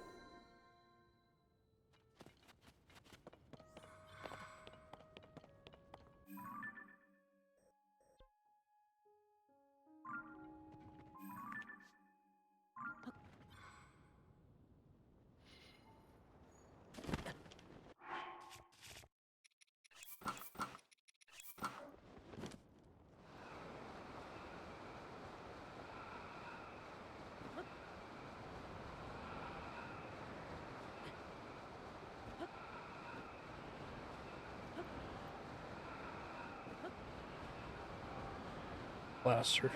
Last surface.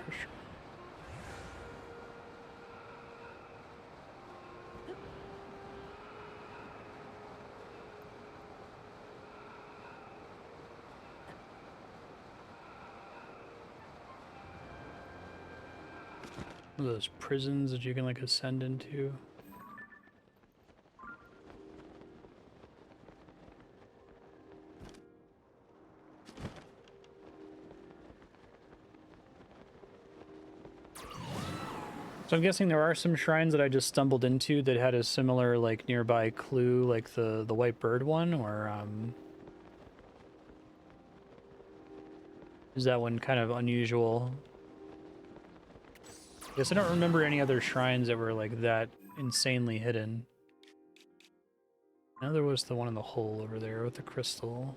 Those prisons that you can like ascend into. So I'm guessing there are some shrines that I just stumbled into that had a similar like nearby clue, like the white bird one, or is that one kind of unusual? I guess I don't remember any other shrines that were like that insanely hidden. I know there was the one in the hole over there with the crystal.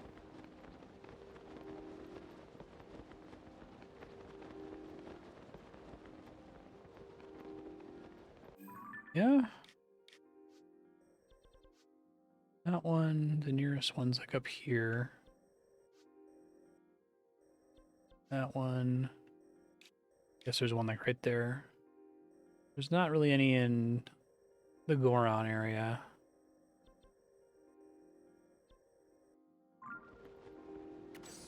Yeah. That one, the nearest one's like up here. That one. Guess there's one like right there. There's not really any in the Goron area.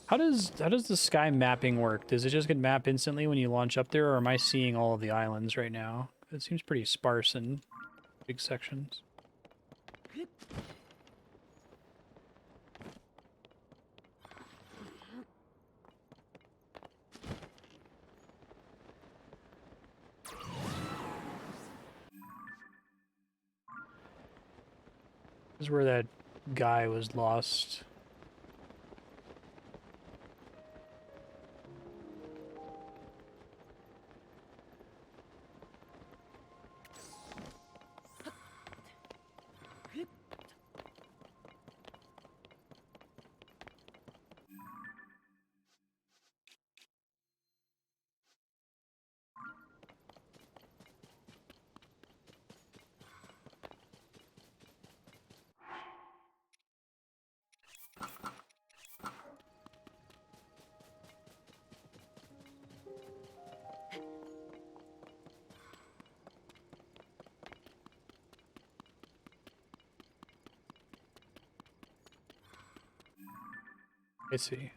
How does the sky mapping work? Does it just get mapped instantly when you launch up there, or am I seeing all of the islands right now? It seems pretty sparse in big sections. This is where that guy was lost. I see.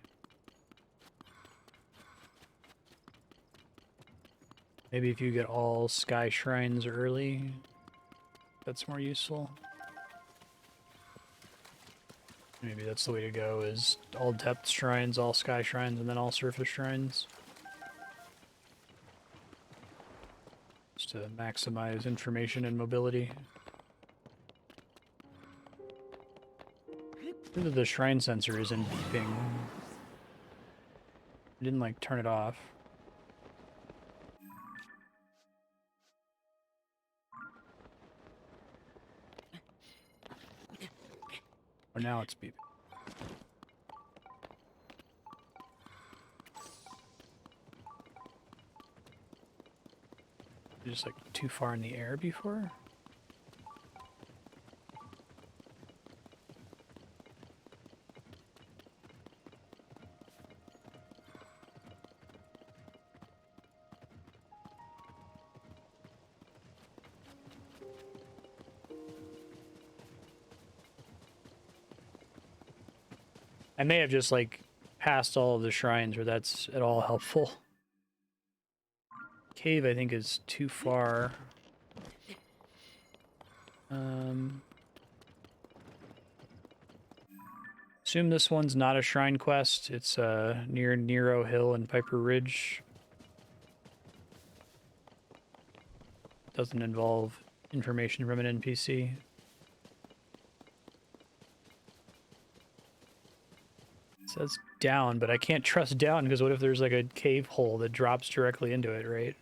Maybe if you get all sky shrines early, that's more useful. Maybe that's the way to go, is all depth shrines, all sky shrines, and then all surface shrines. Just to maximize information and mobility. Whether the shrine sensor isn't beeping. I didn't like turn it off. Or now it's beeping. Just like too far in the air before? I may have just like passed all of the shrines where that's at all helpful. Cave, I think, is too far. Assume this one's not a shrine quest. It's near Nero Hill and Piper Ridge. Doesn't involve information from an NPC. It says down, but I can't trust down because what if there's like a cave hole that drops directly into it, right?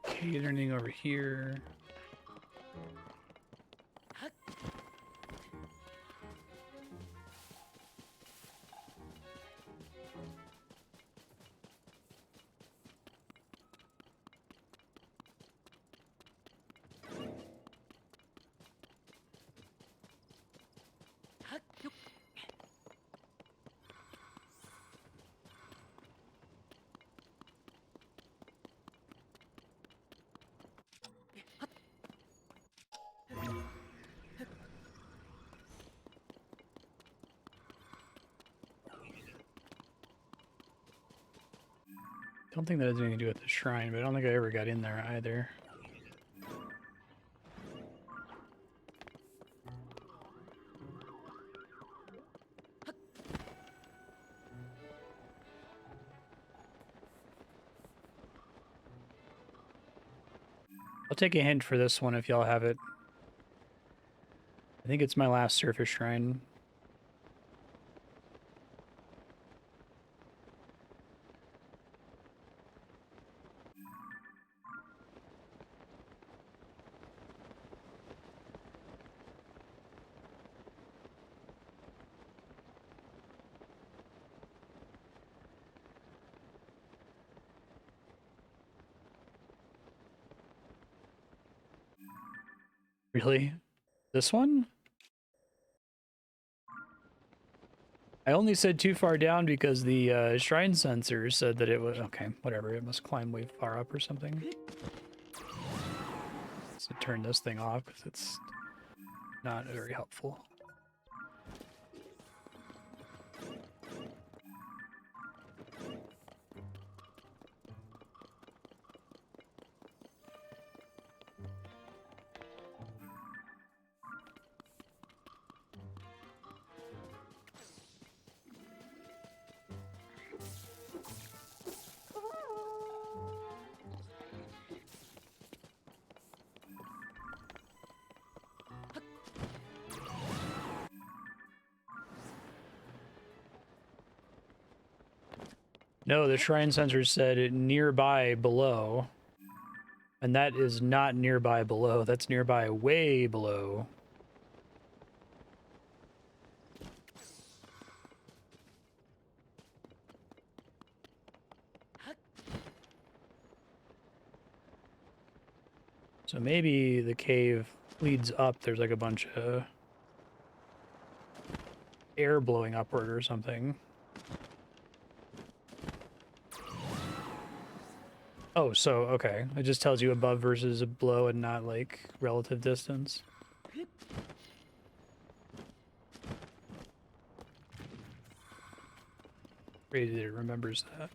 Okay, is there anything over here? I don't think that has anything to do with the shrine, but I don't think I ever got in there either. I'll take a hint for this one if y'all have it. I think it's my last surface shrine. Really? This one? I only said too far down because the shrine sensor said that it was... Okay, whatever. It must climb way far up or something. So turn this thing off because it's not very helpful. No, the shrine sensor said nearby below. And that is not nearby below. That's nearby way below. So maybe the cave leads up. There's like a bunch of air blowing upward or something. Oh, so, okay. It just tells you above versus below and not, like, relative distance. Crazy that it remembers that.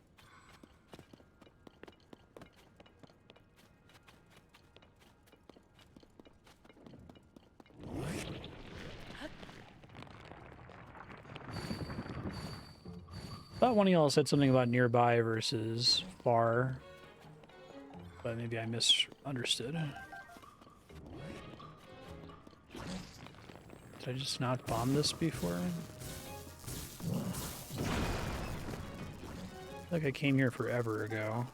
I thought one of y'all said something about nearby versus far. But maybe I misunderstood. Did I just not bomb this before? Like I came here forever ago.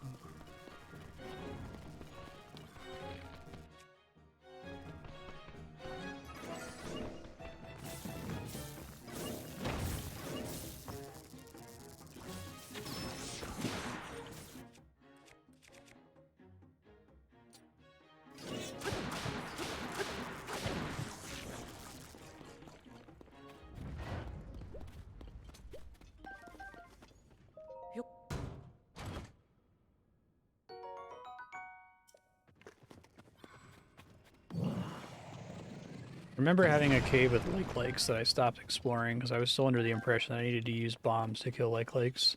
I remember having a cave with lake lakes that I stopped exploring because I was still under the impression that I needed to use bombs to kill lake lakes.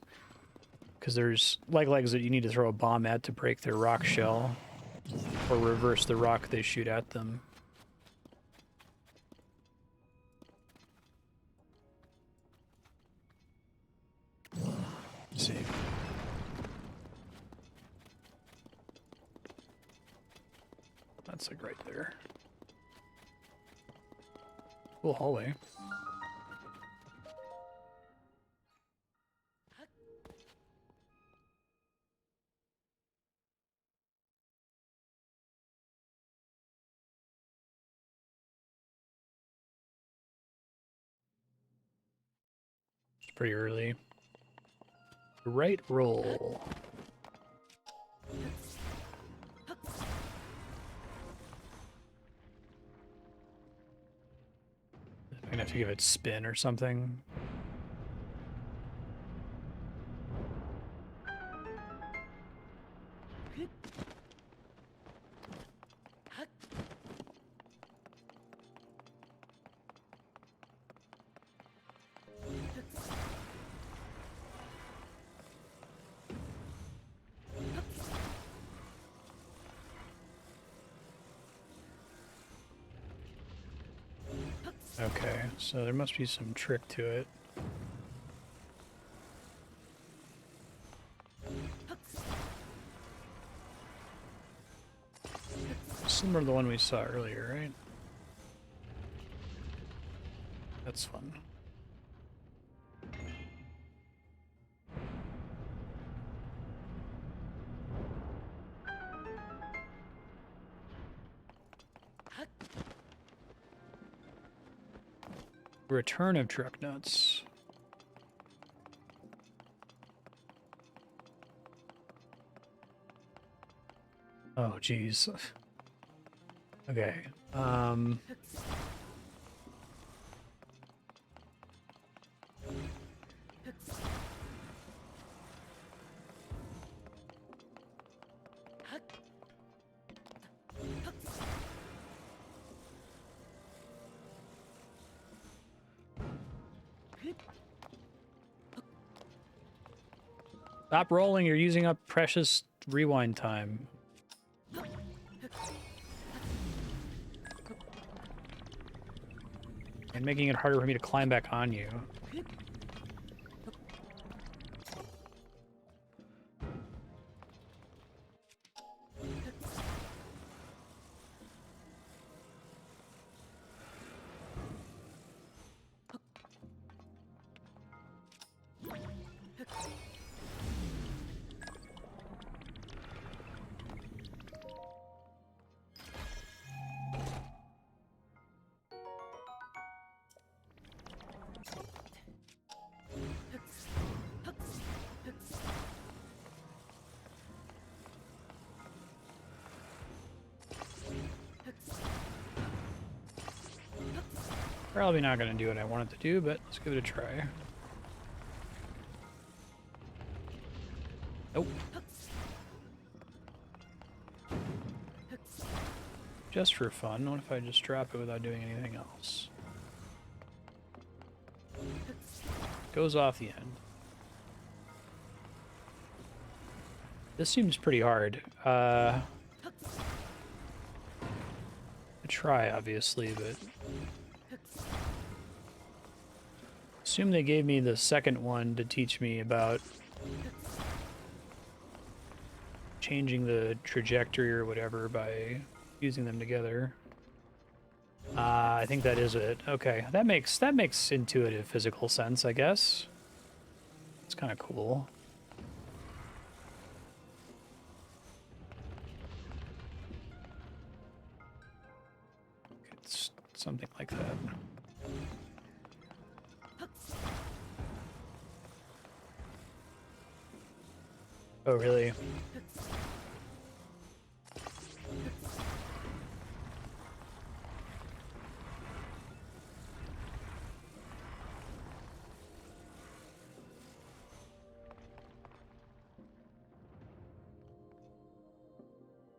Because there's lake lakes that you need to throw a bomb at to break their rock shell or reverse the rock they shoot at them. Let's see. That's like right there. Cool hallway. It's pretty early. Right roll. I'm gonna have to give it spin or something. Okay, so there must be some trick to it. Similar to the one we saw earlier, right? That's fun. Return of truck nuts. Oh, geez. Okay. Stop rolling, you're using up precious rewind time. And making it harder for me to climb back on you. Probably not going to do what I want it to do, but let's give it a try. Nope. Just for fun, what if I just drop it without doing anything else? Goes off the end. This seems pretty hard. To try, obviously, but... Assume they gave me the second one to teach me about changing the trajectory or whatever by using them together. I think that is it. Okay, that makes intuitive physical sense, I guess. It's kind of cool. It's something like that. Oh, really?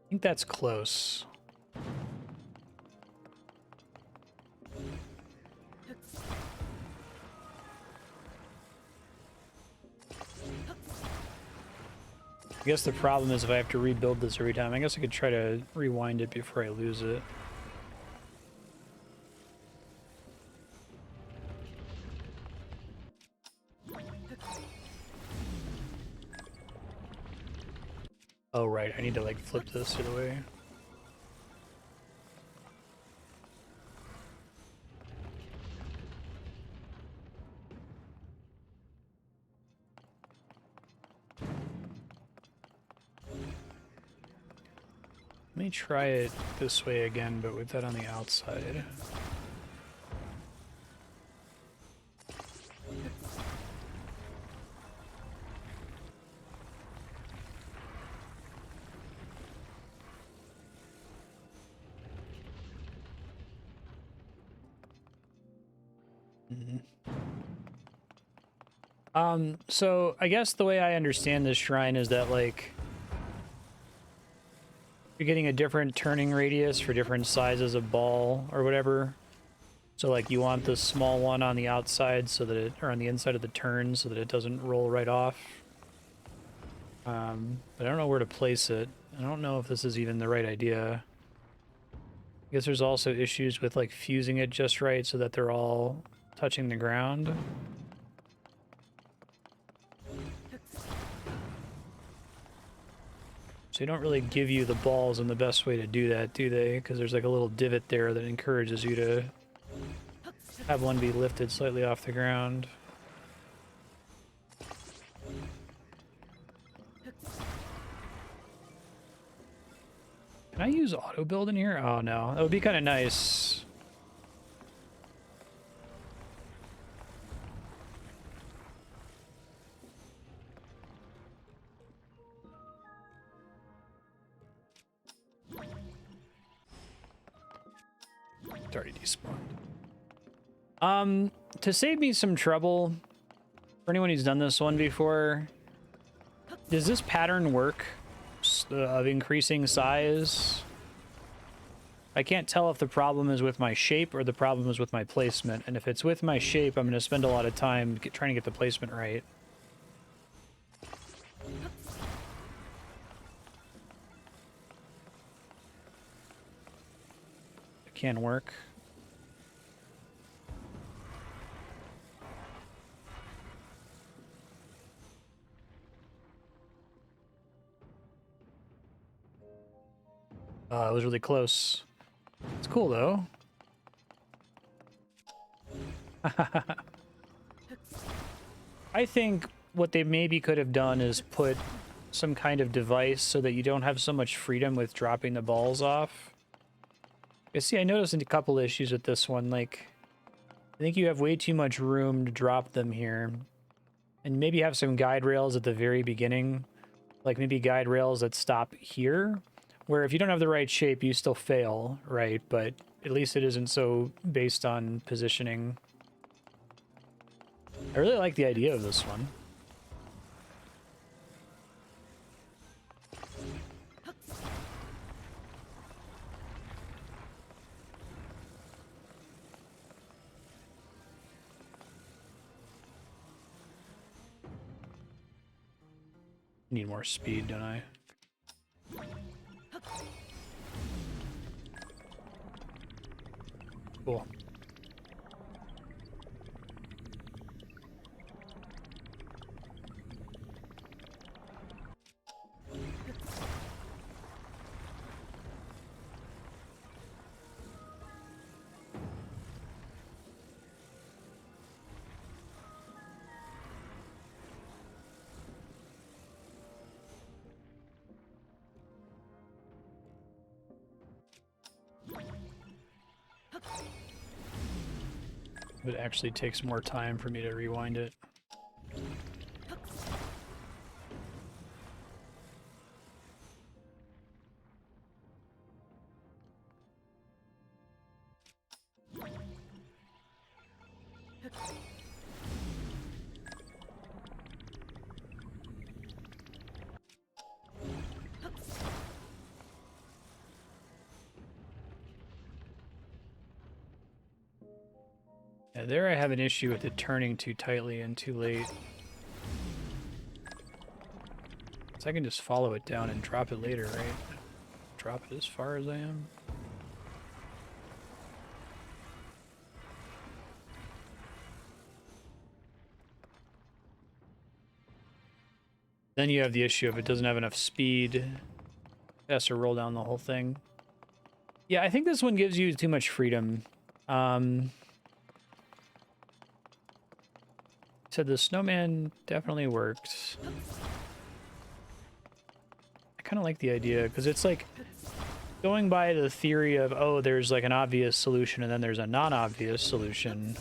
I think that's close. I guess the problem is if I have to rebuild this every time, I guess I could try to rewind it before I lose it. Oh, right, I need to like flip this the other way. Let me try it this way again, but with that on the outside. So I guess the way I understand this shrine is that like you're getting a different turning radius for different sizes of ball or whatever. So like you want the small one on the outside so that it, or on the inside of the turn so that it doesn't roll right off. But I don't know where to place it. I don't know if this is even the right idea. I guess there's also issues with like fusing it just right so that they're all touching the ground. So they don't really give you the balls in the best way to do that, do they? Because there's like a little divot there that encourages you to have one be lifted slightly off the ground. Can I use auto build in here? Oh no, that would be kind of nice. It's already despawned. To save me some trouble, for anyone who's done this one before, does this pattern work of increasing size? I can't tell if the problem is with my shape or the problem is with my placement, and if it's with my shape, I'm going to spend a lot of time trying to get the placement right. It can work. It was really close. It's cool, though. I think what they maybe could have done is put some kind of device so that you don't have so much freedom with dropping the balls off. You see, I noticed a couple issues with this one. Like, I think you have way too much room to drop them here. And maybe have some guide rails at the very beginning. Like, maybe guide rails that stop here. Where if you don't have the right shape, you still fail, right? But at least it isn't so based on positioning. I really like the idea of this one. Need more speed, don't I? Cool. It actually takes more time for me to rewind it. Yeah, there I have an issue with it turning too tightly and too late. So I can just follow it down and drop it later, right? Drop it as far as I am. Then you have the issue of it doesn't have enough speed. It has to roll down the whole thing. Yeah, I think this one gives you too much freedom. Said the snowman definitely works. I kind of like the idea because it's like going by the theory of, oh, there's like an obvious solution and then there's a non-obvious solution.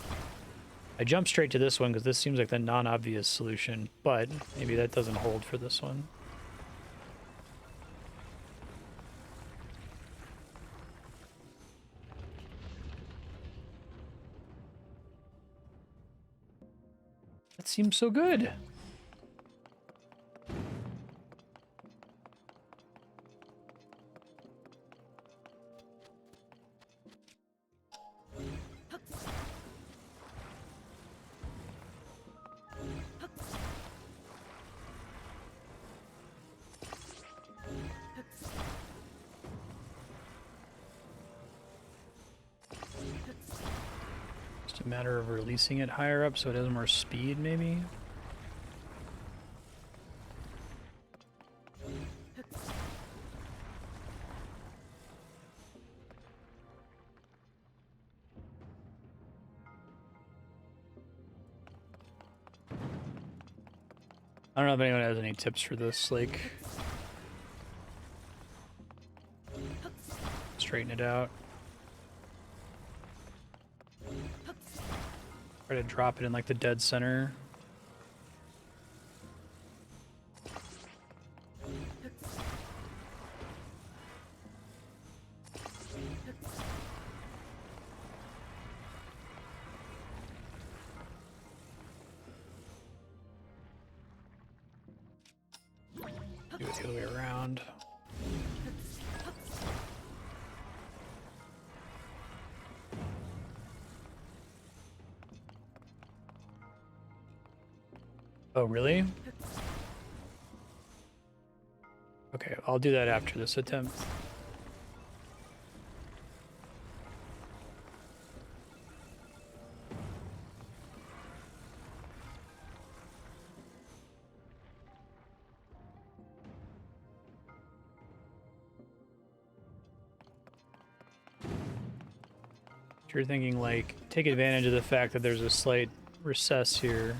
I jumped straight to this one because this seems like the non-obvious solution, but maybe that doesn't hold for this one. That seems so good. Just a matter of releasing it higher up so it has more speed, maybe? I don't know if anyone has any tips for this, like straighten it out. Try to drop it in like the dead center. Do it the other way around. Oh, really? Okay, I'll do that after this attempt. You're thinking like, take advantage of the fact that there's a slight recess here.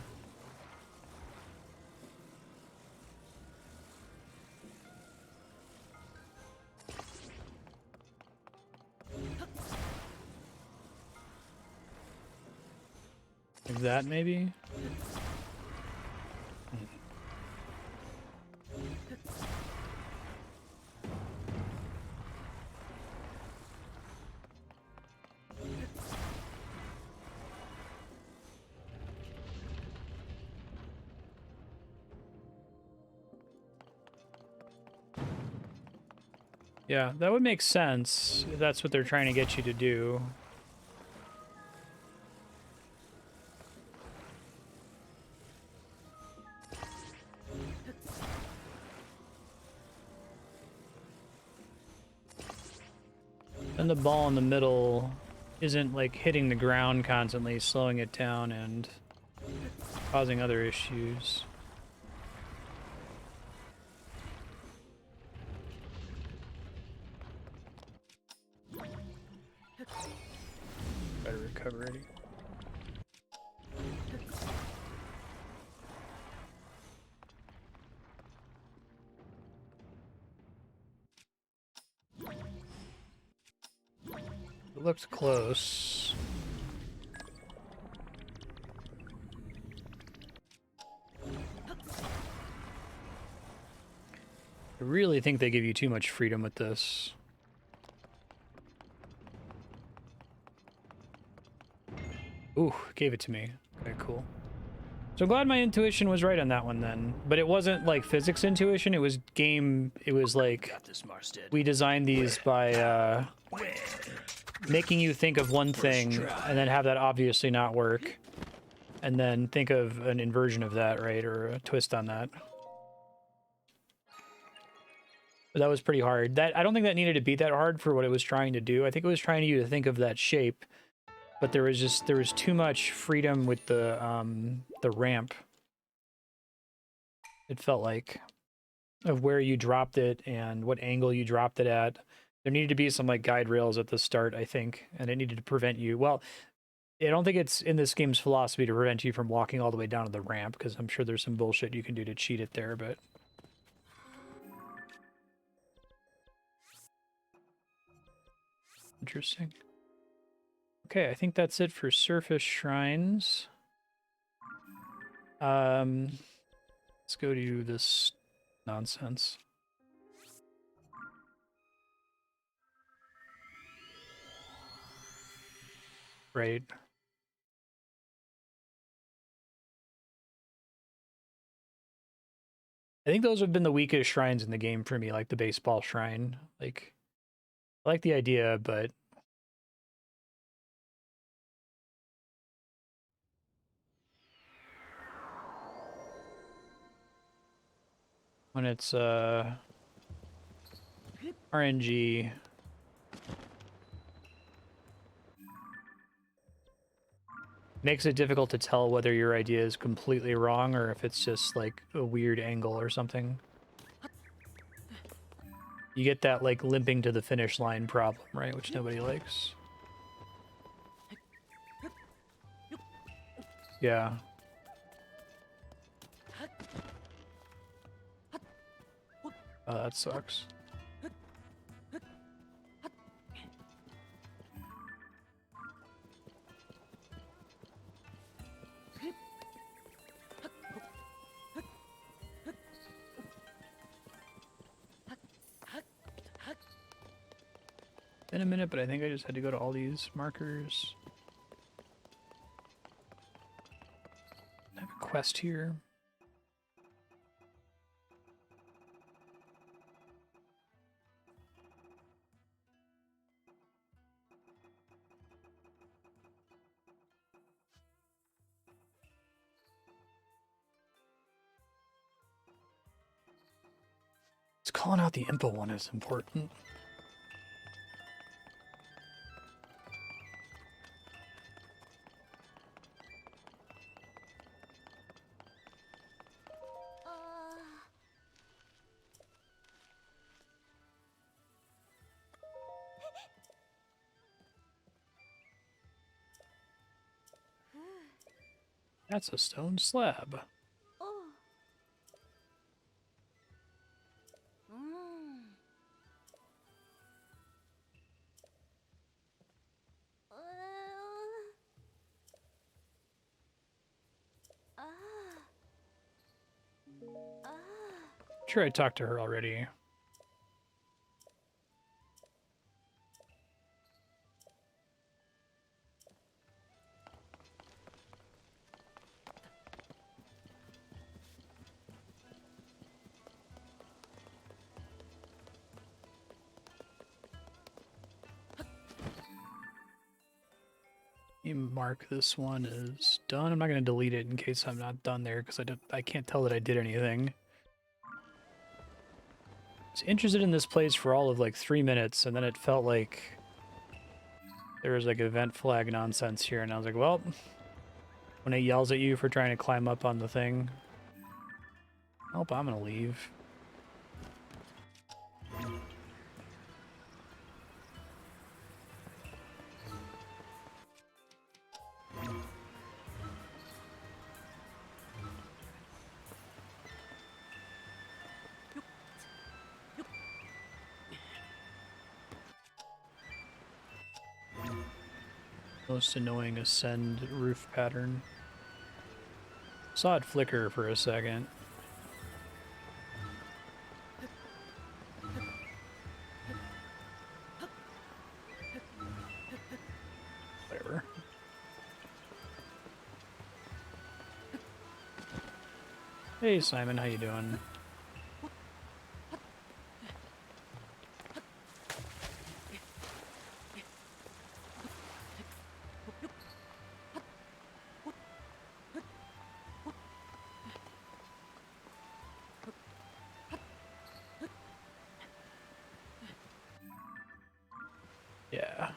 Like that, maybe? Yeah, that would make sense if that's what they're trying to get you to do. And the ball in the middle isn't like hitting the ground constantly, slowing it down and causing other issues. Try to recover it. It looks close. I really think they give you too much freedom with this. Ooh, gave it to me. Okay, cool. So I'm glad my intuition was right on that one then. But it wasn't like physics intuition, it was game, it was like, Got this, Marstead. we designed these by making you think of one thing and then have that obviously not work. And then think of an inversion of that, right? Or a twist on that. But that was pretty hard. That I don't think that needed to be that hard for what it was trying to do. I think it was trying you to think of that shape, but there was too much freedom with the ramp. It felt like of where you dropped it and what angle you dropped it at. There needed to be some like guide rails at the start, I think, and it needed to prevent you. Well, I don't think it's in this game's philosophy to prevent you from walking all the way down to the ramp, because I'm sure there's some bullshit you can do to cheat it there, but interesting. Okay, I think that's it for surface shrines. Let's go to this nonsense. Right. I think those have been the weakest shrines in the game for me, like the baseball shrine. Like, I like the idea, but when it's RNG, makes it difficult to tell whether your idea is completely wrong or if it's just like a weird angle or something. You get that like limping to the finish line problem, right? Which nobody likes. Yeah. Oh, that sucks. Been a minute, but I think I just had to go to all these markers. I have a quest here. It's calling out the Impa one is important. That's a stone slab. Oh. Mm. Ah. Ah. Sure, I talked to her already. You mark this one as done. I'm not going to delete it in case I'm not done there because I can't tell that I did anything. I was interested in this place for all of like 3 minutes, and then it felt like there was like event flag nonsense here, and I was like, well, when it yells at you for trying to climb up on the thing, nope, I'm gonna leave. Most annoying ascend roof pattern. Saw it flicker for a second. Hey Simon, how you doing? Yeah.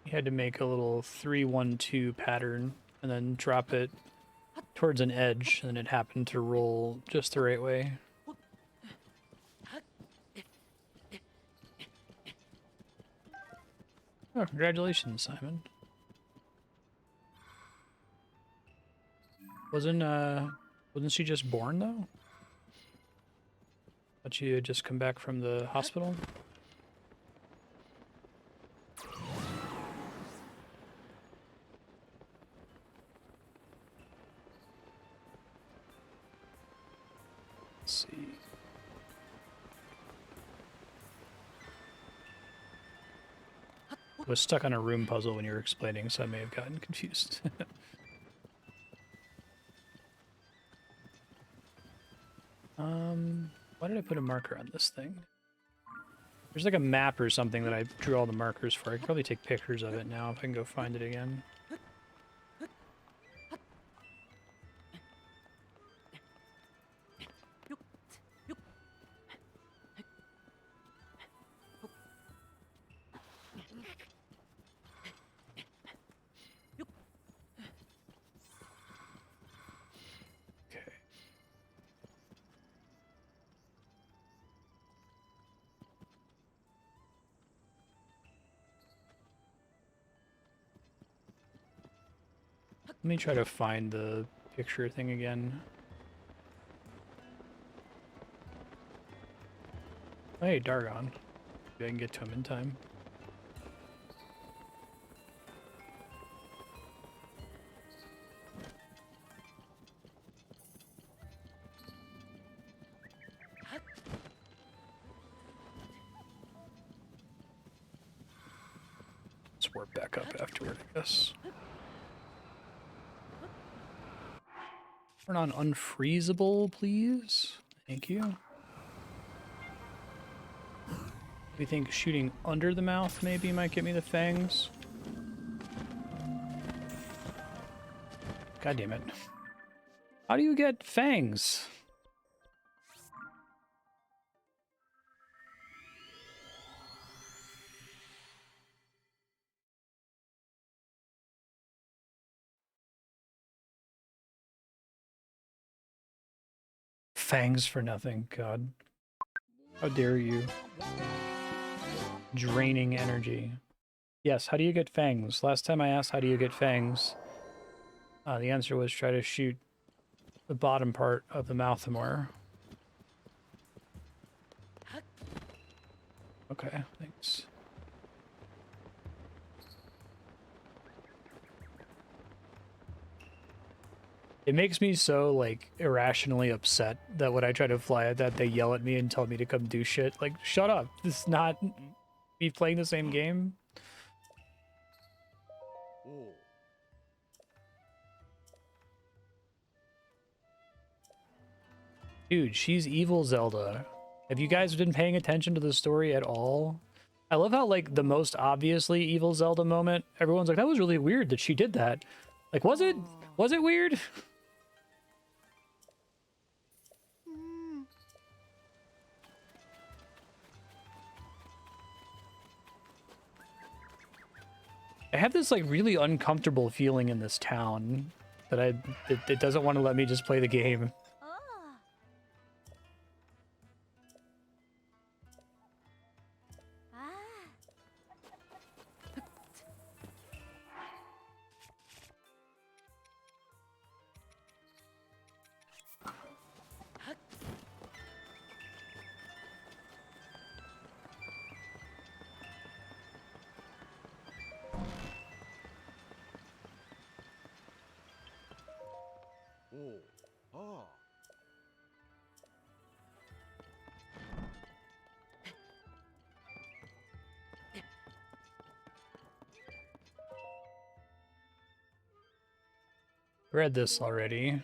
You had to make a little 3-1-2 pattern and then drop it towards an edge, and it happened to roll just the right way. Oh, congratulations, Simon. Wasn't she just born though? But she had just come back from the hospital? Let's see. I was stuck on a room puzzle when you were explaining, so I may have gotten confused. Why did I put a marker on this thing? There's like a map or something that I drew all the markers for. I could probably take pictures of it now if I can go find it again. Okay. Let me try to find the picture thing again. Hey, Dargon. Maybe I can get to him in time. Let's warp back up afterward, I guess. Turn on unfreezable, please. Thank you. We think shooting under the mouth maybe might get me the fangs. God damn it. How do you get fangs? Fangs for nothing, God. How dare you. Draining energy. Yes, how do you get fangs? Last time I asked how do you get fangs, the answer was try to shoot the bottom part of the mouth more. Okay, thanks. It makes me so, like, irrationally upset that when I try to fly at that, they yell at me and tell me to come do shit. Like, shut up. This is not me playing the same game. Dude, she's evil Zelda. Have you guys been paying attention to the story at all? I love how, like, the most obviously evil Zelda moment, everyone's like, that was really weird that she did that. Like, was it? Was it weird? I have this, like, really uncomfortable feeling in this town that it doesn't want to let me just play the game. Oh. Ah. Read this already.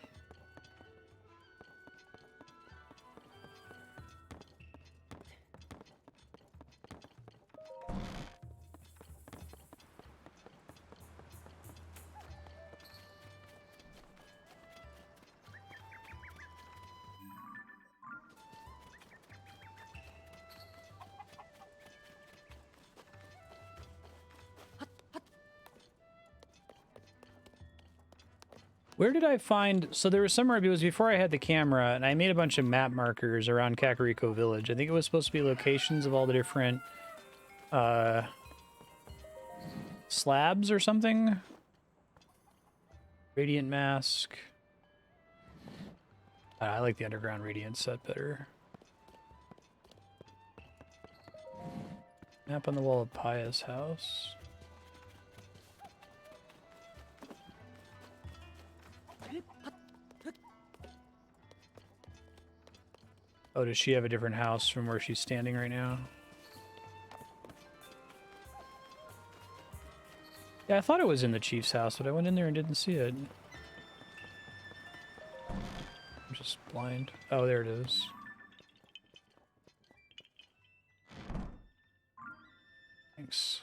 Where did I find... So there was somewhere, it was before I had the camera, and I made a bunch of map markers around Kakariko Village. I think it was supposed to be locations of all the different slabs or something. Radiant Mask. I like the Underground Radiant set better. Map on the wall of Paya's house. Oh, does she have a different house from where she's standing right now? Yeah, I thought it was in the chief's house, but I went in there and didn't see it. I'm just blind. Oh, there it is. Thanks.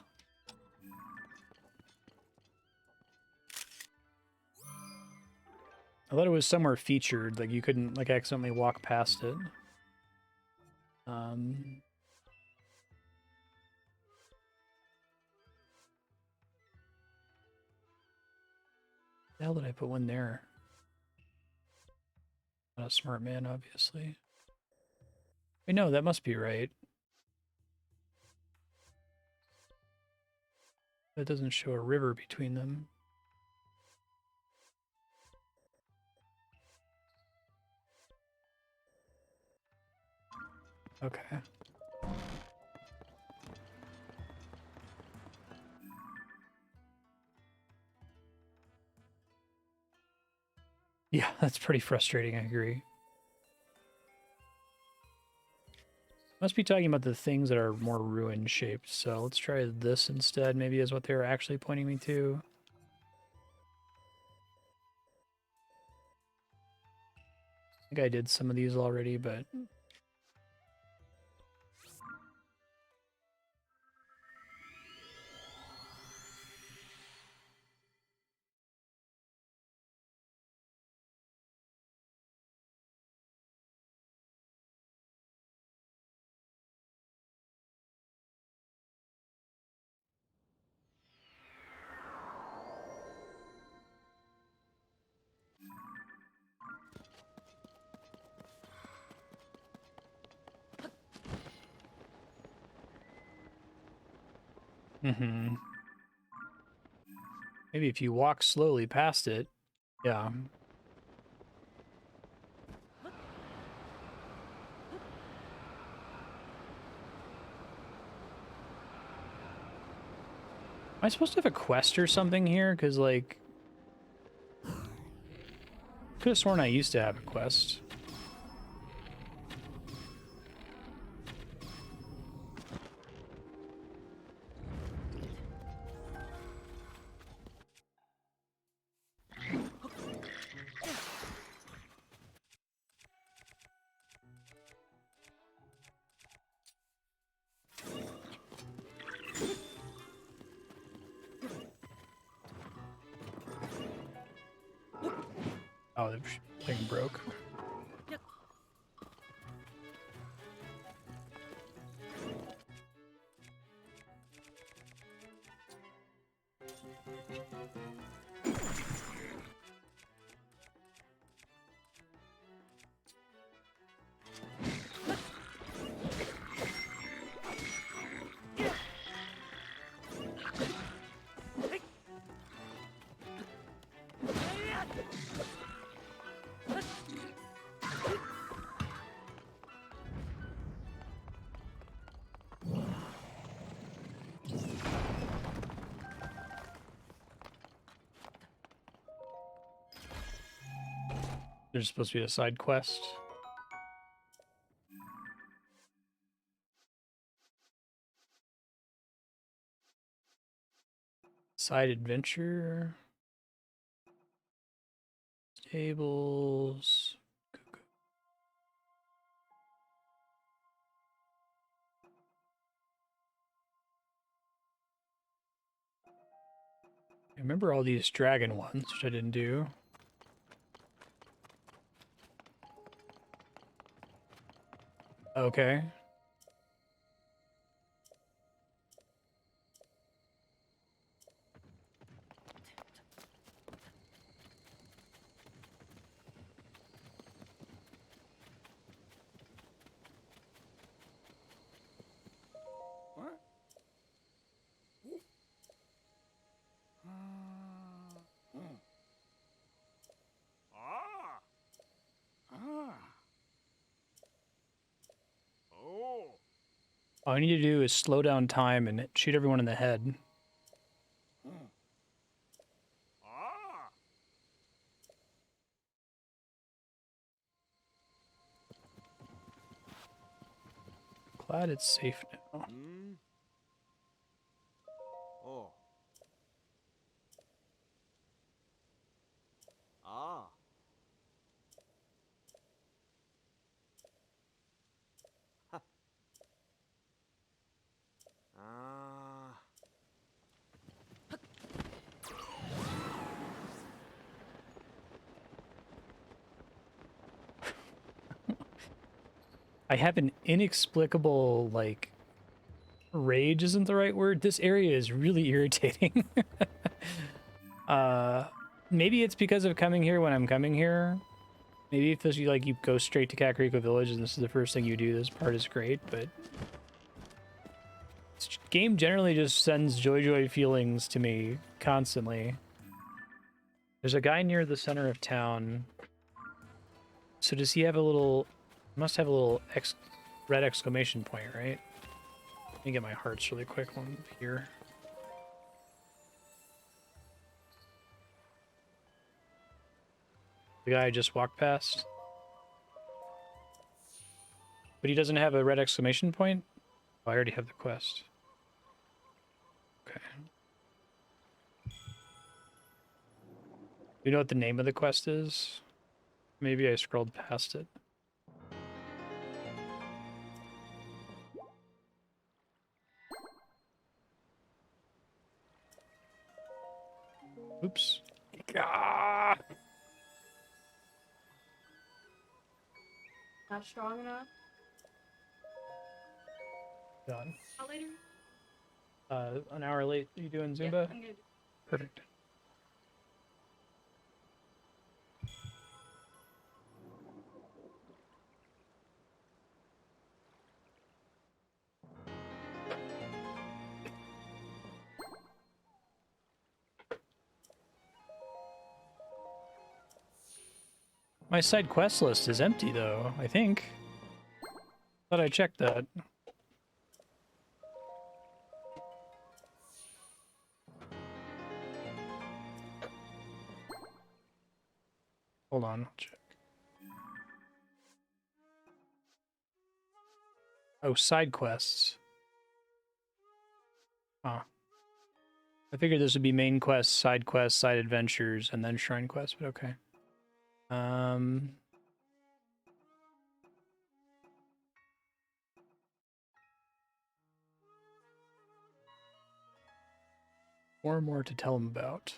I thought it was somewhere featured, like you couldn't like accidentally walk past it. The hell did I put one there? Not a smart man, obviously. Wait, no, that must be right. That doesn't show a river between them. Okay. Yeah, that's pretty frustrating, I agree. Must be talking about the things that are more ruin shaped, so let's try this instead, maybe is what they were actually pointing me to. I think I did some of these already, but... Mm-hmm. Maybe if you walk slowly past it, yeah. Am I supposed to have a quest or something here? Because, like... Could have sworn I used to have a quest. Oh, the thing broke. There's supposed to be a side quest. Side adventure. Stables. I remember all these dragon ones, which I didn't do. Okay. All I need to do is slow down time and shoot everyone in the head. Glad it's safe now. Oh. Ah. Ah. I have an inexplicable, like, rage isn't the right word. This area is really irritating. Maybe it's because of coming here when I'm coming here. Maybe if this, you go straight to Kakariko Village and this is the first thing you do, this part is great, but this game generally just sends joy feelings to me constantly. There's a guy near the center of town. So does he have a little, must have a little red exclamation point, right? Let me get my hearts really quick while I'm here. The guy I just walked past. But he doesn't have a red exclamation point? Oh, I already have the quest. Okay. You know what the name of the quest is? Maybe I scrolled past it. Oops. Ah! Not strong enough. Done. How later? An hour late. You doing Zumba? Yeah, I'm good. Perfect. My side quest list is empty, though, I think. Thought I checked that. Hold on, I'll check. Oh, side quests. Huh. I figured this would be main quests, side adventures, and then shrine quests, but okay. More to tell him about.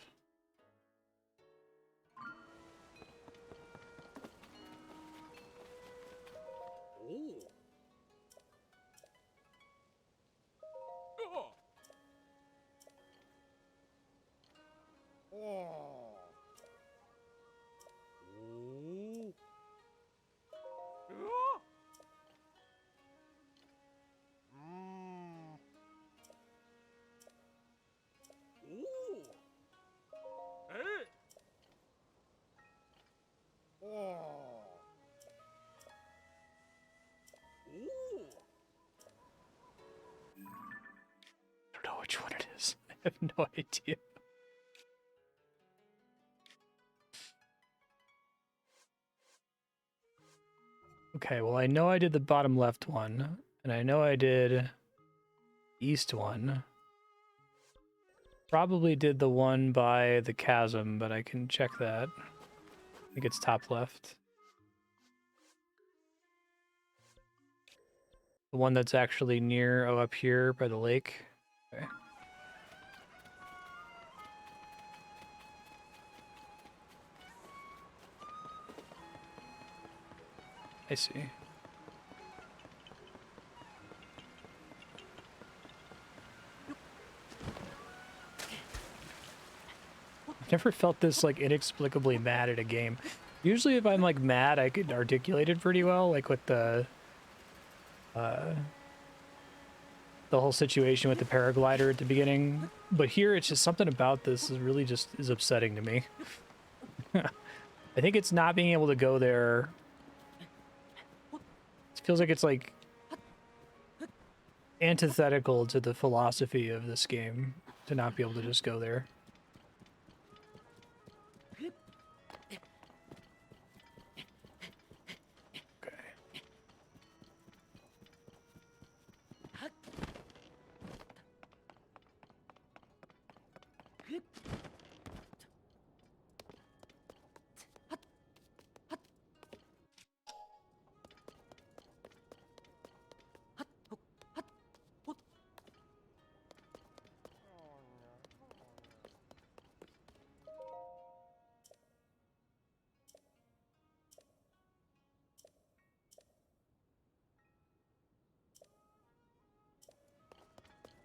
I don't know which one it is. I have no idea. Okay, well, I know I did the bottom left one, and I know I did the east one. Probably did the one by the chasm, but I can check that. think it's top left. The one that's actually near, oh, up here by the lake. Okay. I see. I've never felt this like inexplicably mad at a game. Usually if I'm like mad, I can articulate it pretty well, like with the whole situation with the paraglider at the beginning. But here it's just something about this is really just is upsetting to me. I think it's not being able to go there. It feels like it's like antithetical to the philosophy of this game to not be able to just go there. Okay.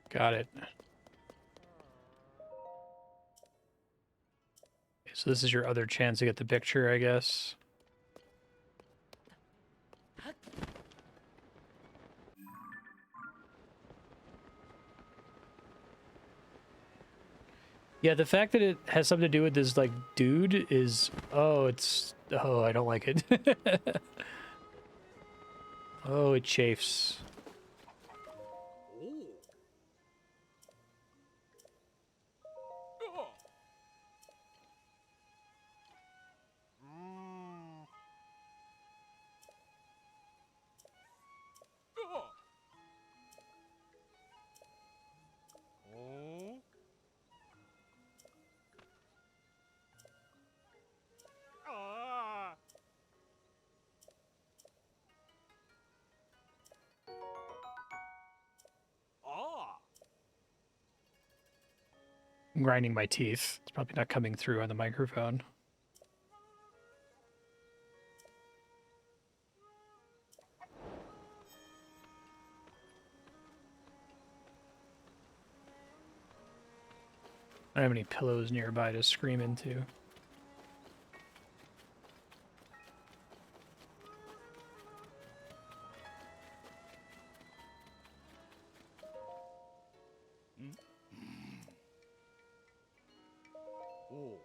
Got it. So this is your other chance to get the picture, I guess. Yeah, the fact that it has something to do with this, like, dude is... Oh, it's... Oh, I don't like it. Oh, it chafes. Oh. Oh. Mm. Oh. Oh. Ah. Ah. I'm grinding my teeth. It's probably not coming through on the microphone. I don't have any pillows nearby to scream into. Oh.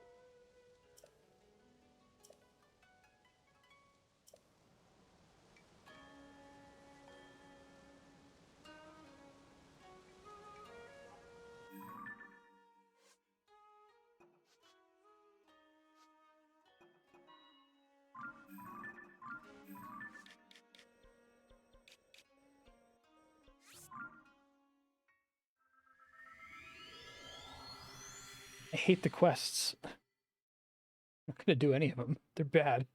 I hate the quests. I'm not gonna do any of them. They're bad.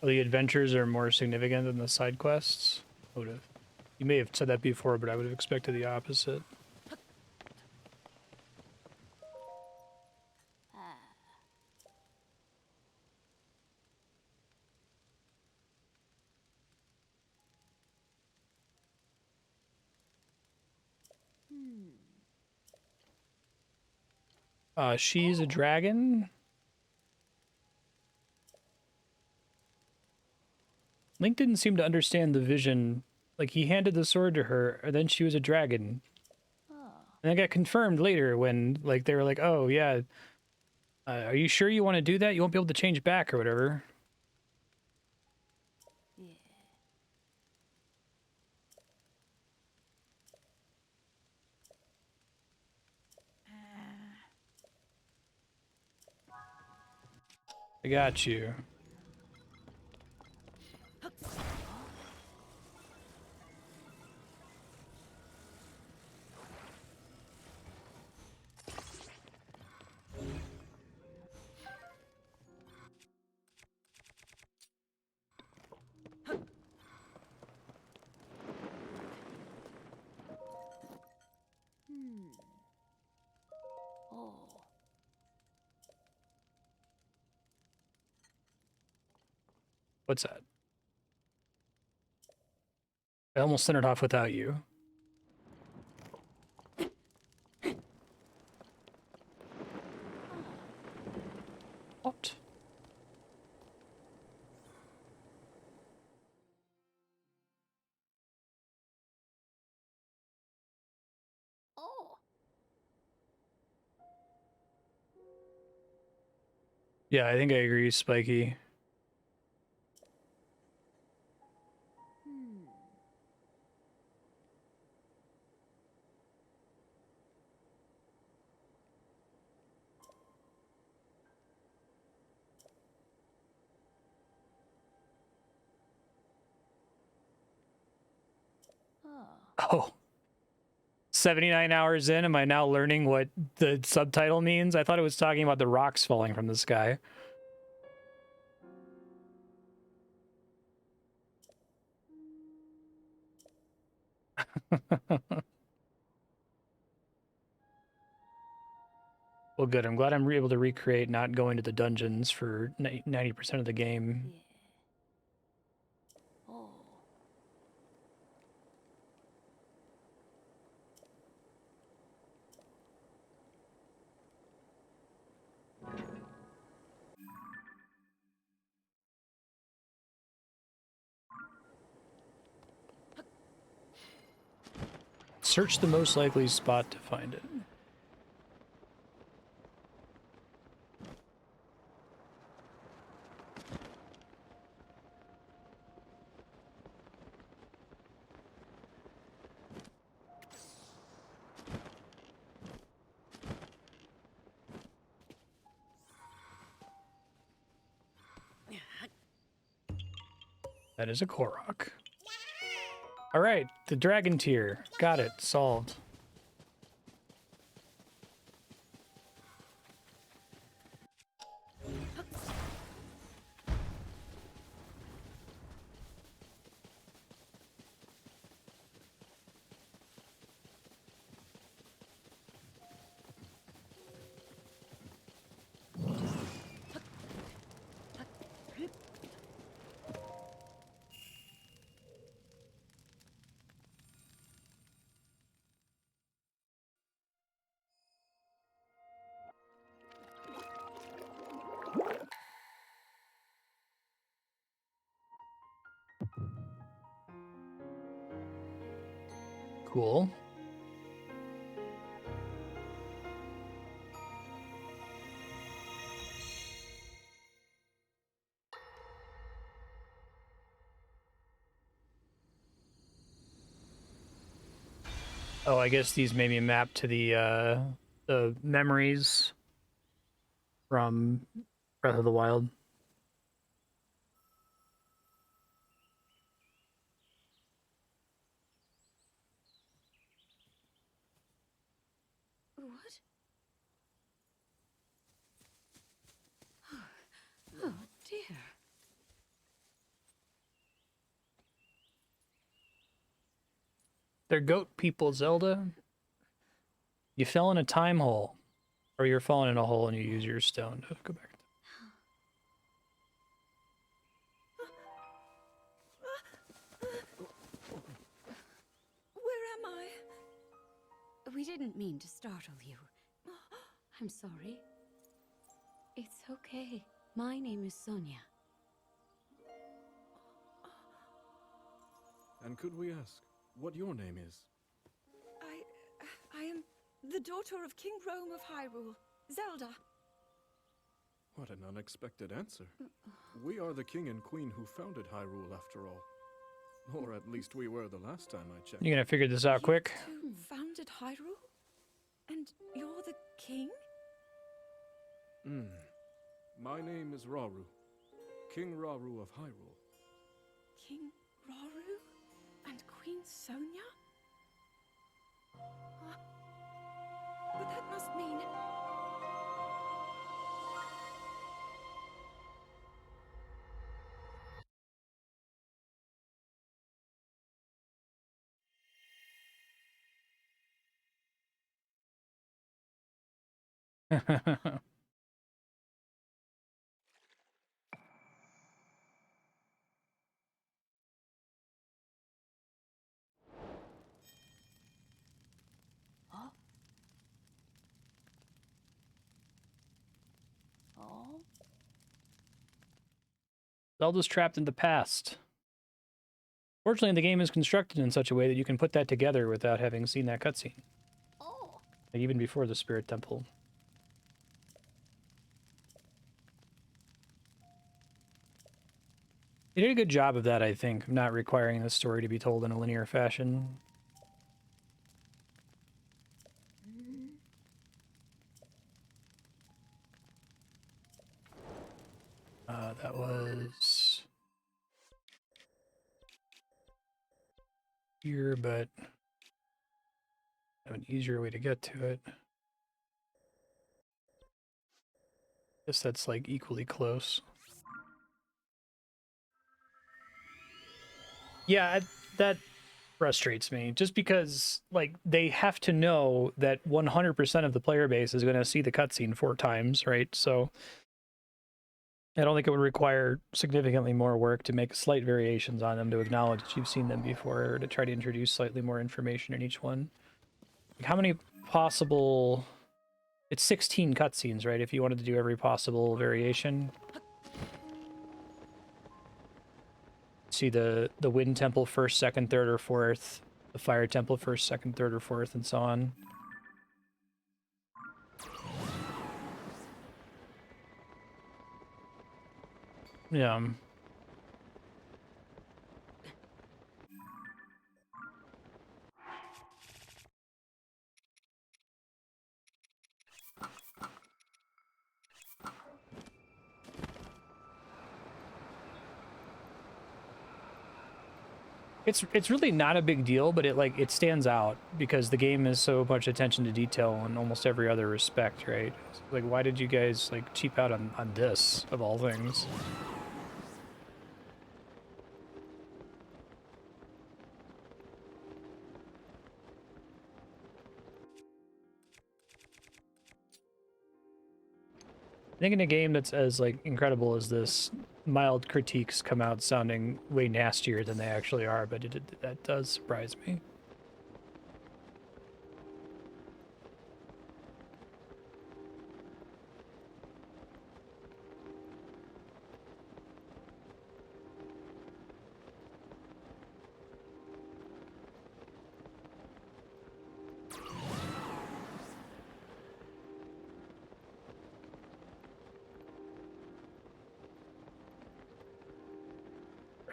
Oh, the adventures are more significant than the side quests? I would have. You may have said that before, but I would have expected the opposite. She's a dragon? Link didn't seem to understand the vision. Like, he handed the sword to her, and then she was a dragon. Oh. And that got confirmed later when, like, they were like, "Oh yeah, are you sure you want to do that? You won't be able to change back or whatever." Yeah. I got you. Hmm. Oh. What's that? I almost sent it off without you. What? Oh. Yeah, I think I agree, Spiky. Hmm. Oh. Oh, 79 hours in, am I now learning what the subtitle means? I thought it was talking about the rocks falling from the sky. Well, good. I'm glad I'm able to recreate not going to the dungeons for 90% of the game. Yeah. Oh. Search the most likely spot to find it. That is a Korok. All right, the dragon tier. Got it. Solved. Cool. Oh, I guess these may be mapped to the memories from Breath of the Wild. What? Oh dear. They're goat people, Zelda. You fell in a time hole. Or you're falling in a hole and you use your stone to go back. Where am I? We didn't mean to startle you. I'm sorry. It's okay. My name is Sonia. And could we ask what your name is? I am The daughter of King Rome of Hyrule, Zelda. What an unexpected answer. We are the king and queen who founded Hyrule, after all. Or at least we were the last time I checked. You gonna figure this out quick? You two founded Hyrule? And you're the king? My name is Rauru, King Rauru of Hyrule. King Rauru? And Queen Sonia? But that must mean... Oh? Zelda's trapped in the past. Fortunately, the game is constructed in such a way that you can put that together without having seen that cutscene. Oh. Like even before the Spirit Temple. They did a good job of that, I think, not requiring the story to be told in a linear fashion. That was here, but I have an easier way to get to it. Guess that's like equally close. Yeah, that frustrates me. Just because, like, they have to know that 100% of the player base is going to see the cutscene 4 times, right? So I don't think it would require significantly more work to make slight variations on them to acknowledge that you've seen them before, or to try to introduce slightly more information in each one. Like, how many possible... It's 16 cutscenes, right? If you wanted to do every possible variation. See the Wind Temple first, second, third, or fourth. The Fire Temple first, second, third, or fourth, and so on. Yeah. It's really not a big deal, but it stands out because the game is so much attention to detail in almost every other respect, right? It's like, why did you guys like cheap out on this of all things? I think in a game that's as like incredible as this, mild critiques come out sounding way nastier than they actually are, but that does surprise me.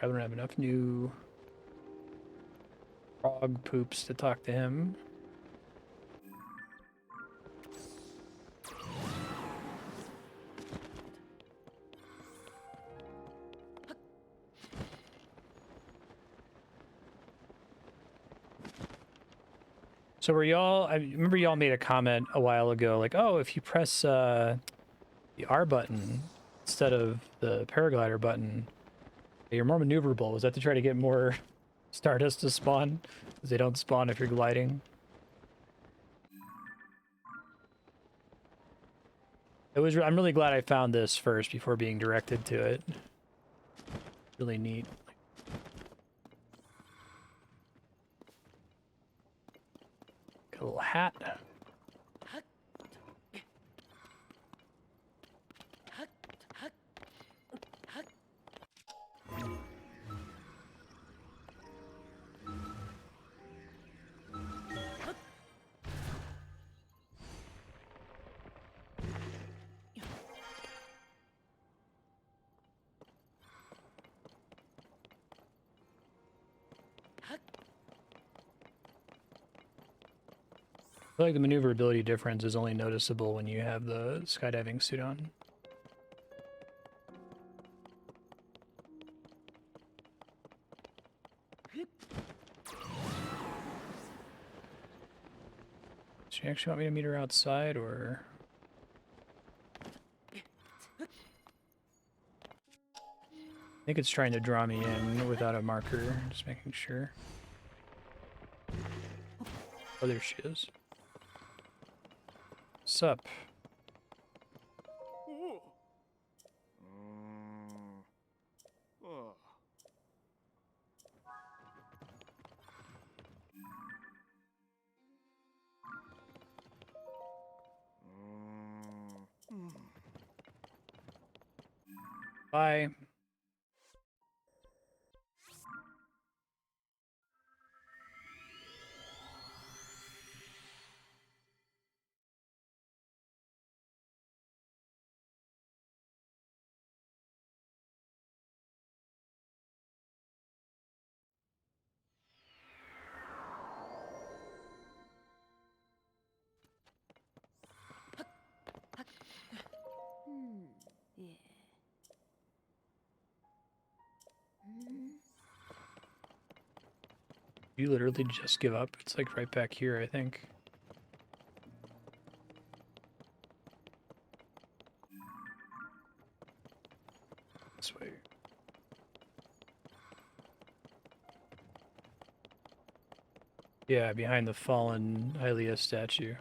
I don't have enough new frog poops to talk to him. So were y'all, I remember y'all made a comment a while ago, like, oh, if you press the R button instead of the paraglider button, you're more maneuverable. Was that to try to get more Stardust to spawn? Because they don't spawn if you're gliding. I'm really glad I found this first before being directed to it. Really neat. Got a little hat. I feel like the maneuverability difference is only noticeable when you have the skydiving suit on. Do you actually want me to meet her outside, or...? I think it's trying to draw me in without a marker, just making sure. Oh, there she is. Sup? Oh. Oh. Bye. Yeah. Hmm. You literally just give up. It's like right back here, I think. This way. Yeah, behind the fallen Hylia statue.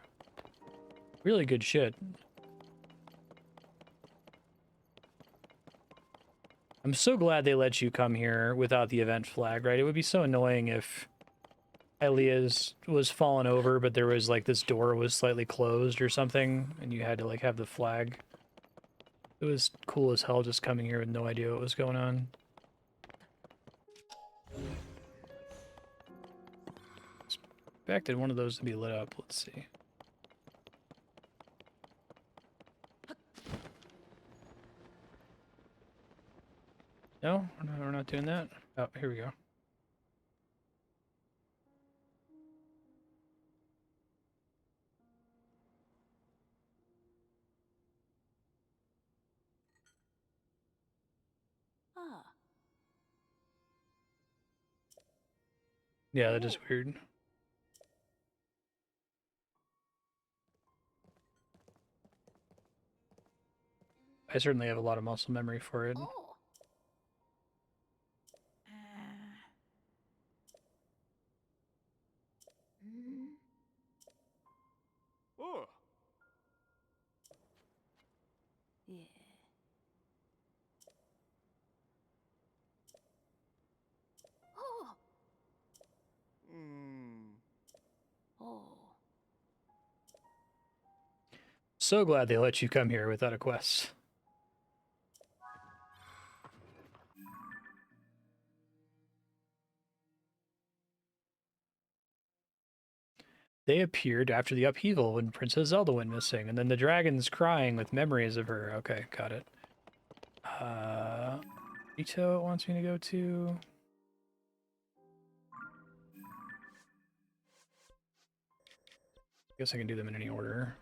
Really good shit. I'm so glad they let you come here without the event flag, right? It would be so annoying if Hylia's was fallen over, but there was like this door was slightly closed or something, and you had to like have the flag. It was cool as hell just coming here with no idea what was going on. Expected one of those to be lit up. Let's see. No, we're not doing that. Oh, here we go. Ah. Yeah, that is weird. I certainly have a lot of muscle memory for it. Oh. Mm. Oh. Yeah. Oh. Mm. Oh. So glad they let you come here without a quest. They appeared after the upheaval when Princess Zelda went missing, and then the dragon's crying with memories of her. Okay, got it. Rito wants me to go to... Guess I can do them in any order.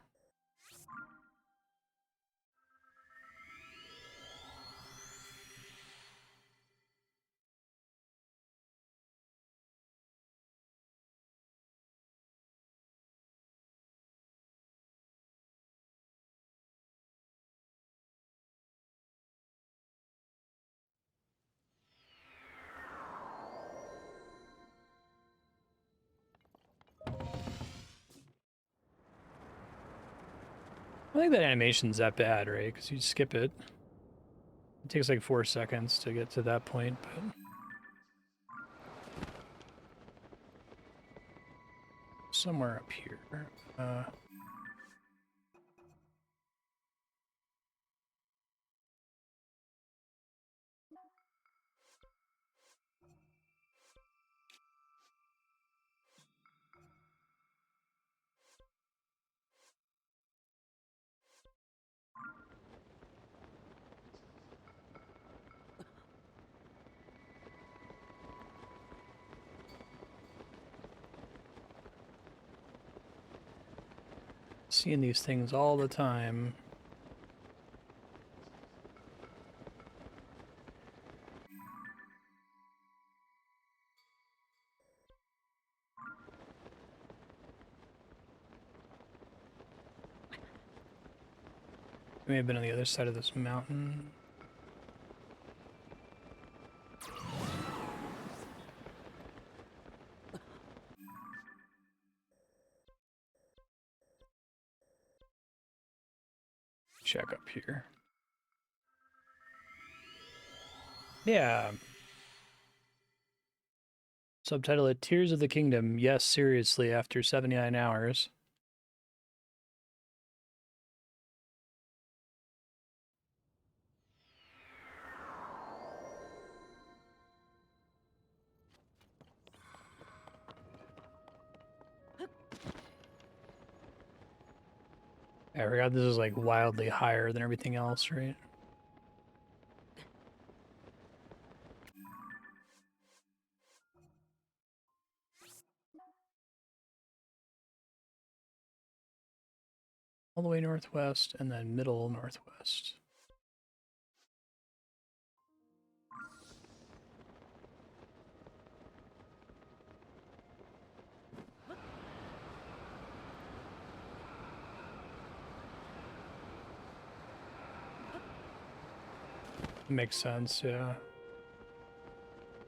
I think that animation's that bad, right? Because you skip it. It takes like 4 seconds to get to that point, but... Somewhere up here. Seeing these things all the time. May have been on the other side of this mountain. Check up here. Yeah. Subtitle it Tears of the Kingdom. Yes, seriously, after 79 hours. I forgot this is like wildly higher than everything else, right? All the way northwest and then middle northwest. Makes sense, yeah.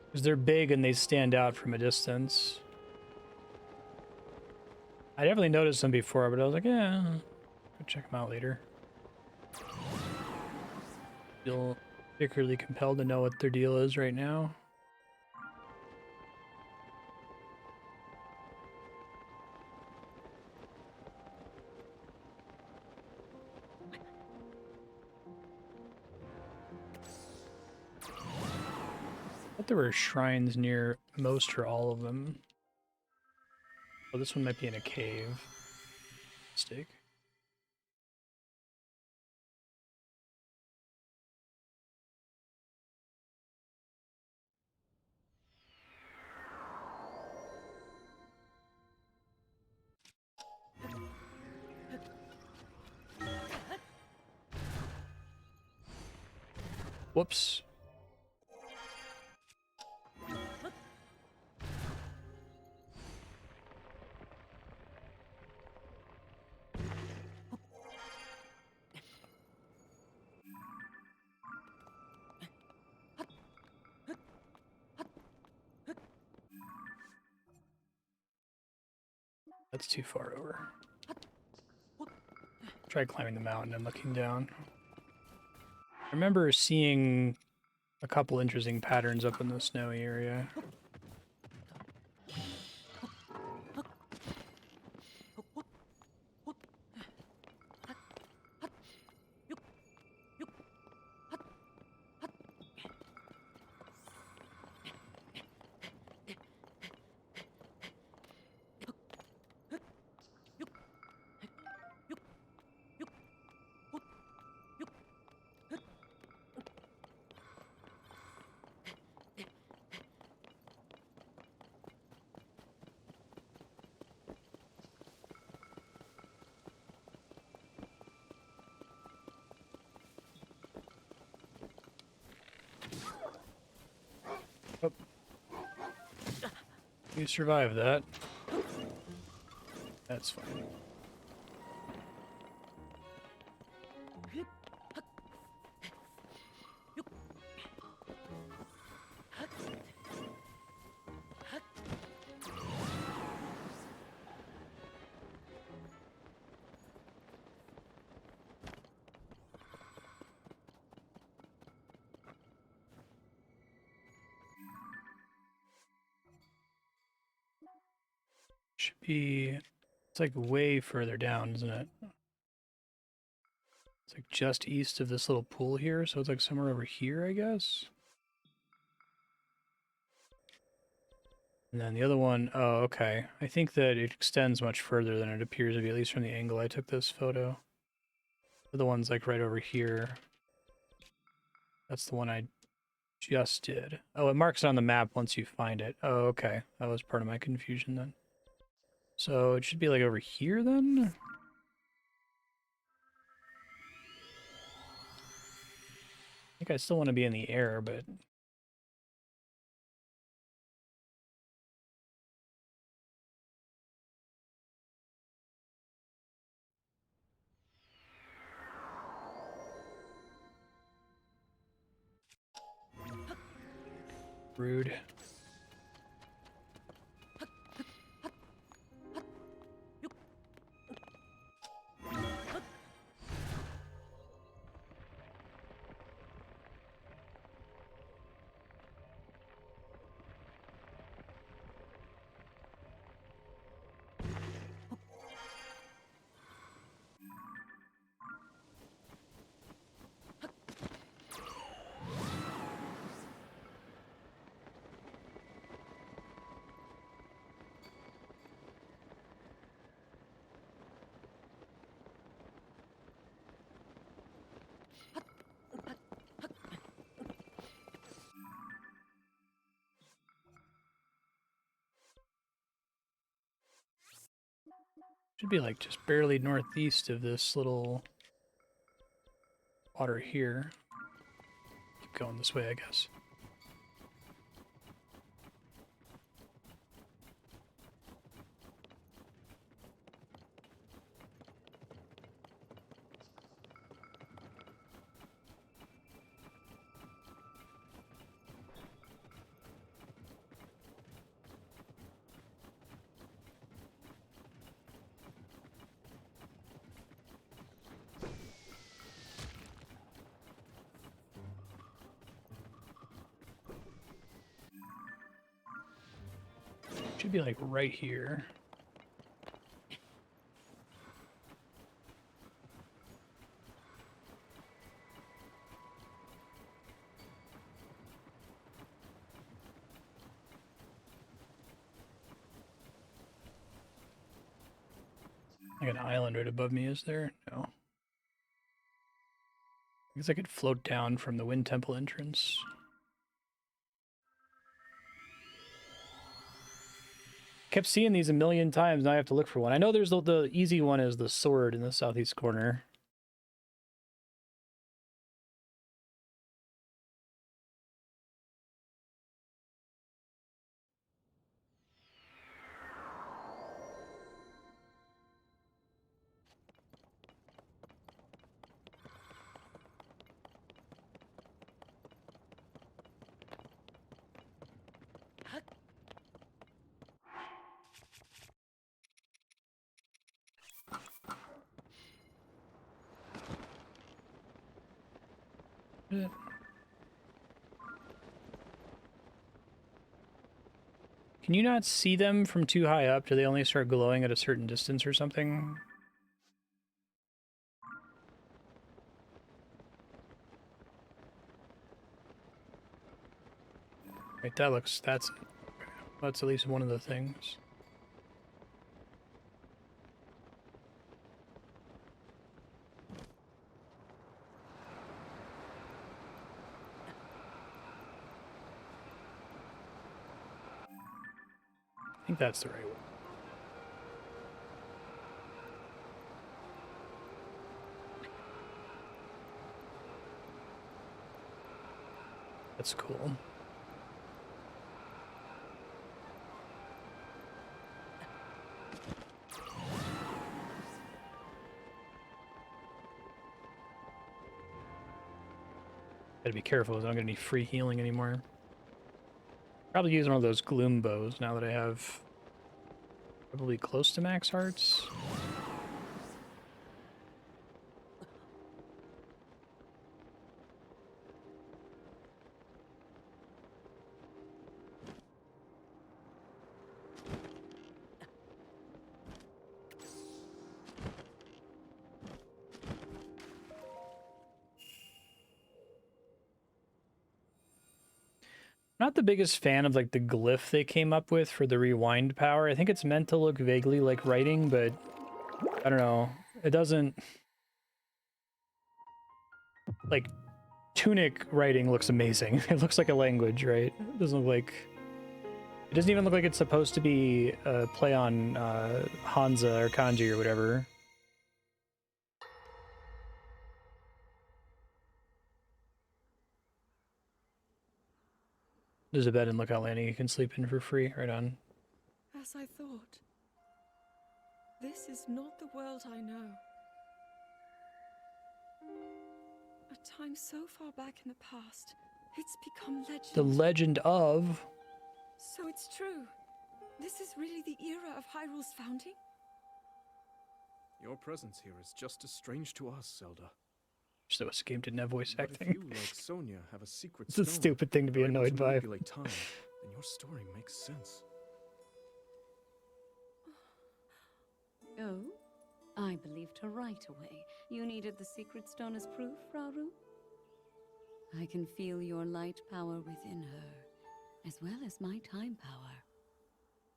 Because they're big and they stand out from a distance. I definitely noticed them before, but I was like, yeah, go check them out later. Feel particularly compelled to know what their deal is right now. I thought there were shrines near most or all of them. Oh, this one might be in a cave. Mistake. Whoops. That's too far over. Try climbing the mountain and looking down. I remember seeing a couple interesting patterns up in the snowy area. Oh. You survived that. That's fine. Should be... It's like way further down, isn't it? It's like just east of this little pool here, so it's like somewhere over here, I guess? And then the other one, oh, okay. I think that it extends much further than it appears to be, at least from the angle I took this photo. The other one's like right over here. That's the one I just did. Oh, it marks it on the map once you find it. Oh, okay. That was part of my confusion then. So it should be like over here then? think I still want to be in the air, but rude. Should be like just barely northeast of this little water here. Keep going this way, I guess. Should be like right here. Like an island right above me, is there? No. I guess I could float down from the Wind Temple entrance. Kept seeing these a million times, now I have to look for one. I know there's the easy one is the sword in the southeast corner. Can you not see them from too high up? Do they only start glowing at a certain distance or something? Right, that's at least one of the things. I think that's the right one. That's cool. Gotta be careful, I don't get any free healing anymore. Probably use one of those gloom bows now that I have probably close to max hearts. Not the biggest fan of like the glyph they came up with for the rewind power. I think it's meant to look vaguely like writing, but I don't know. It doesn't like Tunic writing looks amazing. It looks like a language, right? It doesn't look like it doesn't even look like it's supposed to be a play on Hanza or kanji or whatever. There's a bed in Lookout Landing you can sleep in for free. Right on. As I thought. This is not the world I know. A time so far back in the past, it's become legend. The legend of... So it's true. This is really the era of Hyrule's founding? Your presence here is just as strange to us, Zelda. So this game didn't have voice But if acting. you, like Sonia, have a secret It's a stone, stupid thing to be are able annoyed by. manipulate time, then your story makes sense. Oh? I believed her right away. You needed the secret stone as proof, Rauru? I can feel your light power within her, as well as my time power.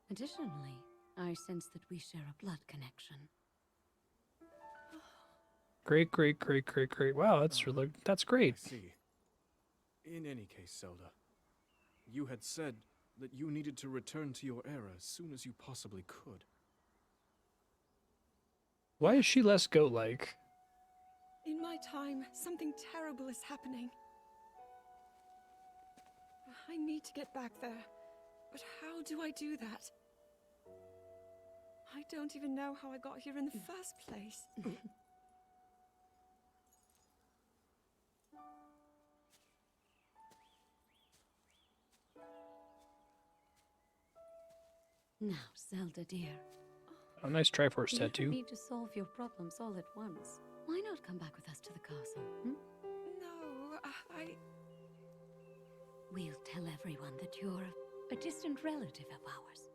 Additionally, I sense that we share a blood connection. Great, great, great, great, great. Wow, that's great. I see. In any case, Zelda, you had said that you needed to return to your era as soon as you possibly could. Why is she less goat-like? In my time, something terrible is happening. I need to get back there. But how do I do that? I don't even know how I got here in the first place. Now, Zelda dear, A nice Triforce you don't tattoo. need to solve your problems all at once. Why not come back with us to the castle? No, I... We'll tell everyone that you're a distant relative of ours.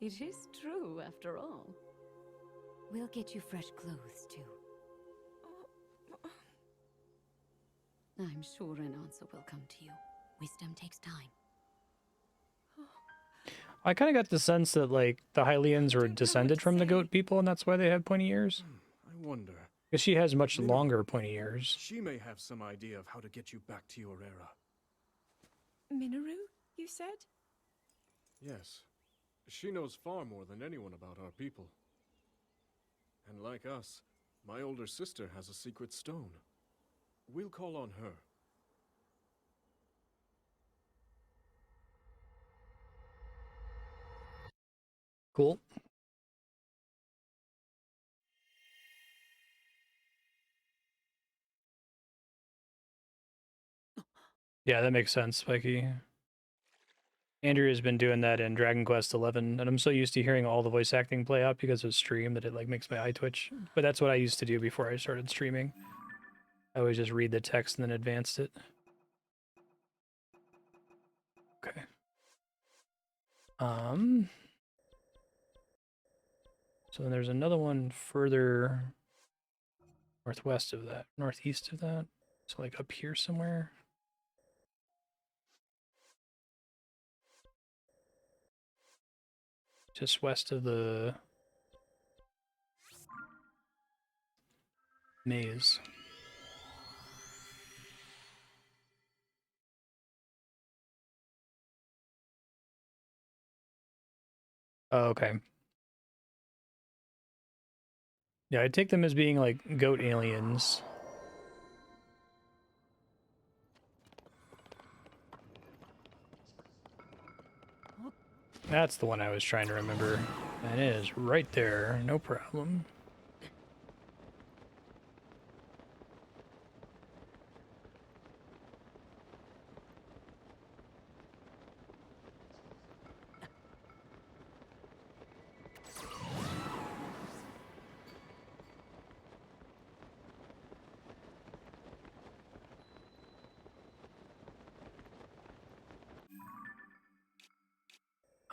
It is true, after all. We'll get you fresh clothes, too. I'm sure an answer will come to you. Wisdom takes time. I kind of got the sense that, like, the Hylians were descended from the goat people, and that's why they have pointy ears. I wonder. Because she has much longer pointy ears. She may have some idea of how to get you back to your era. Minoru, you said? Yes. She knows far more than anyone about our people. And like us, my older sister has a secret stone. We'll call on her. Cool. Yeah, that makes sense, Spiky. Andrew has been doing that in Dragon Quest XI, and I'm so used to hearing all the voice acting play out because of stream that it like makes my eye twitch. But that's what I used to do before I started streaming. I always just read the text and then advanced it. Okay. So then there's another one further northwest of that, northeast of that. So like up here somewhere. Just west of the maze. Oh, okay. Yeah, I take them as being like goat aliens. That's the one I was trying to remember. And it is right there, no problem.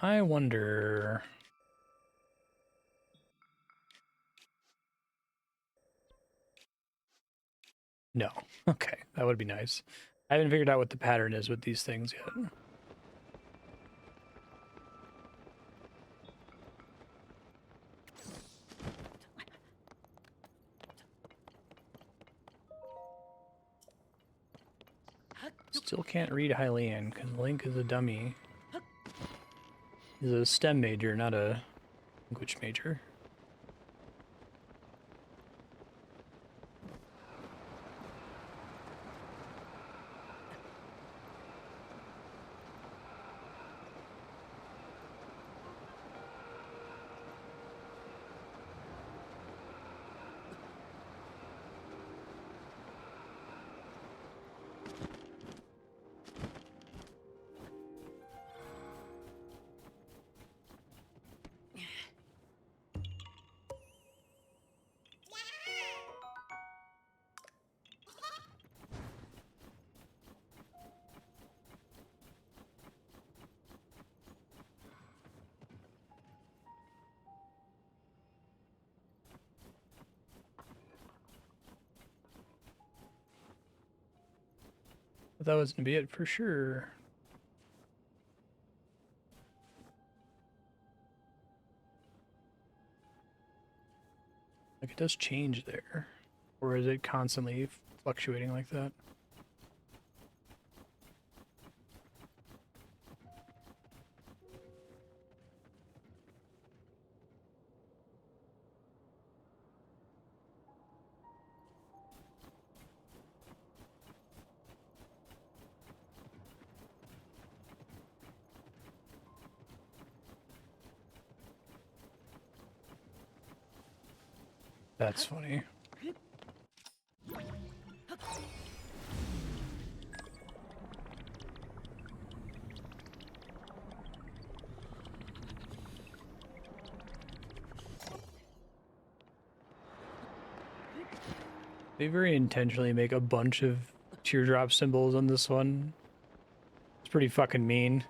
I wonder... No. Okay, that would be nice. I haven't figured out what the pattern is with these things yet. Still can't read Hylian, because Link is a dummy. He's a STEM major, not a language major. But that was gonna be it for sure. Like it does change there. Or is it constantly fluctuating like that? That's funny. They very intentionally make a bunch of teardrop symbols on this one. It's pretty fucking mean.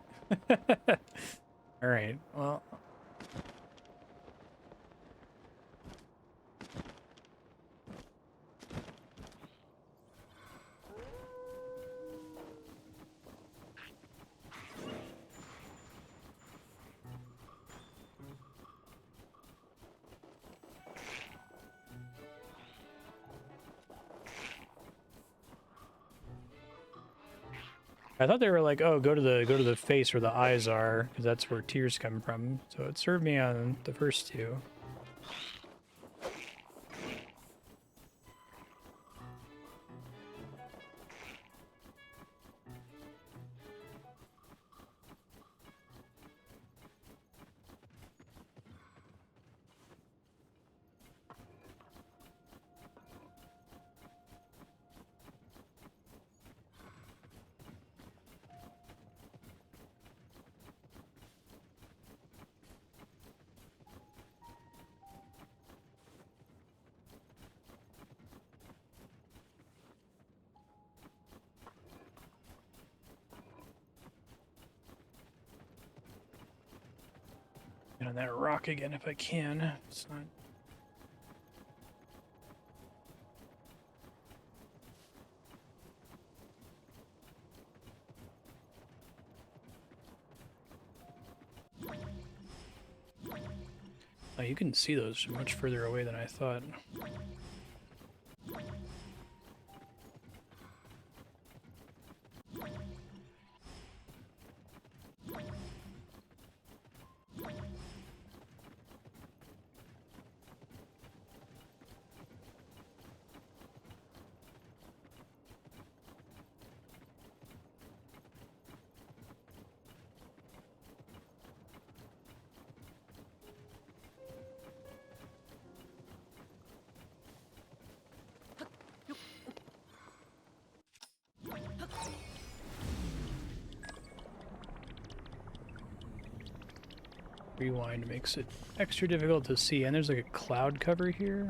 Alright, well. I thought they were like, oh, go to the face where the eyes are, because that's where tears come from. So it served me on the first two. Get on that rock again if I can. It's not. Oh, you can see those much further away than I thought. Rewind makes it extra difficult to see, and there's like a cloud cover here.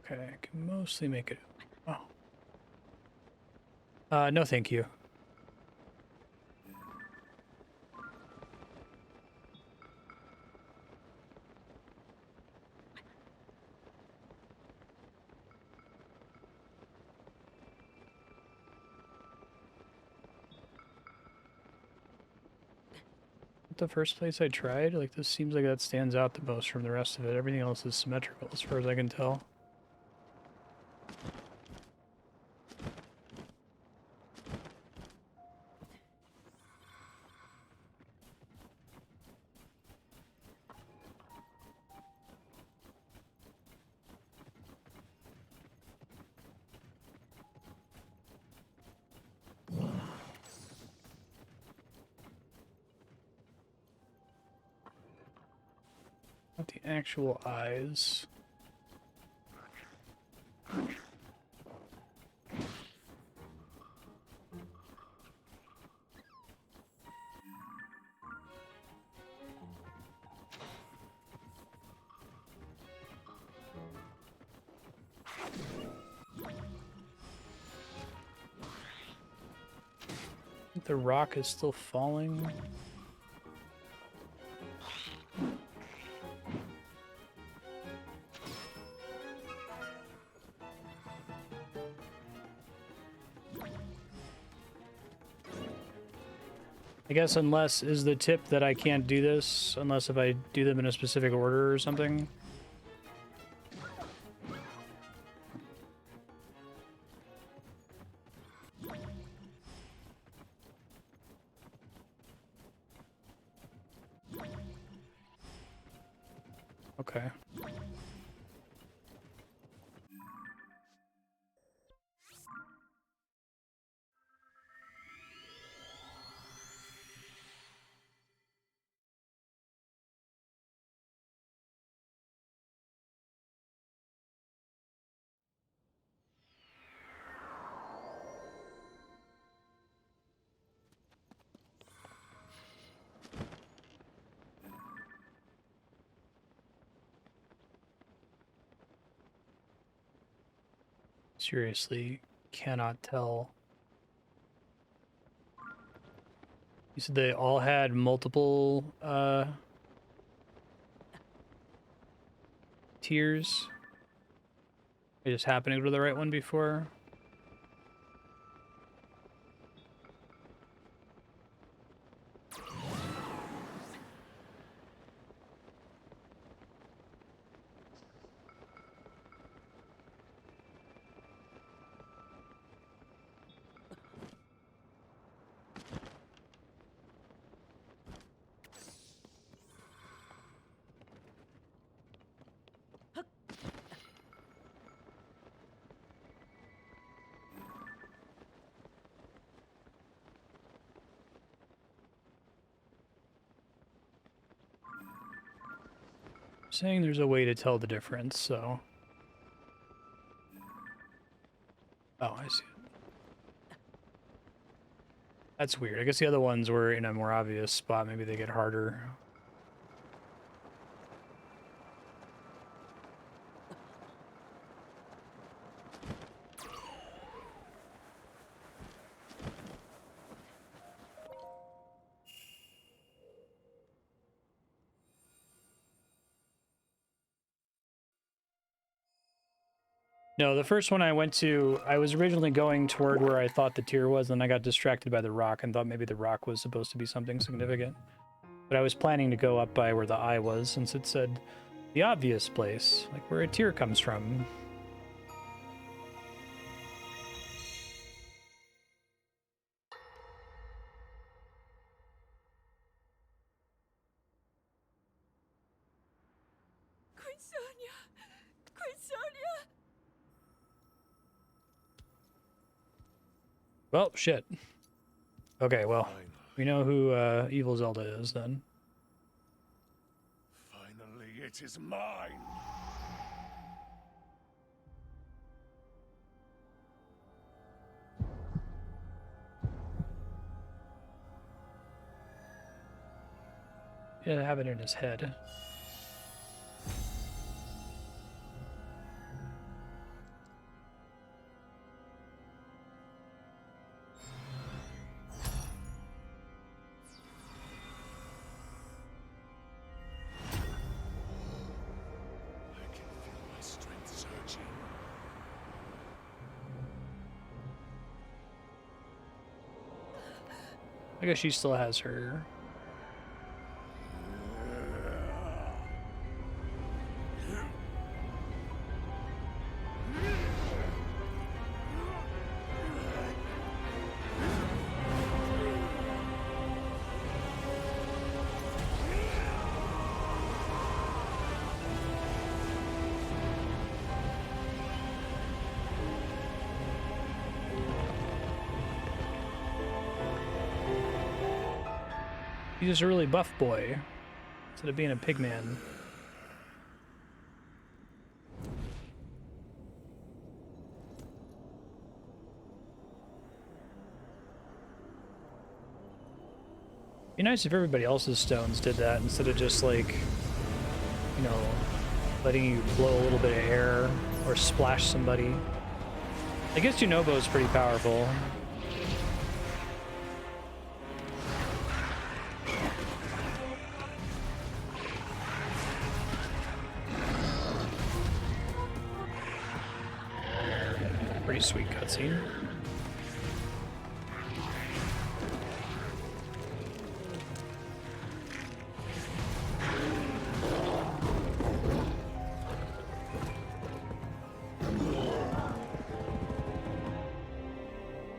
Okay, I can mostly make it. Oh. No thank you. The first place I tried, like this seems like that stands out the most from the rest of it. Everything else is symmetrical as far as I can tell. Not the actual eyes. think the rock is still falling. I guess unless is the tip that I can't do this unless if I do them in a specific order or something. Okay. Seriously, cannot tell. You said they all had multiple tiers. I just happened to go to the right one before. Saying there's a way to tell the difference, so. Oh, I see. That's weird. I guess the other ones were in a more obvious spot. Maybe they get harder. No, the first one I went to, I was originally going toward where I thought the tier was, and I got distracted by the rock and thought maybe the rock was supposed to be something significant. But I was planning to go up by where the eye was, since it said the obvious place, like where a tier comes from. Queen Sonia! Queen Sonia! Well, shit. Okay, well, Finally. we know who Evil Zelda is then. Finally, it is mine. Yeah, have it in his head. I can feel my strength surging. I guess she still has her. He's just a really buff boy, instead of being a pigman. Be nice if everybody else's stones did that instead of just like, you know, letting you blow a little bit of air or splash somebody. I guess Junobo is pretty powerful. sweet cutscene.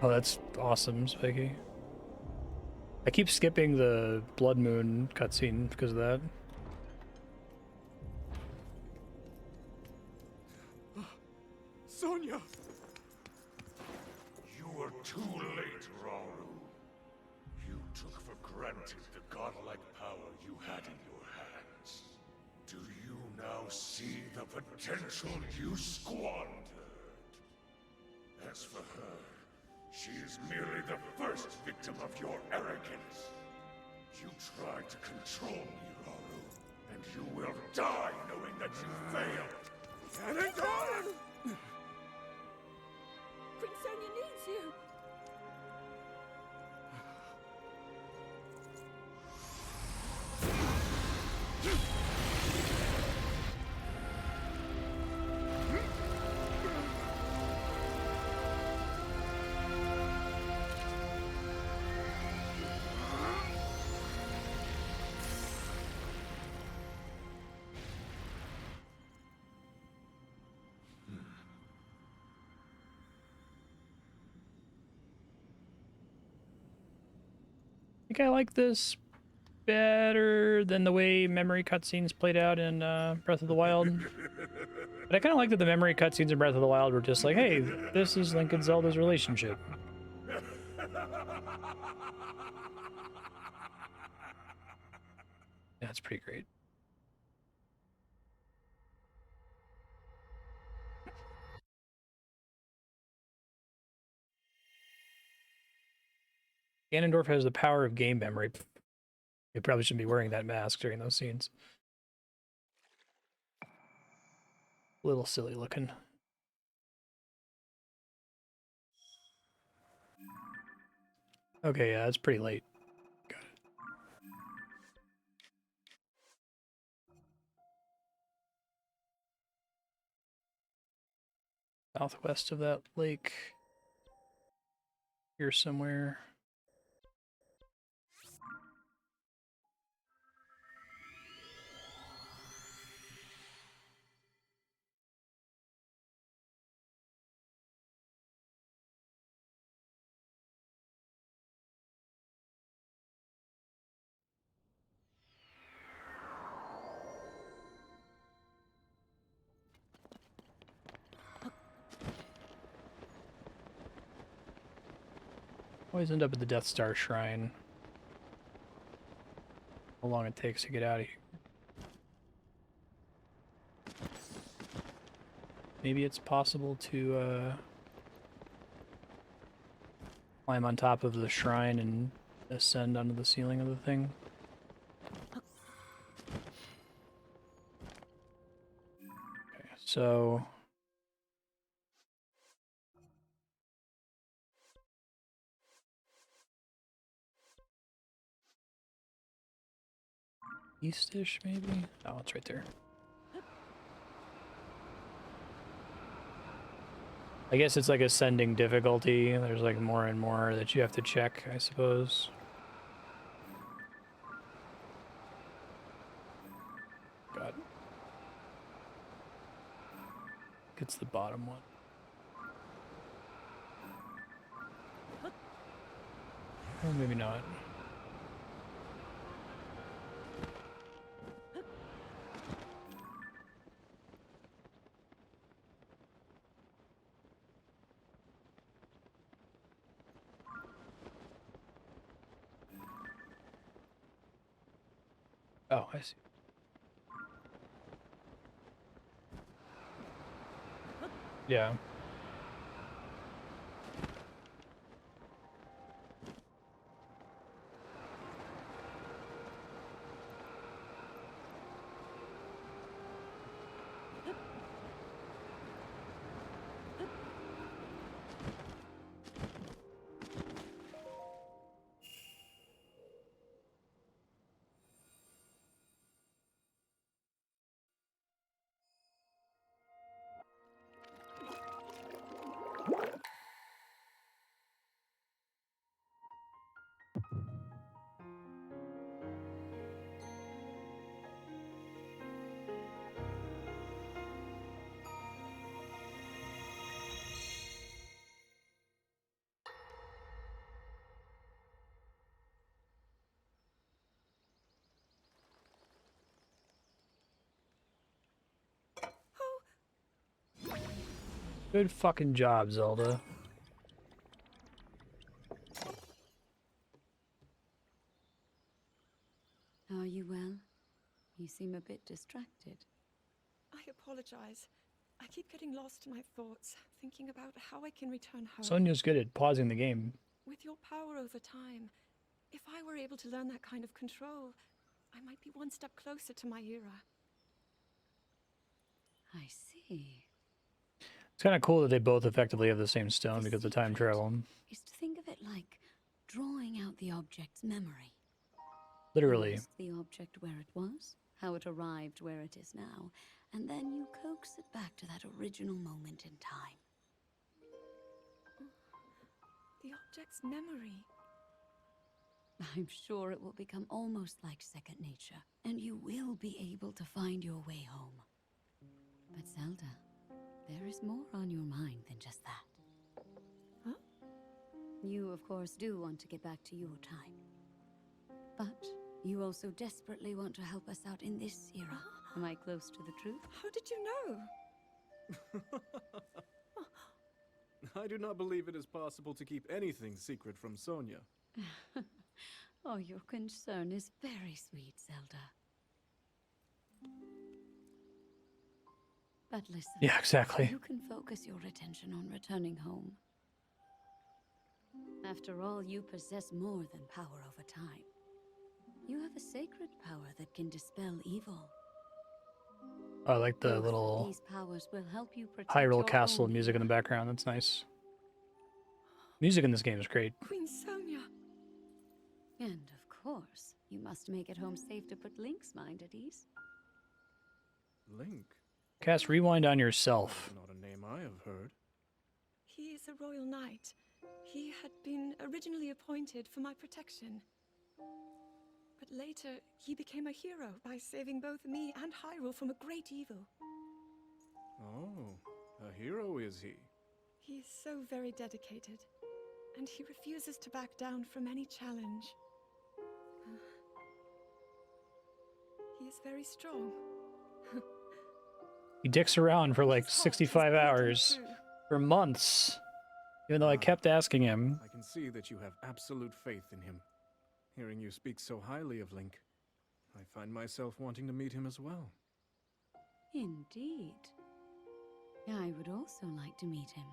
Oh, that's awesome, Spiky. I keep skipping the Blood Moon cutscene because of that. Sonia! You were too late, Rauru. You took for granted the godlike power you had in your hands. Do you now see the potential you squandered? As for her, she is merely the first victim of your arrogance. You tried to control me, Rauru, and you will die knowing that you failed. Get it done! Prince Sonia needs you. I think I like this better than the way memory cutscenes played out in Breath of the Wild. But I kind of like that the memory cutscenes in Breath of the Wild were just like, hey, this is Link and Zelda's relationship. That's pretty great. Ganondorf has the power of game memory. You probably shouldn't be wearing that mask during those scenes. A little silly looking. Okay, yeah, it's pretty late. Got it. Southwest of that lake. Here somewhere. Always end up at the Death Star Shrine. How long it takes to get out of here. Maybe it's possible to climb on top of the shrine and ascend onto the ceiling of the thing. Okay, so east-ish, maybe? Oh, it's right there. I guess it's like ascending difficulty. There's like more and more that you have to check, I suppose. God. It's the bottom one. Or maybe not. Oh, I see. Yeah. Good fucking job, Zelda. Are you well? You seem a bit distracted. I apologize. I keep getting lost in my thoughts, thinking about how I can return home. Sonia's good at pausing the game. With your power over time, if I were able to learn that kind of control, I might be one step closer to my era. I see. It's kind of cool that they both effectively have the same stone The because of time secret travel. is to think of it like drawing out the object's memory. Literally. You ask the object where it was, how it arrived where it is now, and then you coax it back to that original moment in time. The object's memory. I'm sure it will become almost like second nature, and you will be able to find your way home. But Zelda, there is more on your mind than just that. Huh? You, of course, do want to get back to your time. But you also desperately want to help us out in this era. Am I close to the truth? How did you know? I do not believe it is possible to keep anything secret from Sonia. Oh, your concern is very sweet, Zelda. But listen. Yeah, exactly. You can focus your attention on returning home. After all, you possess more than power over time. You have a sacred power that can dispel evil. I like the Both little these powers will help you protect Hyrule your Castle own music in the era. background. That's nice. Music in this game is great. Queen Sonia. And of course, you must make it home safe to put Link's mind at ease. Link? Cast Rewind on That yourself. is not a name I have heard. He is a royal knight. He had been originally appointed for my protection. But later, he became a hero by saving both me and Hyrule from a great evil. Oh, a hero is he? He is so very dedicated, and he refuses to back down from any challenge. He is very strong. He dicks around for like His heart is 65 beating hours. true. For months. Even though I Ah. kept asking him. I can see that you have absolute faith in him. Hearing you speak so highly of Link, I find myself wanting to meet him as well. Indeed. I would also like to meet him.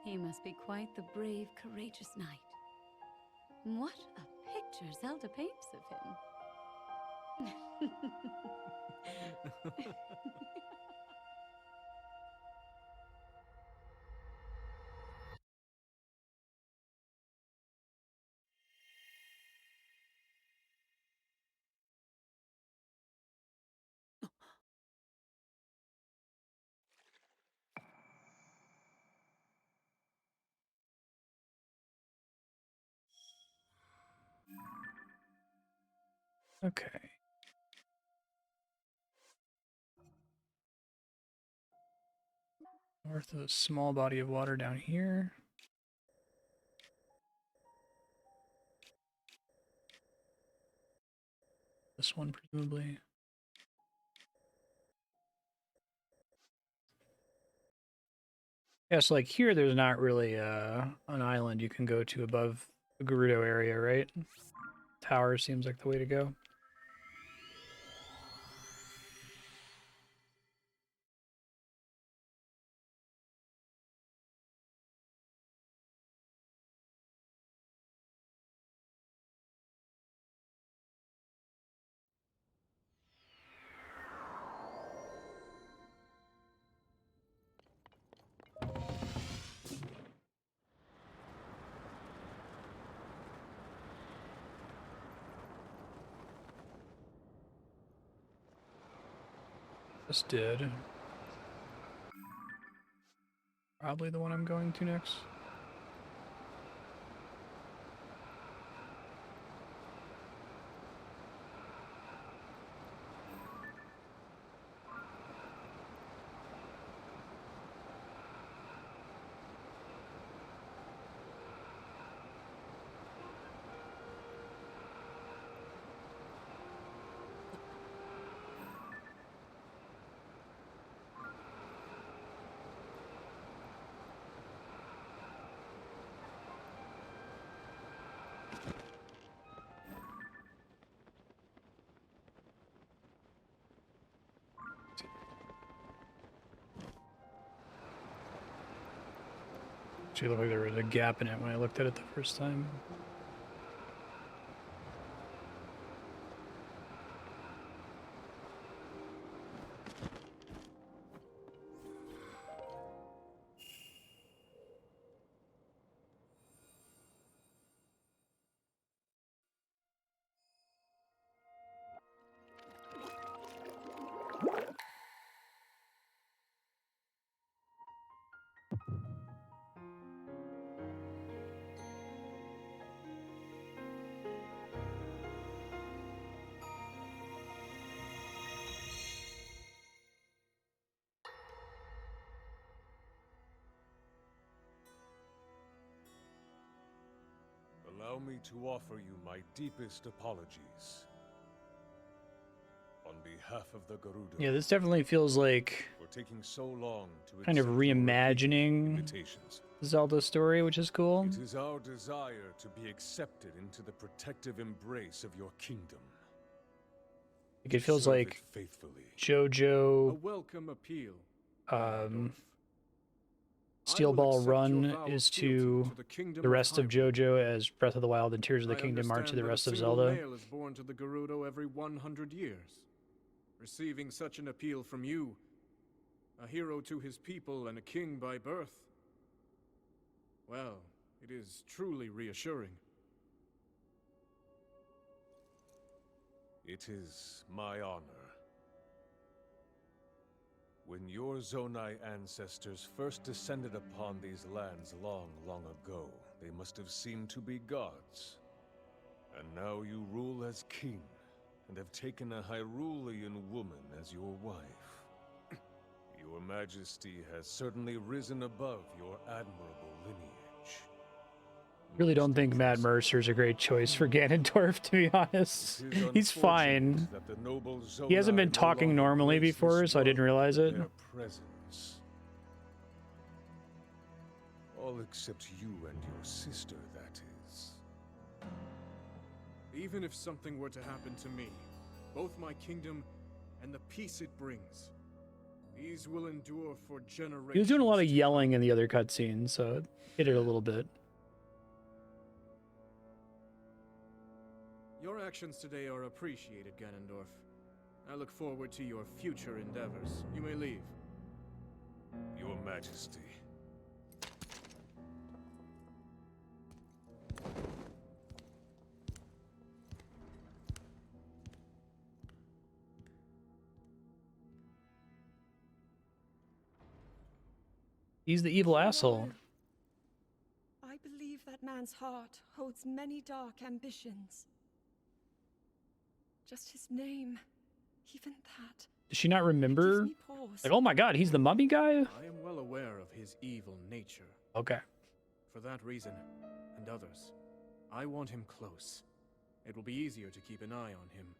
He must be quite the brave, courageous knight. What a picture Zelda paints of him. Okay. North of a small body of water down here. This one, presumably. Yeah, so like here, there's not really an island you can go to above the Gerudo area, right? Tower seems like the way to go. Just did. Probably the one I'm going to next. actually looked like there was a gap in it when I looked at it the first time. Allow me to offer you my deepest apologies. On behalf of the Gerudo, Yeah, this definitely feels like for taking so long to kind of accept your repeated reimagining invitations. Zelda story, which is cool. It is our desire to be accepted into the protective embrace of your kingdom. Like, it feels Serve like it faithfully. A JoJo welcome appeal. um, I Steel will Ball accept your Run vow of is fealty to the kingdom the rest of Hyrule. JoJo as Breath of the Wild and Tears of the I Kingdom are to the understand that rest a of single Zelda. male is born to the Gerudo every 100 years. Receiving such an appeal from you, a hero to his people and a king by birth, well, it is truly reassuring. It is my honor. When your Zonai ancestors first descended upon these lands long, long ago, they must have seemed to be gods. And now you rule as king, and have taken a Hyrulean woman as your wife. Your Majesty has certainly risen above your admirable lineage. Really don't Most think Matt impressive. Mercer's a great choice for Ganondorf, to be honest. It is He's fine. unfortunate that the noble He hasn't been Zonai no talking longer normally grace before, this so I didn't world realize with it. their presence. All except you and your sister, that is. Even if something were to happen to me, both my kingdom and the peace it brings, these will endure for generations. He was doing a lot of to yelling come. in the other cutscenes, so it hit it a little bit. Your actions today are appreciated, Ganondorf. I look forward to your future endeavors. You may leave. Your Majesty. He's the evil Your asshole. Honor, I believe that man's heart holds many dark ambitions. Just his name, even that. Does she not Gives remember? me pause. Like, oh my god, he's the mummy guy? I am well aware of his evil nature. Okay. For that reason, and others, I want him close. It will be easier to keep an eye on him.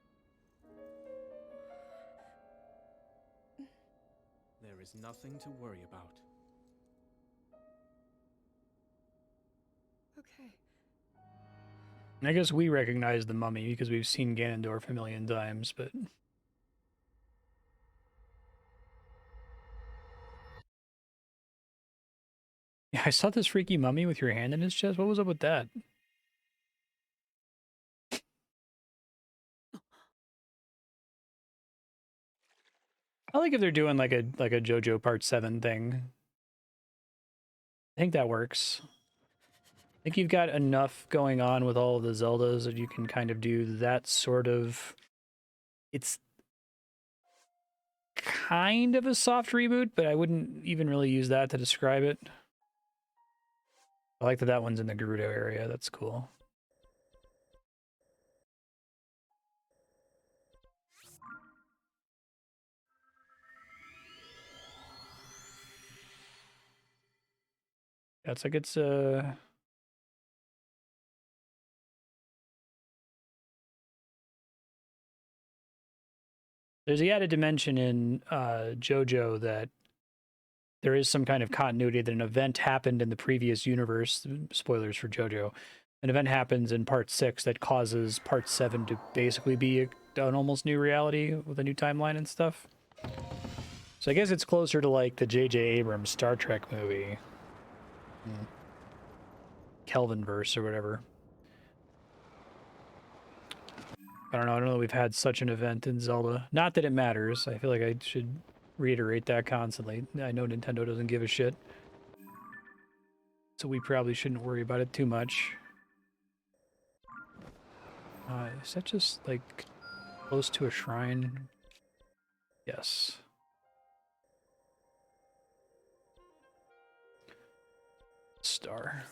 There is nothing to worry about. Okay. I guess we recognize the mummy because we've seen Ganondorf a million times, but... Yeah, I saw this freaky mummy with your hand in his chest. What was up with that? I like if they're doing like a JoJo Part 7 thing. I think that works. I think you've got enough going on with all of the Zeldas that you can kind of do that sort of... It's kind of a soft reboot, but I wouldn't even really use that to describe it. I like that that one's in the Gerudo area. That's cool. That's like it's there's the added dimension in JoJo that there is some kind of continuity that an event happened in the previous universe. Spoilers for JoJo. An event happens in part 6 that causes part 7 to basically be an almost new reality with a new timeline and stuff. So I guess it's closer to like the J.J. Abrams Star Trek movie. Kelvin verse or whatever. I don't know that we've had such an event in Zelda. Not that it matters. I feel like I should reiterate that constantly. I know Nintendo doesn't give a shit. So we probably shouldn't worry about it too much. Is that just, like, close to a shrine? Yes. Star.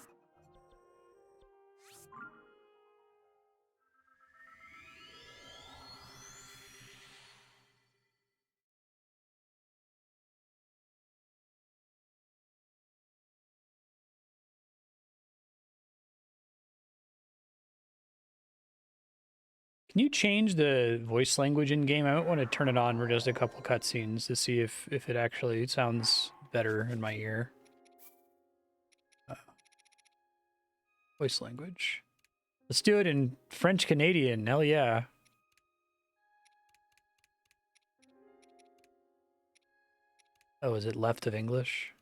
Can you change the voice language in game? I might want to turn it on for just a couple cutscenes to see if it actually sounds better in my ear. Voice language. Let's do it in French Canadian. Hell yeah. Oh, is it left of English?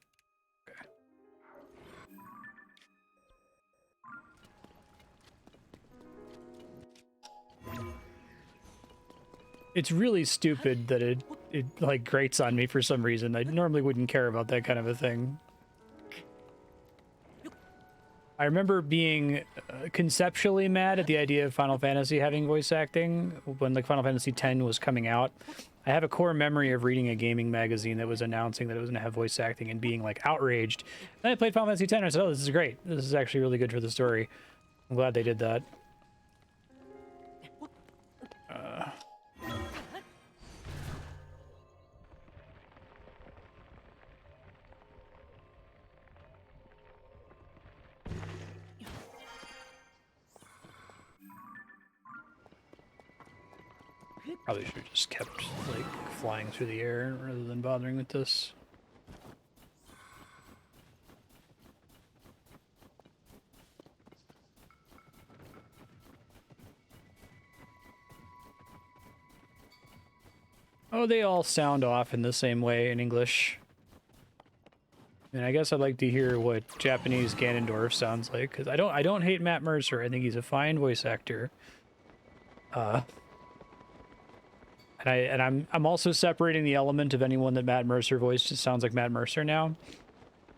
Okay. It's really stupid that it like grates on me for some reason. I normally wouldn't care about that kind of a thing. I remember being conceptually mad at the idea of Final Fantasy having voice acting when like Final Fantasy X was coming out. I have a core memory of reading a gaming magazine that was announcing that it was going to have voice acting and being like outraged. Then I played Final Fantasy X and I said, oh, this is great. This is actually really good for the story. I'm glad they did that. Probably should have just kept like flying through the air rather than bothering with this. Oh, they all sound off in the same way in English. And I guess I'd like to hear what Japanese Ganondorf sounds like, because I don't hate Matt Mercer. I think he's a fine voice actor. And I'm also separating the element of anyone that Matt Mercer voiced just sounds like Matt Mercer now.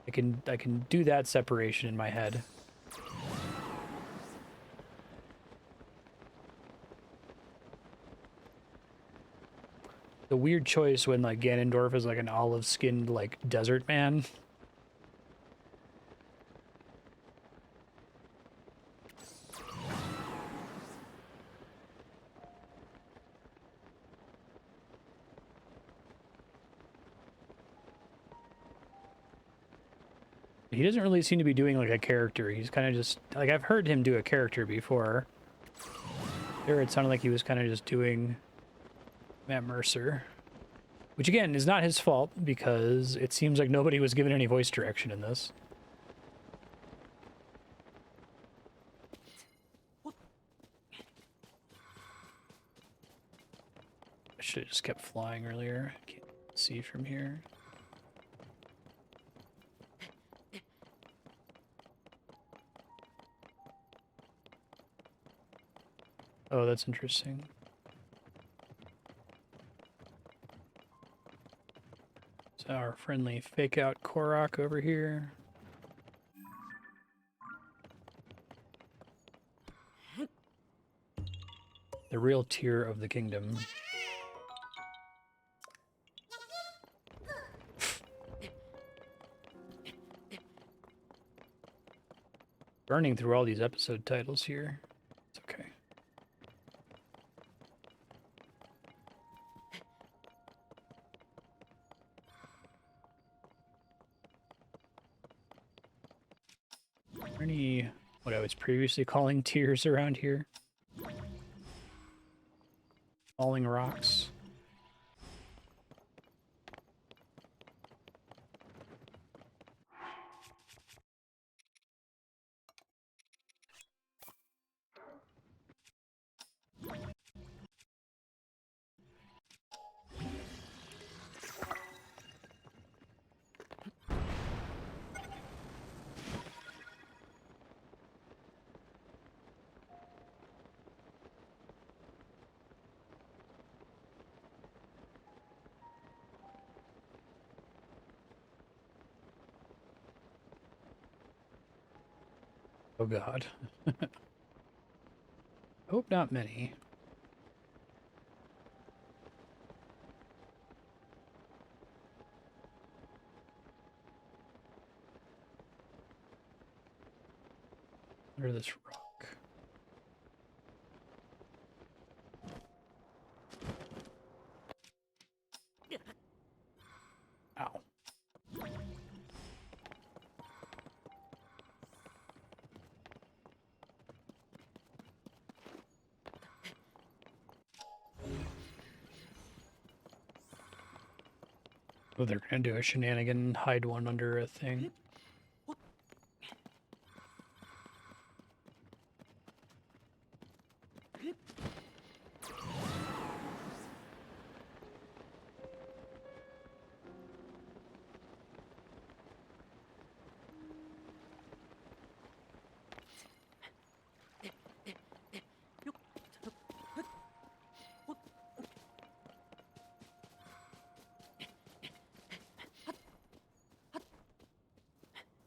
I can do that separation in my head. The weird choice when like Ganondorf is like an olive-skinned like desert man. He doesn't really seem to be doing like a character. He's kind of just like I've heard him do a character before. There it sounded like he was kind of just doing Matt Mercer. Which again is not his fault because it seems like nobody was given any voice direction in this. I should have just kept flying earlier. I can't see from here. Oh, that's interesting. So our friendly fake out Korok over here. The real tier of the kingdom. Burning through all these episode titles here. It's okay. Are there any, what I was previously calling tiers around here? Falling rocks. Oh god. Hope not many. Under this rock. Ow. Oh, they're gonna do a shenanigan and hide one under a thing.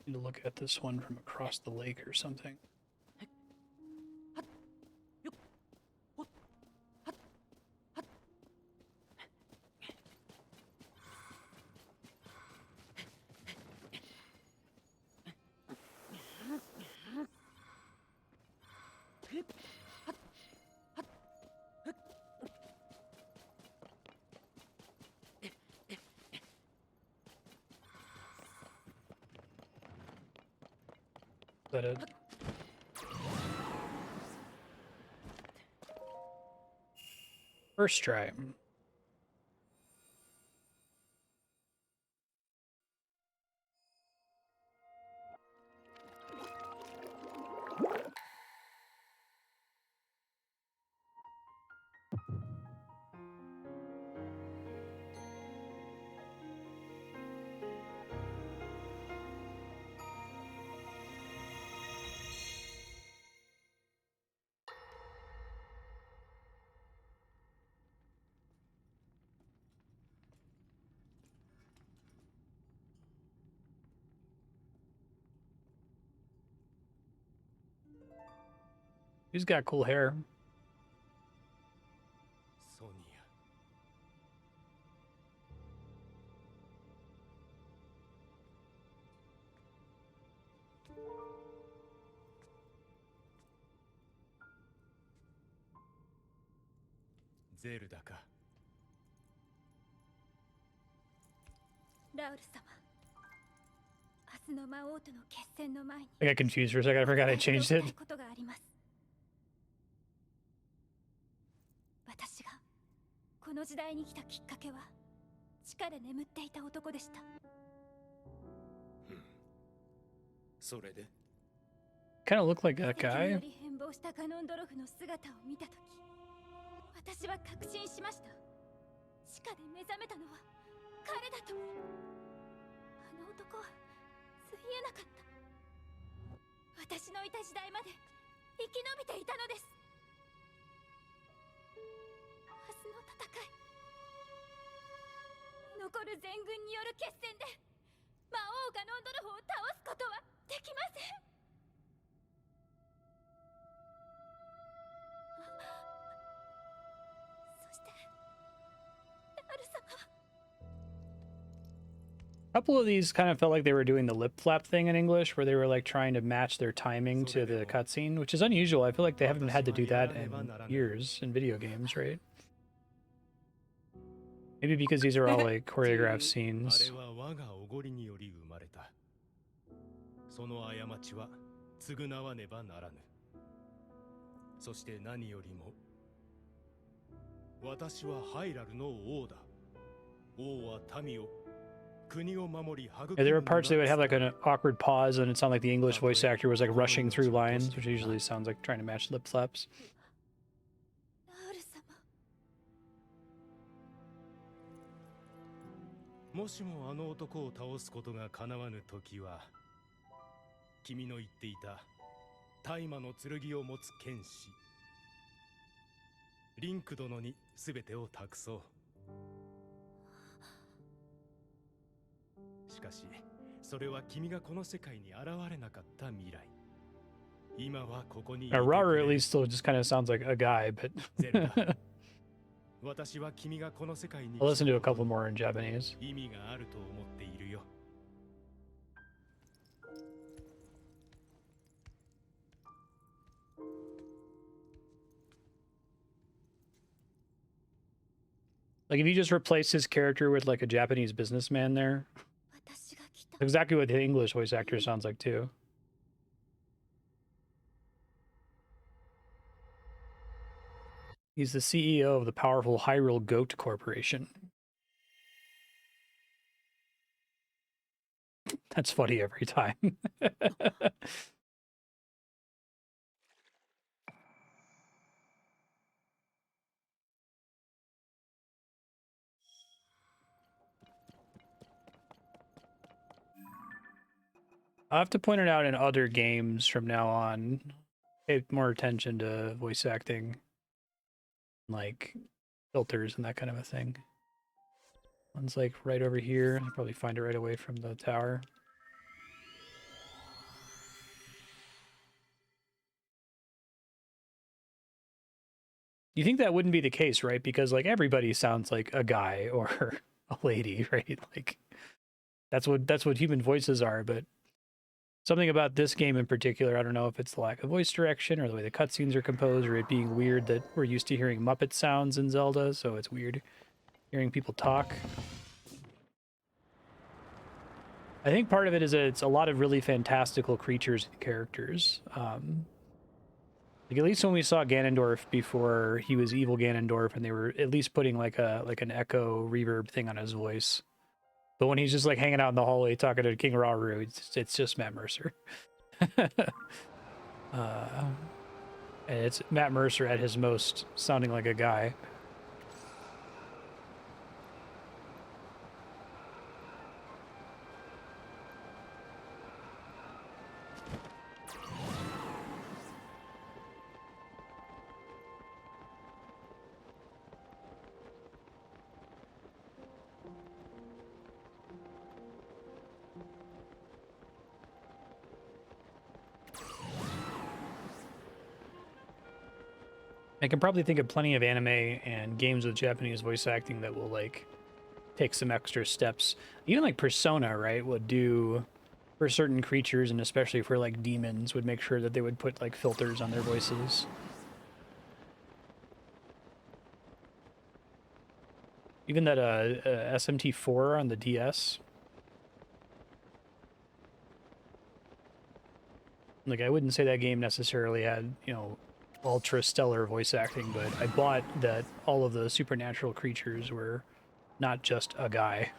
Need to look at this one from across the lake or something. Is that it? First try. He's got cool hair. ソニア。ゼルダか。ラウル様。明日の魔王との決戦の前に。 I got confused for a second. I forgot I changed it. ことがあります。私がこの時代に来たきっかけは地下で眠っていた男でした。それで Kind of look like that 敵に guy. より変貌したカノンドロフの姿を見たとき、私は確信しました。地下で目覚めたのは彼だと。あの男はついえなかった。私のいた時代まで生き延びていたのです。明日の戦い、残る全軍による決戦で魔王ガノンドルフを倒すことはできません。そしてダル様は A couple of these kind of felt like they were doing the lip flap thing in English, where they were like trying to match their timing to the cutscene, which is unusual. I feel like they haven't had to do that in years in video games, right? Maybe because these are all like choreographed あ scenes. れは我がおごりにより生まれた。その過ちは償わねばならぬ。そして何よりも私はハイラルの王だ。王は民を国を守り育 Yeah, there were む parts they would have like の an awkward pause, and it sounded like the English voice actor was like rushing through lines, which usually sounds like trying to match lip flaps. ラウル様。もしもあの男を倒すことが叶わぬ時は、君の言っていた大魔の剣を持つ剣士リンク殿に全てを託そう。しかし、それは君がこの世界に現れなかった未来。Raru at least still just kind of sounds like a guy, but I'll listen to a couple more in Japanese. Like if you just replace his character with like a Japanese businessman there, exactly what the English voice actor sounds like too. He's the CEO of the powerful Hyrule Goat Corporation. That's funny every time. I'll have to point it out in other games from now on. Pay more attention to voice acting, like filters and that kind of a thing. One's like right over here. I'll probably find it right away from the tower. You think that wouldn't be the case, right? Because like everybody sounds like a guy or a lady, right? Like that's what human voices are, but something about this game in particular, I don't know if it's the lack of voice direction or the way the cutscenes are composed or it being weird that we're used to hearing Muppet sounds in Zelda, so it's weird hearing people talk. I think part of it is that it's a lot of really fantastical creatures and characters. Like at least when we saw Ganondorf before he was evil Ganondorf, and they were at least putting like an echo reverb thing on his voice. But when he's just like hanging out in the hallway talking to King Rauru, it's just Matt Mercer. And it's Matt Mercer at his most sounding like a guy. I can probably think of plenty of anime and games with Japanese voice acting that will like take some extra steps. Even like Persona, right, would do for certain creatures and especially for like demons would make sure that they would put like filters on their voices. Even that SMT4 on the DS. Like I wouldn't say that game necessarily had, you know, ultra stellar voice acting, but I bought that all of the supernatural creatures were not just a guy.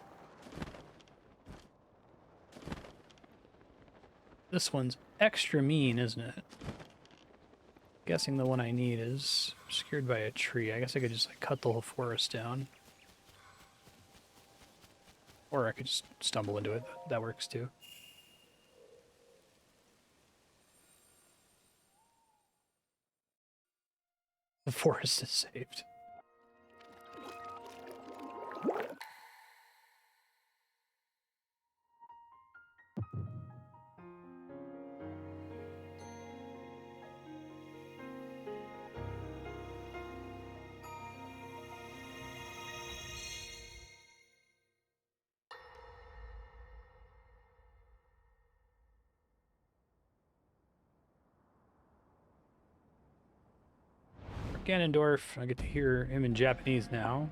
This one's extra mean, isn't it? Guessing the one I need is obscured by a tree. I guess I could just like cut the whole forest down. Or I could just stumble into it. That works too. The forest is saved. Ganondorf, I get to hear him in Japanese now.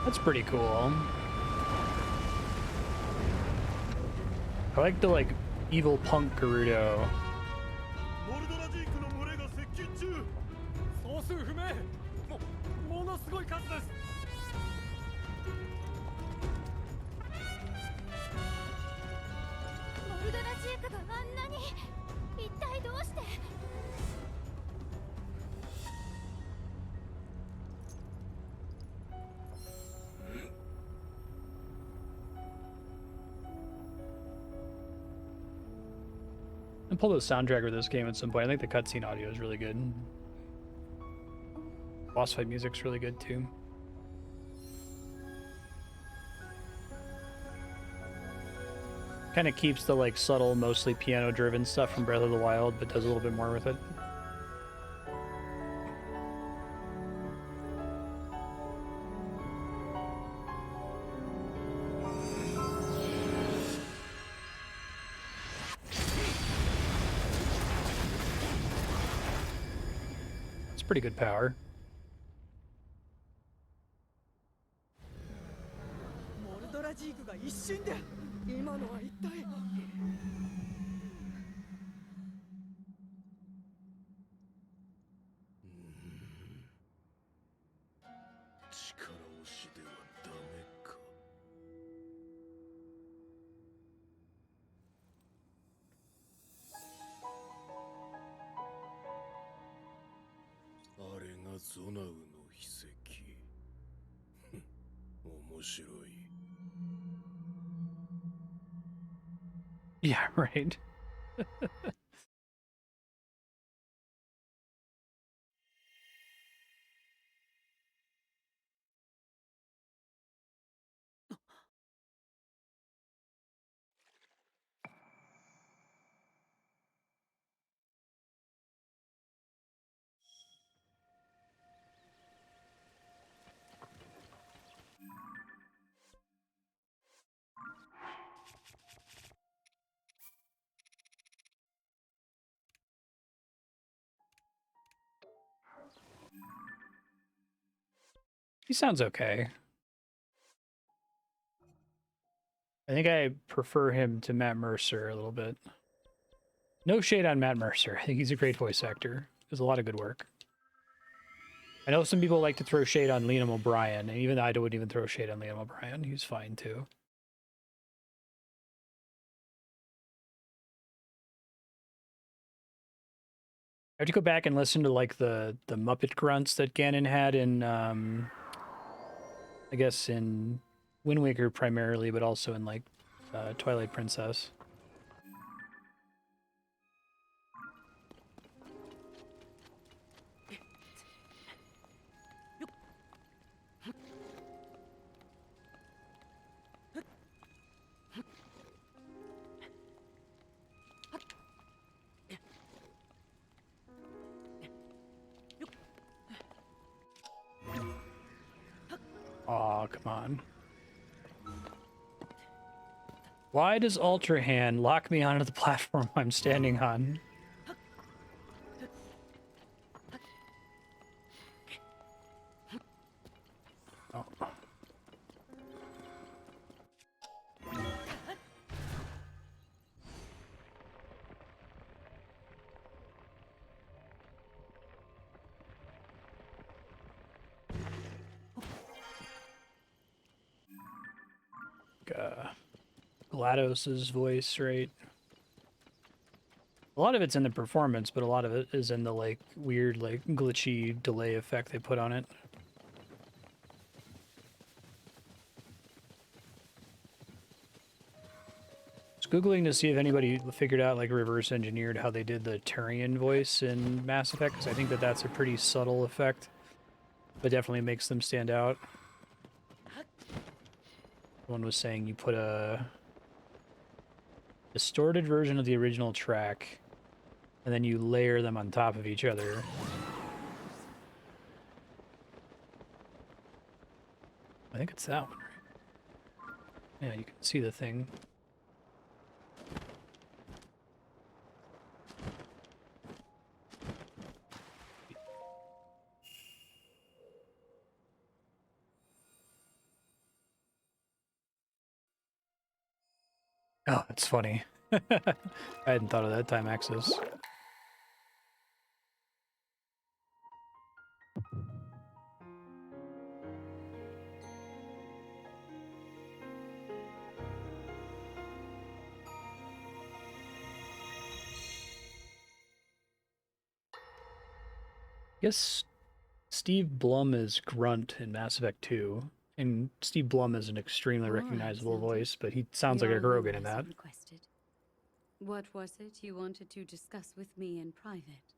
That's pretty cool. I like the like evil punk Gerudo. I'll pull the soundtrack for this game at some point. I think the cutscene audio is really good. Boss fight music's really good too. Kind of keeps the like subtle, mostly piano-driven stuff from Breath of the Wild, but does a little bit more with it. It's pretty good power. Yeah, right. He sounds okay. I think I prefer him to Matt Mercer a little bit. No shade on Matt Mercer. I think he's a great voice actor. Does a lot of good work. I know some people like to throw shade on Liam O'Brien, and even I wouldn't even throw shade on Liam O'Brien. He's fine too. I have to go back and listen to like the Muppet grunts that Ganon had in I guess in Wind Waker primarily, but also in like Twilight Princess. Aw, come on. Why does Ultra Hand lock me onto the platform I'm standing on? Oh. GLaDOS's voice, right? A lot of it's in the performance, but a lot of it is in the like weird, like glitchy delay effect they put on it. I was Googling to see if anybody figured out, like, reverse engineered how they did the Turian voice in Mass Effect, because I think that that's a pretty subtle effect, but definitely makes them stand out. One was saying you put a distorted version of the original track, and then you layer them on top of each other. I think it's that one, right? Yeah, you can see the thing. Oh, that's funny. I hadn't thought of that time axis. Guess Steve Blum is Grunt in Mass Effect 2, and Steve Blum is an extremely All right, recognizable Zelda. voice, but he sounds like a Your rule Krogan in has that. been requested. What was it you wanted to discuss with me in private?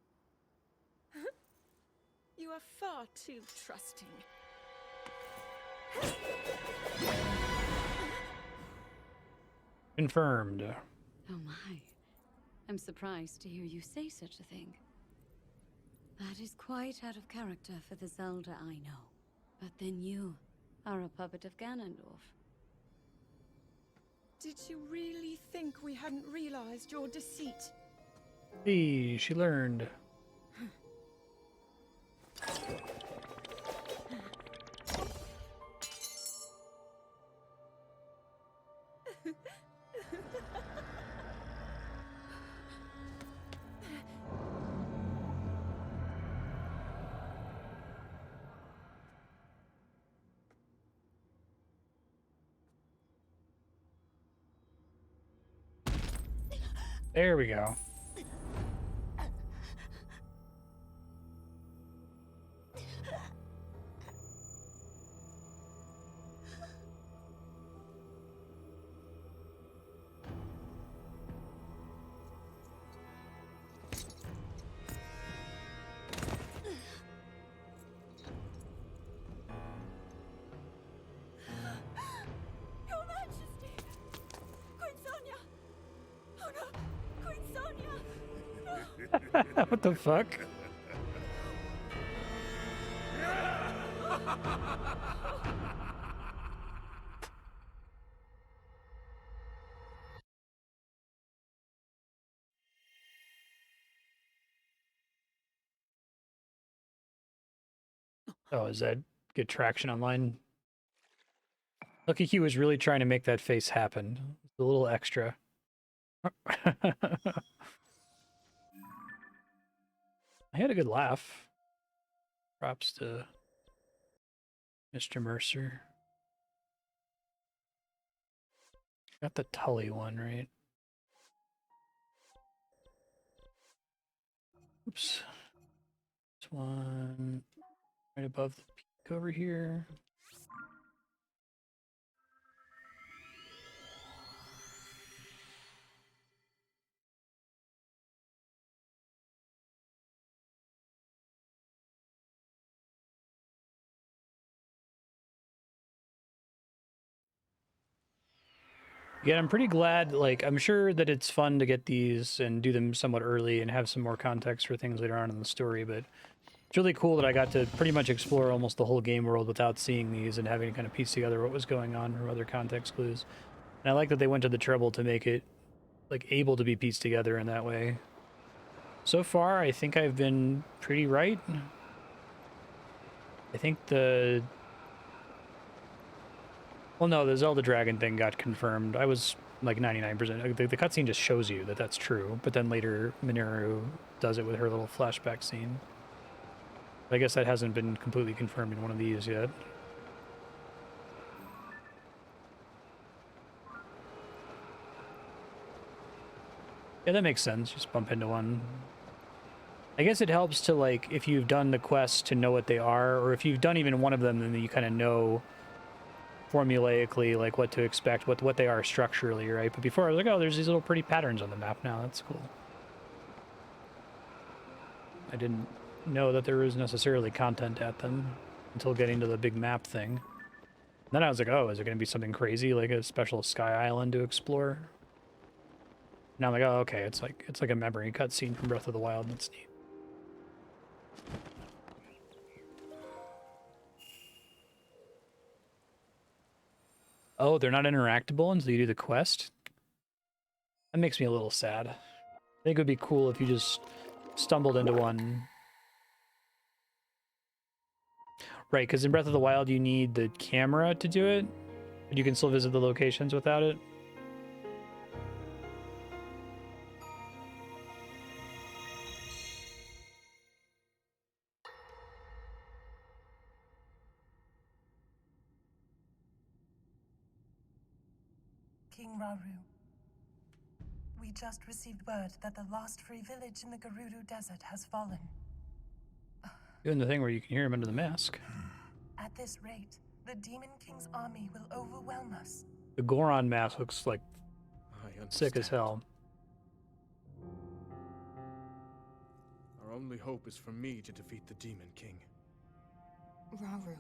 You are far too trusting. Confirmed. Oh my. I'm surprised to hear you say such a thing. That is quite out of character for the Zelda I know. But then you are a puppet of Ganondorf. Did you really think we hadn't realized your deceit? Hey, she learned. There we go. Your Majesty! Queen Sonia! Oh no! Queen Sonia! What the fuck? Oh, is that good traction online? Lucky he was really trying to make that face happen. A little extra. I had a good laugh. Props to Mr. Mercer. Got the Tully one, right? Oops. This one right above the peak over here. Yeah, I'm pretty glad, like, I'm sure that it's fun to get these and do them somewhat early and have some more context for things later on in the story, but it's really cool that I got to pretty much explore almost the whole game world without seeing these and having to kind of piece together what was going on from other context clues. And I like that they went to the trouble to make it, like, able to be pieced together in that way. So far, I think I've been pretty right. I think the... Well, no, the Zelda Dragon thing got confirmed. I was like 99%. The cutscene just shows you that that's true, but then later Minoru does it with her little flashback scene. I guess that hasn't been completely confirmed in one of these yet. Yeah, that makes sense. Just bump into one. I guess it helps to, like, if you've done the quests to know what they are, or if you've done even one of them, then you kind of know formulaically, like, what to expect, what they are structurally, right? But before I was like, oh, there's these little pretty patterns on the map now. That's cool. I didn't know that there was necessarily content at them until getting to the big map thing. Then I was like, oh, is it going to be something crazy, like a special sky island to explore? Now I'm like, oh, okay, it's like a memory cutscene from Breath of the Wild. That's neat. Oh, they're not interactable until you do the quest? That makes me a little sad. I think it would be cool if you just stumbled into one. Right, because in Breath of the Wild you need the camera to do it, but you can still visit the locations without it. King Rauru, we just received word that the last free village in the Gerudo Desert has fallen. Doing the thing where you can hear him under the mask. At this rate, the Demon King's army will overwhelm us. The Goron mask looks like I sick as understand. hell. only hope is for me to defeat the Demon King. Rauru,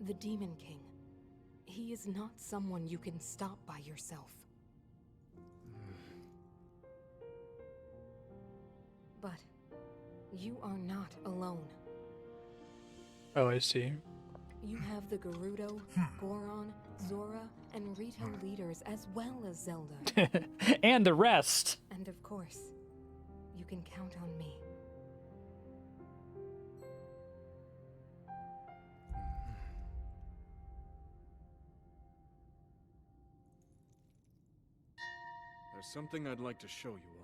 the Demon King. He is not someone you can stop by yourself. But you are not alone. Oh, I see. You have the Gerudo, Goron, Zora, and Rito leaders as well as Zelda. And the rest. And of course, you can count on me. There's something I'd like to show you all.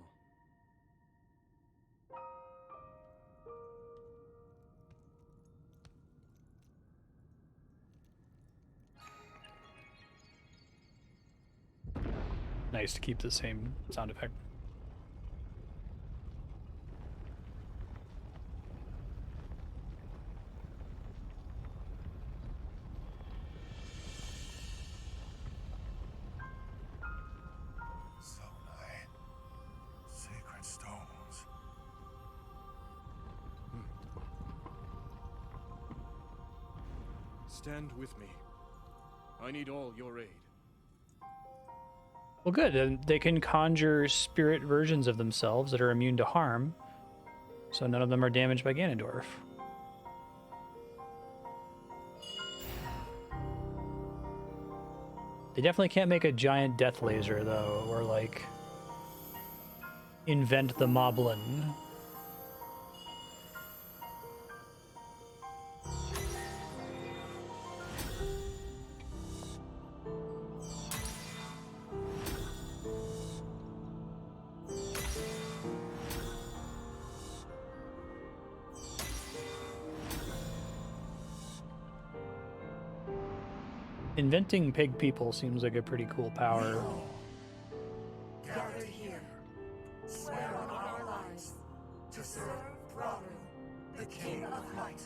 Nice to keep the same sound effect. Zonai. Sacred stones. Stand with me. I need all your aid. Well, good. And they can conjure spirit versions of themselves that are immune to harm, so none of them are damaged by Ganondorf. They definitely can't make a giant death laser, though, or, like, invent the Moblin. Inventing pig people seems like a pretty cool power. Gathered here, swear on our lives to serve Rauru, the King of Light.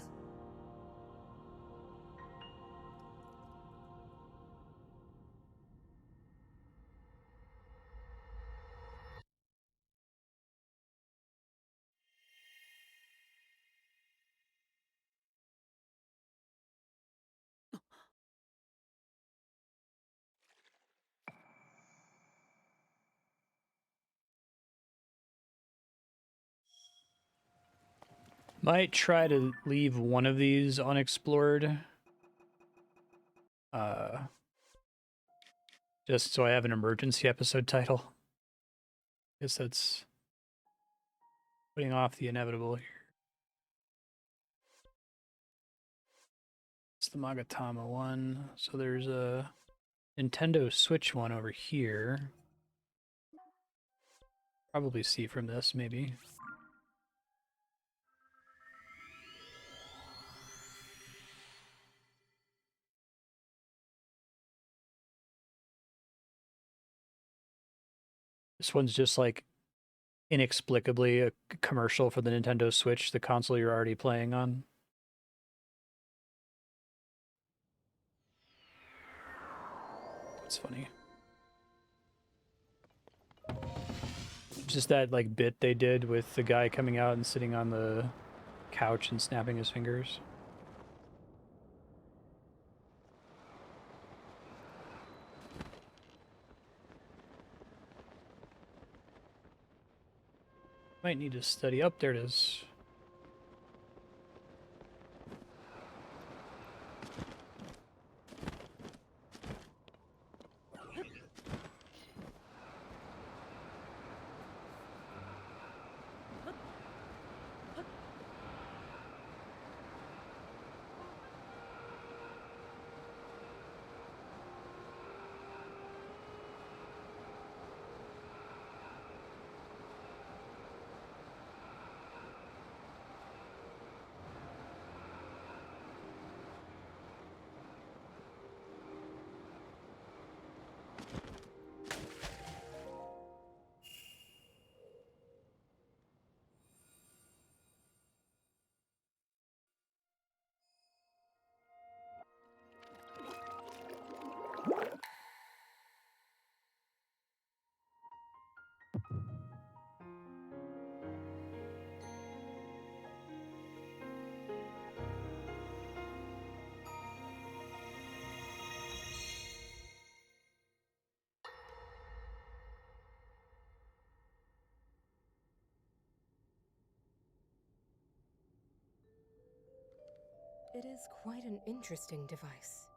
Might try to leave one of these unexplored. Just so I have an emergency episode title. Guess that's putting off the inevitable here. It's the Magatama one. So there's a Nintendo Switch one over here. Probably see from this, maybe. This one's just like inexplicably a commercial for the Nintendo Switch, the console you're already playing on. It's funny. Just that like bit they did with the guy coming out and sitting on the couch and snapping his fingers. Might need to study. Up there it is. It is quite an interesting device.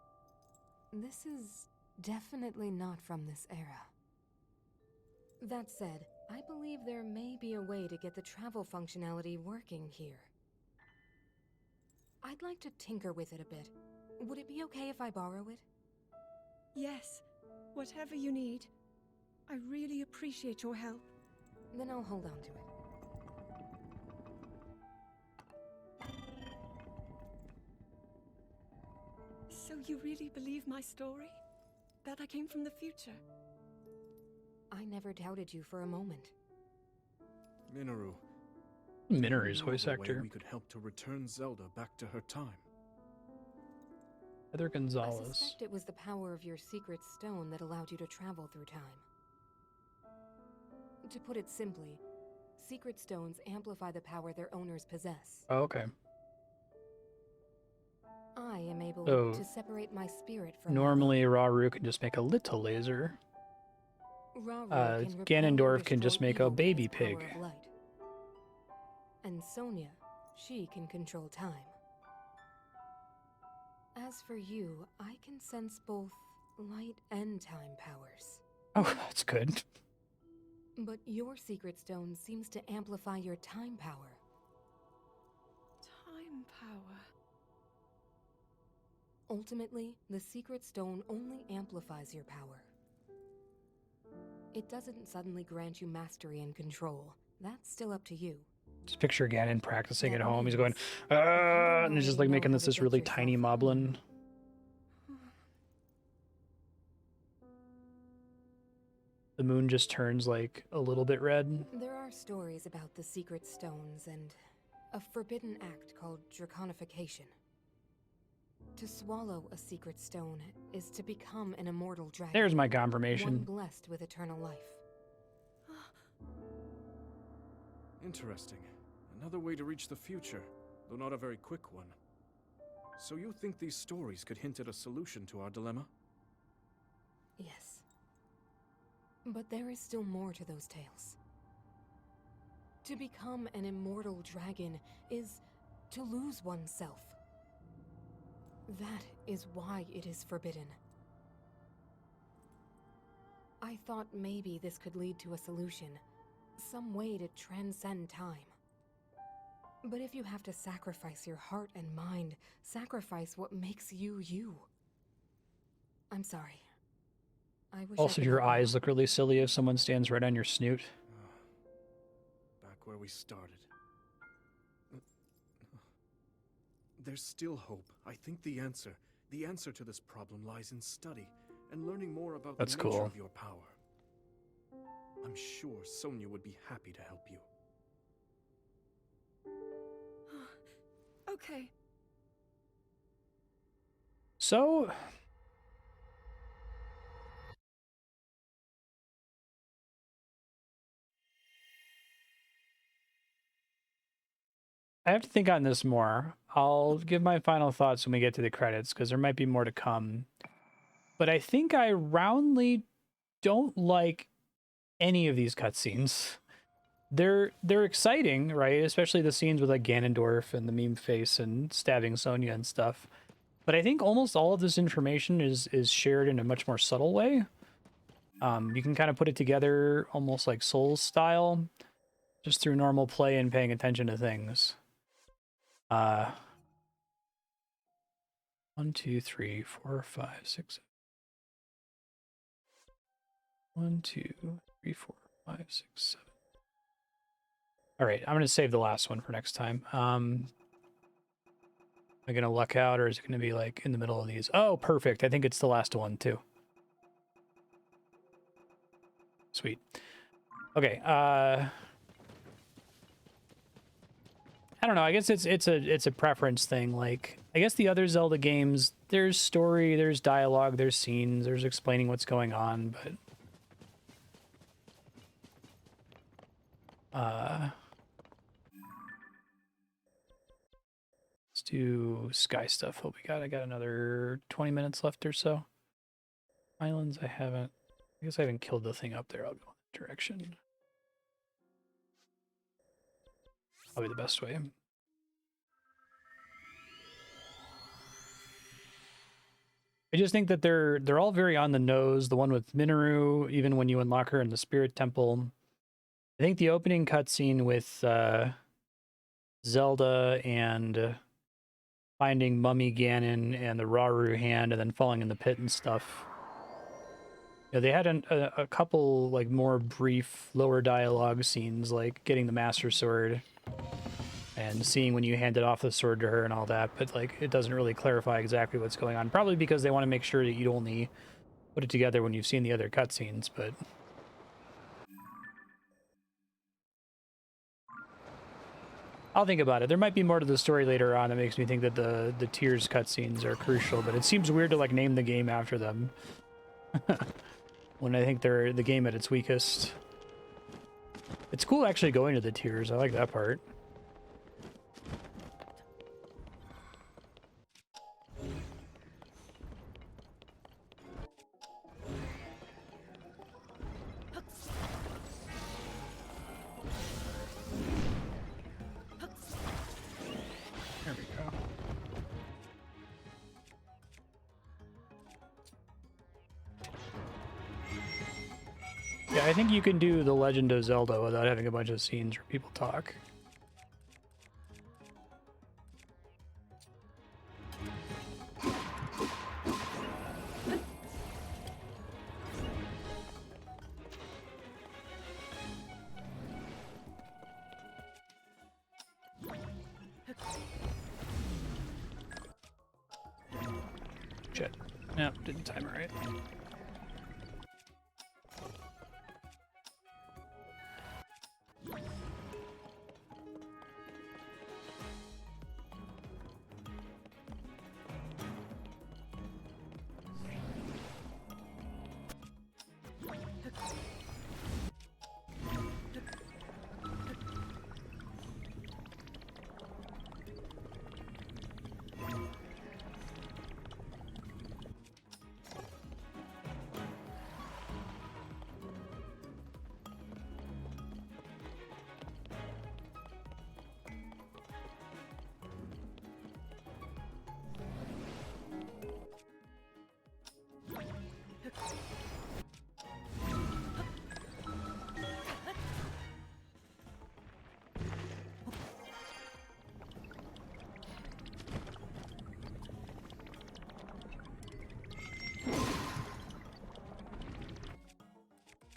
This is definitely not from this era. That said, I believe there may be a way to get the travel functionality working here. I'd like to tinker with it a bit. Would it be okay if I borrow it? Yes, whatever you need. I really appreciate your help. Then I'll hold on to it. So you really believe my story? That I came from the future? I never doubted you for a moment. Minoru. Minoru's know voice of a way actor. we could help to return Zelda back to her time. Heather I Gonzalez. suspect it was the power of your secret stone that allowed you to travel through time. To put it simply, secret stones amplify the power their owners possess. Oh, okay. I am able So, to separate my spirit from normally Rauru can just make a little laser. my body. Rauru can repel or Ganondorf can just destroy make a evil with baby his power pig. of light. And Sonia, she can control time. As for you, I can sense both light and time powers. Oh, that's good. But your secret stone seems to amplify your time power. Time power. Ultimately, the secret stone only amplifies your power. It doesn't suddenly grant you mastery and control. That's still up to you. Just picture Ganon practicing That at home. He's means going, if you don't and he's just like already know making how this to get really tiny yourself moblin. The moon just turns like a little bit red. There are stories about the secret stones and a forbidden act called draconification. To swallow a secret stone is to become an immortal dragon. There's my One confirmation. blessed with eternal life. Interesting. Another way to reach the future, though not a very quick one. So you think these stories could hint at a solution to our dilemma? Yes. But there is still more to those tales. To become an immortal dragon is to lose oneself. That is why it is forbidden. I thought maybe this could lead to a solution, some way to transcend time. But if you have to sacrifice your heart and mind, sacrifice what makes you you. I'm sorry. I wish I Also, could your help you eyes out. look really silly if someone stands right on your snoot. Back where we started. There's still hope. I think the answer to this problem lies in study and learning more about That's the nature cool. of your power. I'm sure Sonia would be happy to help you. Okay. So, I have to think on this more. I'll give my final thoughts when we get to the credits, because there might be more to come. But I think I roundly don't like any of these cutscenes. They're exciting, right? Especially the scenes with like Ganondorf and the meme face and stabbing Sonya and stuff. But I think almost all of this information is shared in a much more subtle way. You can kind of put it together almost like Souls style, just through normal play and paying attention to things. 1, 2, 3, 4, 5, 6. 1, 2, 3, 4, 5, 6, 7. All right, I'm gonna save the last one for next time. Am I gonna luck out, or is it gonna be like in the middle of these? Oh, perfect. I think it's the last one too. Sweet. Okay. I don't know. I guess it's a preference thing. Like, I guess the other Zelda games, there's story, there's dialogue, there's scenes, there's explaining what's going on, but let's do sky stuff. What we got? I got another 20 minutes left or so. Islands, I guess I haven't killed the thing up there. I'll go in that direction. Probably the best way. I just think that they're all very on the nose. The one with Minoru, even when you unlock her in the Spirit Temple. I think the opening cutscene with Zelda and finding Mummy Ganon and the Rauru hand and then falling in the pit and stuff. You know, they had a couple like more brief lower dialogue scenes, like getting the Master Sword and seeing when you handed off the sword to her and all that, but like it doesn't really clarify exactly what's going on. Probably because they want to make sure that you only put it together when you've seen the other cutscenes, but I'll think about it. There might be more to the story later on that makes me think that the Tears cutscenes are crucial, but it seems weird to like name the game after them when I think they're the game at its weakest. It's cool actually going to the Tears. I like that part. There we go. Yeah, I think you can do The Legend of Zelda without having a bunch of scenes where people talk. Shit. Nope, didn't time it right.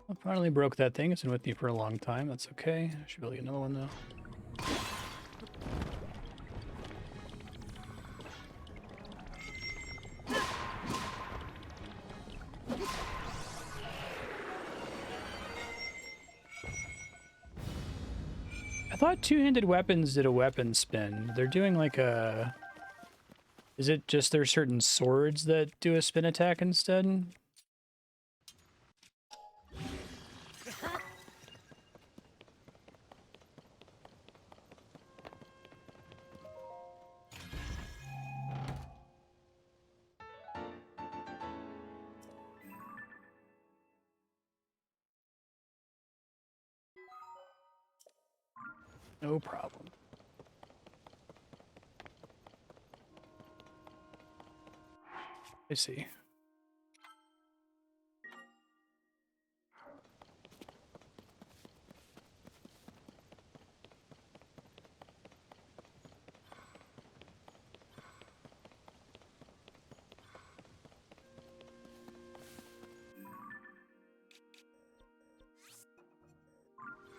I finally broke that thing. It's been with me for a long time. That's okay. I should be able to get another one though. I thought two-handed weapons did a weapon spin. They're doing like a... Is it just there's certain swords that do a spin attack instead? No problem. I see.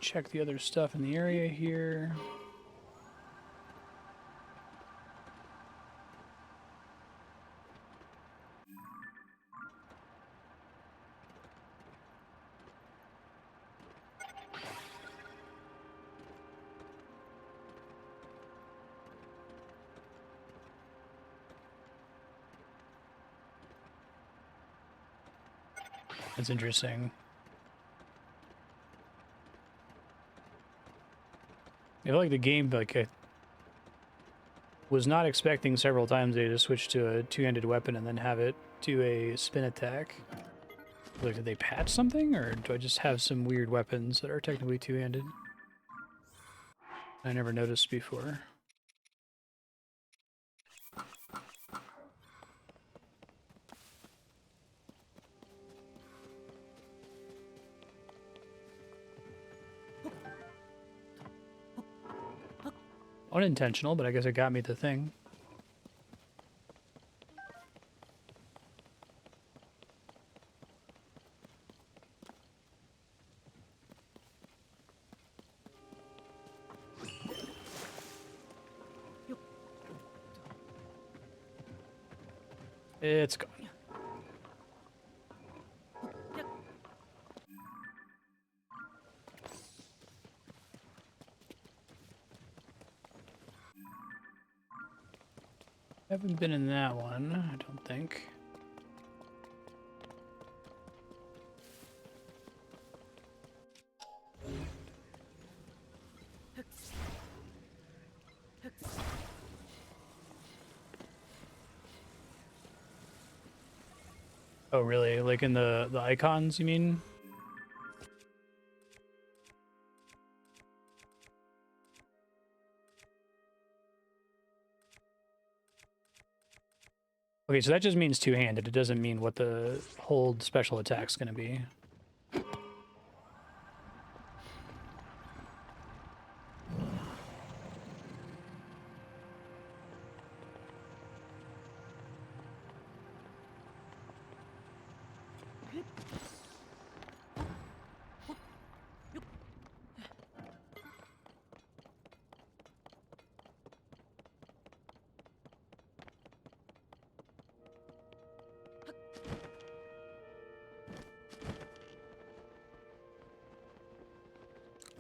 Check the other stuff in the area here. That's interesting. I feel like the game, like, I was not expecting several times they just switch to a two-handed weapon and then have it do a spin attack. Like, did they patch something, or do I just have some weird weapons that are technically two-handed? I never noticed before. Unintentional, but I guess it got me the thing. It's gone. Haven't been in that one, I don't think. Oh, really? Like in the icons, you mean? Okay, so that just means two-handed. It doesn't mean what the hold special attack's gonna be.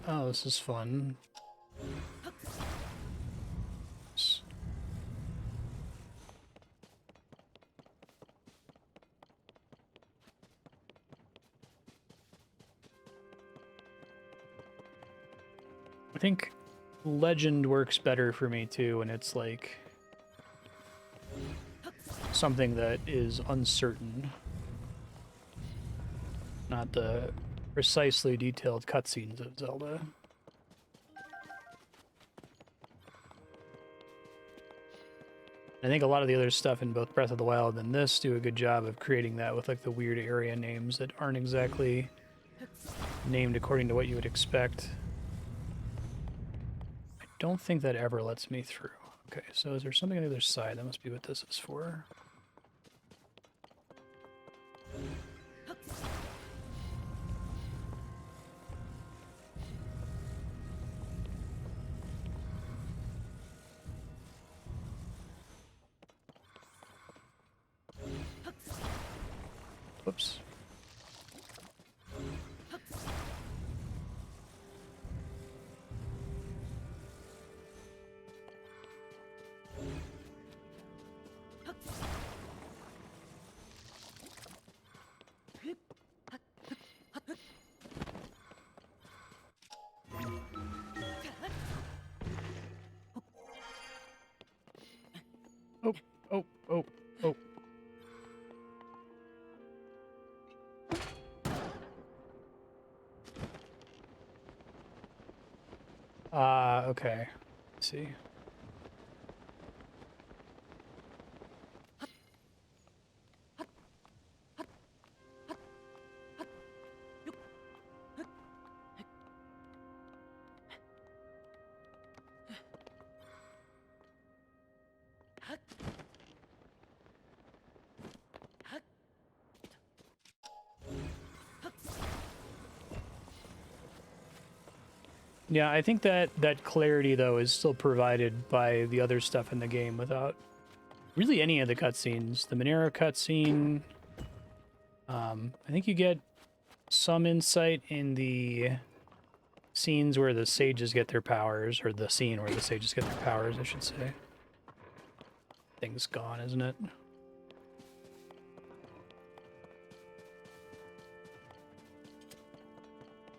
Oh, this is fun. I think legend works better for me too, and it's like something that is uncertain, not the precisely detailed cutscenes of Zelda. I think a lot of the other stuff in both Breath of the Wild and this do a good job of creating that with like the weird area names that aren't exactly named according to what you would expect. I don't think that ever lets me through. Okay, so is there something on the other side? That must be what this is for. Whoops. Oh, oh, oh, oh. Okay. Let's see. Yeah, I think that clarity though is still provided by the other stuff in the game without really any of the cutscenes. The Monero cutscene, I think you get some insight in the scenes where the sages get their powers, or the scene where the sages get their powers, I should say. Thing's gone, isn't it?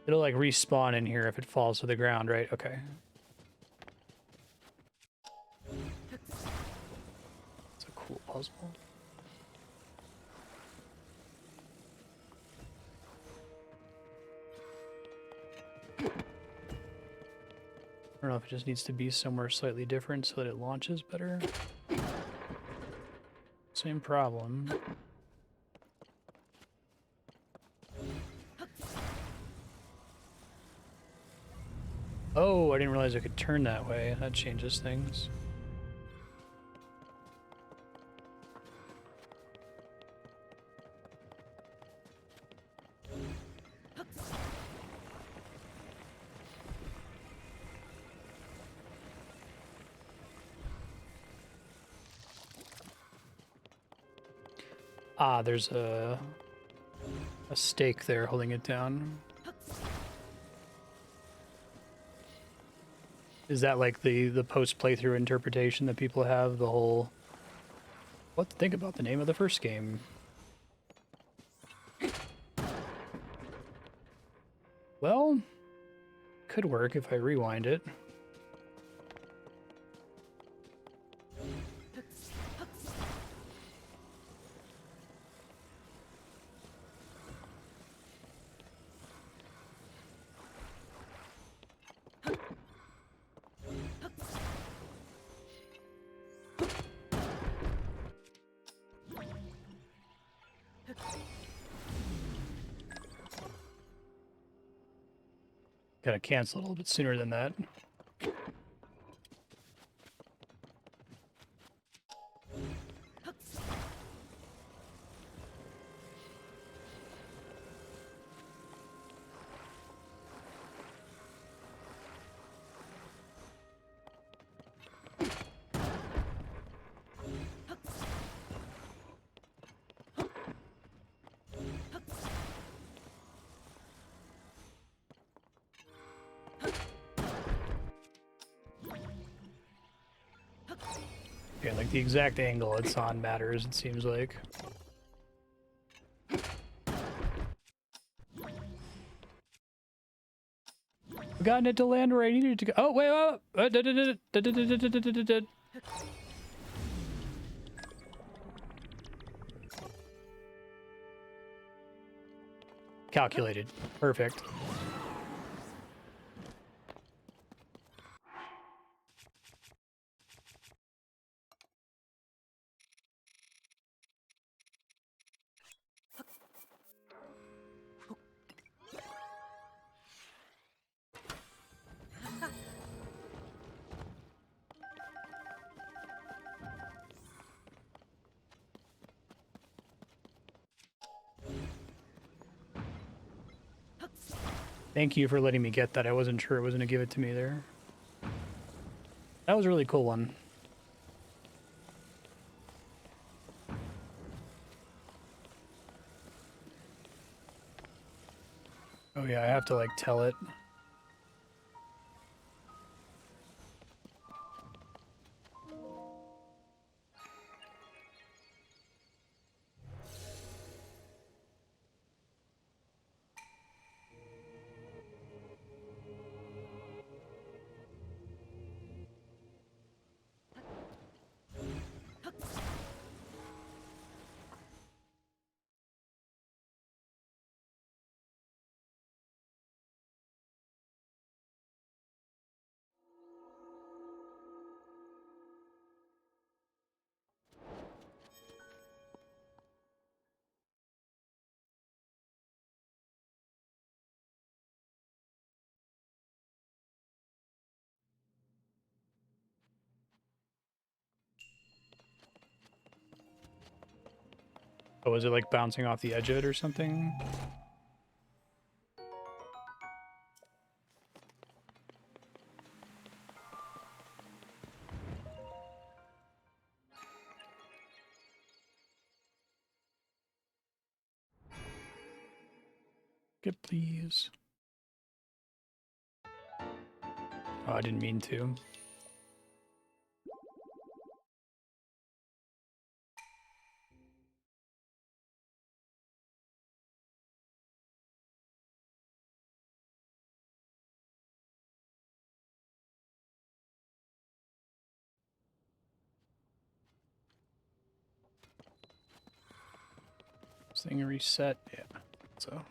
It'll like respawn in here if it falls to the ground, right? Okay. It's a cool puzzle. I don't know if it just needs to be somewhere slightly different so that it launches better. Same problem. Oh, I didn't realize I could turn that way. That changes things. Ah, there's a stake there holding it down. Is that like the post playthrough interpretation that people have? The whole what to think about the name of the first game? Well, could work if I rewind it. Gotta cancel a little bit sooner than that. Okay, like the exact angle it's on matters, it seems like. I've gotten it to land where I needed it to go. Oh, wait, calculated. Perfect. Thank you for letting me get that. I wasn't sure it was going to give it to me there. That was a really cool one. Oh yeah, I have to like tell it. Oh, was it like bouncing off the edge of it or something? Good, please. Oh, I didn't mean to. This thing reset. Yeah. So.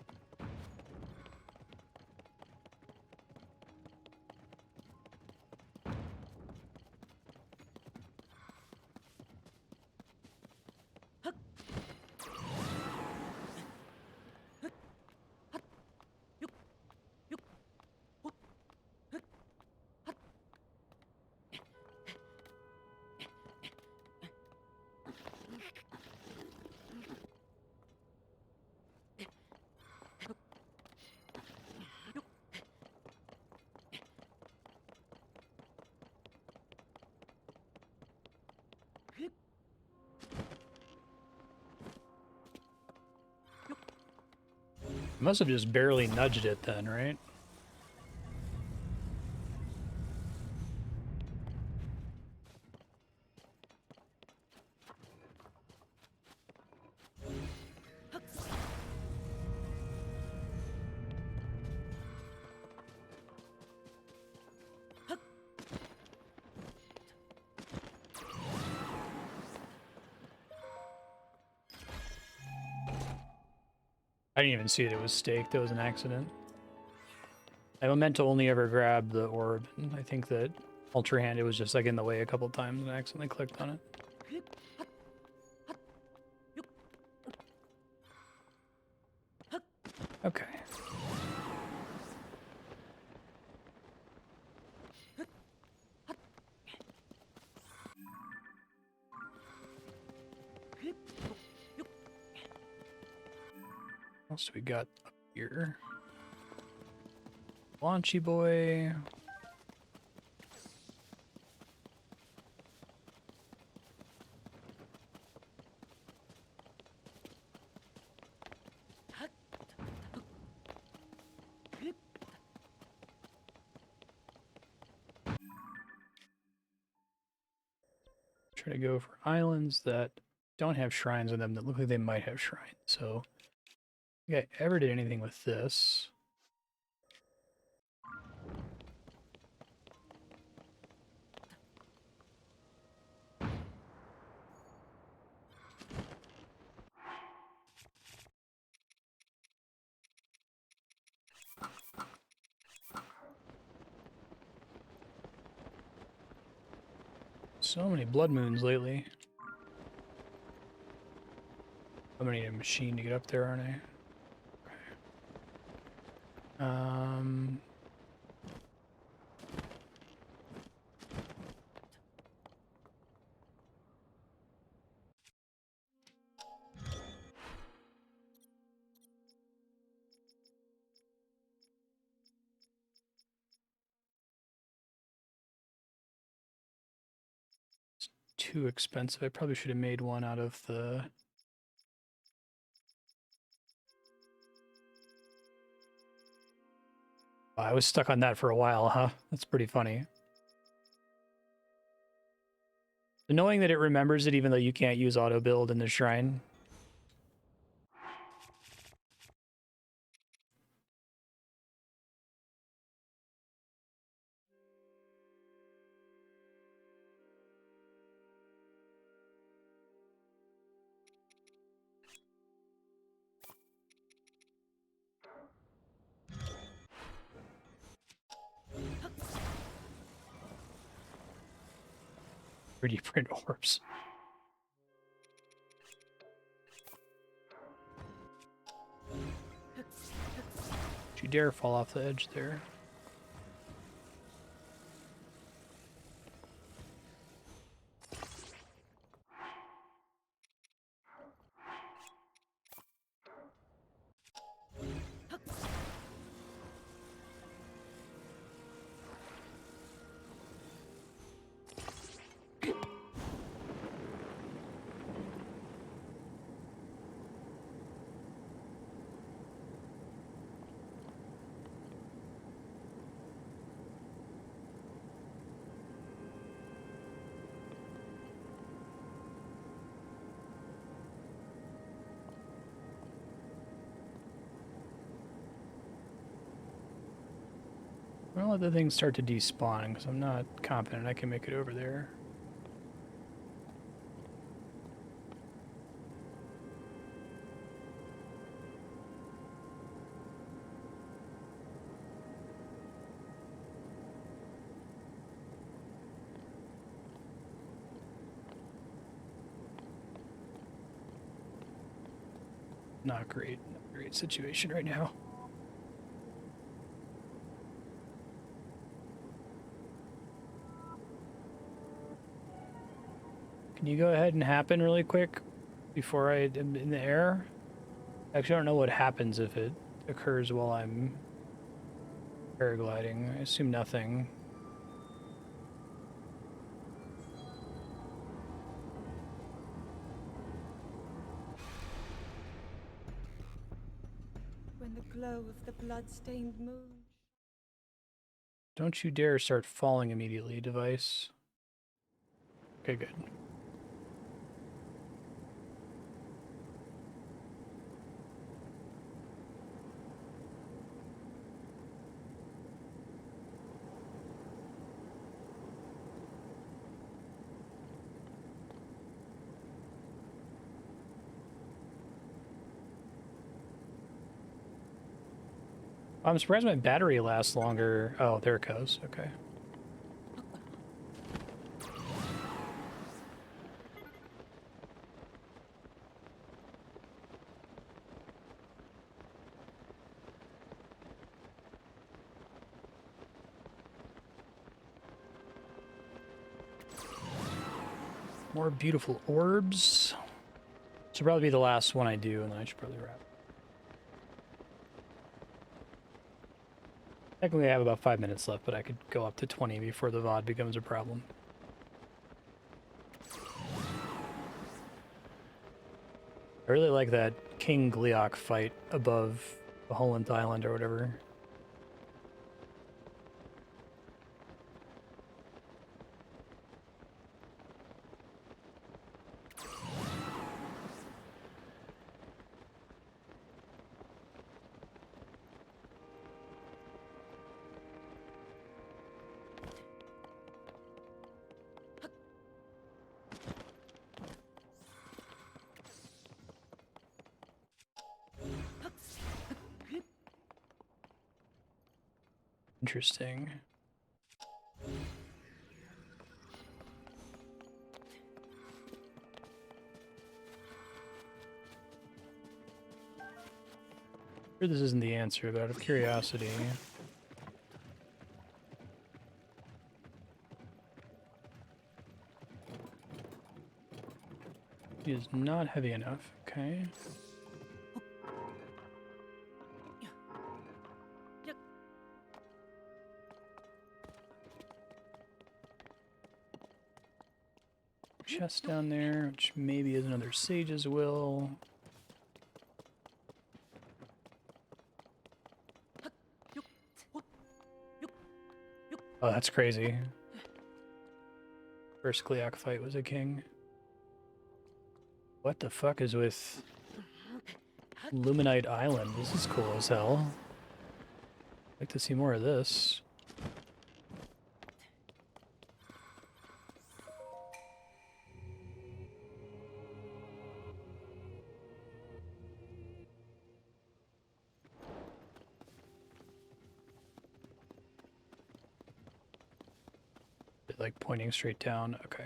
Must have just barely nudged it then, right? I didn't even see it was staked. That was an accident. I meant to only ever grab the orb. And I think that Ultra Hand, it was just like in the way a couple times and I accidentally clicked on it. Okay. What else do we got up here? Launchy boy. Try to go for islands that don't have shrines in them that look like they might have shrines. So, if I ever did anything with this. So many blood moons lately. I'm gonna need a machine to get up there, aren't I? Okay. It's too expensive. I probably should have made one out of the... Oh, I was stuck on that for a while, huh? That's pretty funny. Knowing that it remembers it even though you can't use auto build in the shrine. Pretty print orbs. Don't you dare fall off the edge there. I'll let the thing start to despawn because I'm not confident I can make it over there. Not great. Not a great situation right now. Can you go ahead and happen really quick before I am in the air? Actually, I don't know what happens if it occurs while I'm paragliding. I assume nothing. When and the glow of the blood-stained moon. Don't you dare start falling immediately, device. Okay, good. I'm surprised my battery lasts longer. Oh, there it goes. Okay. More beautiful orbs. This will probably be the last one I do, and then I should probably wrap. Technically, I have about 5 minutes left, but I could go up to 20 before the VOD becomes a problem. I really like that King Gleok fight above the Holland Island or whatever. Interesting. Sure, this isn't the answer, but out of curiosity. It is not heavy enough. Okay. Chest down there, which maybe is another Sage's Will. Oh, that's crazy. First Gleok fight was a king. What the fuck is with Luminite Island? This is cool as hell. I'd like to see more of this. Like pointing straight down. Okay.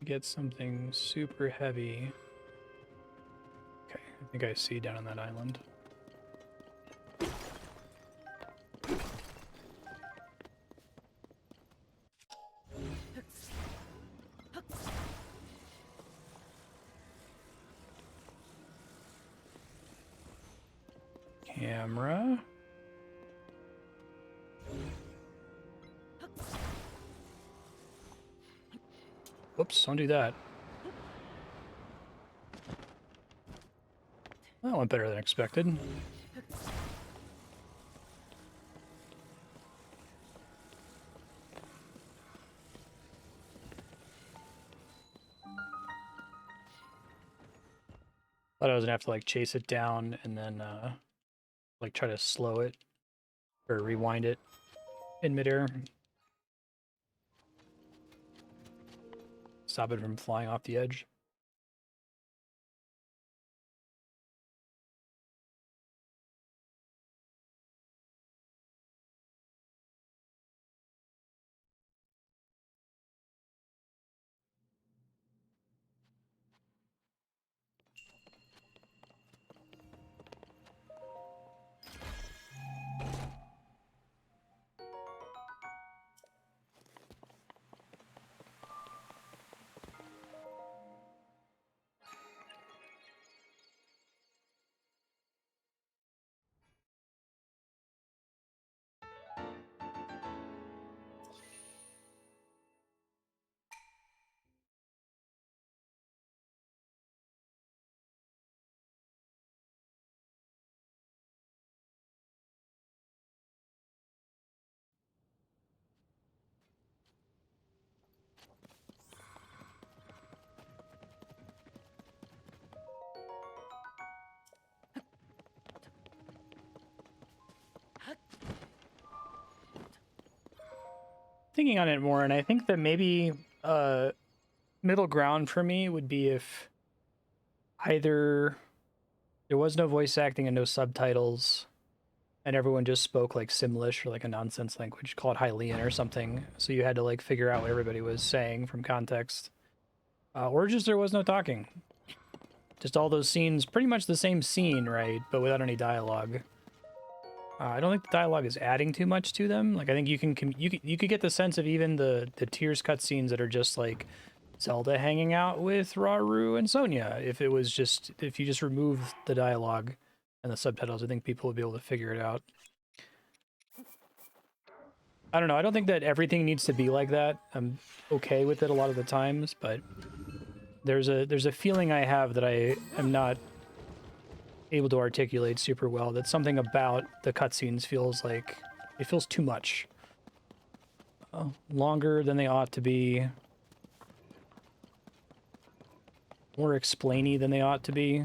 Get something super heavy. Okay, I think I see down on that island. Camera. Whoops, don't do that. That went better than expected. Thought I was gonna have to like chase it down and then like try to slow it or rewind it in midair. Stop it from flying off the edge. thinking on it more, and I think that maybe middle ground for me would be if either there was no voice acting and no subtitles, and everyone just spoke like Simlish or like a nonsense language, call it Hylian or something, so you had to like figure out what everybody was saying from context. Or just there was no talking. Just all those scenes, pretty much the same scene, right? But without any dialogue. I don't think the dialogue is adding too much to them. Like I think you could get the sense of even the Tears cutscenes that are just like Zelda hanging out with Rauru and Sonia. If you just remove the dialogue and the subtitles, I think people would be able to figure it out. I don't know. I don't think that everything needs to be like that. I'm okay with it a lot of the times, but there's a feeling I have that I am not able to articulate super well. That something about the cutscenes feels like it feels too much. Longer than they ought to be. More explainy than they ought to be.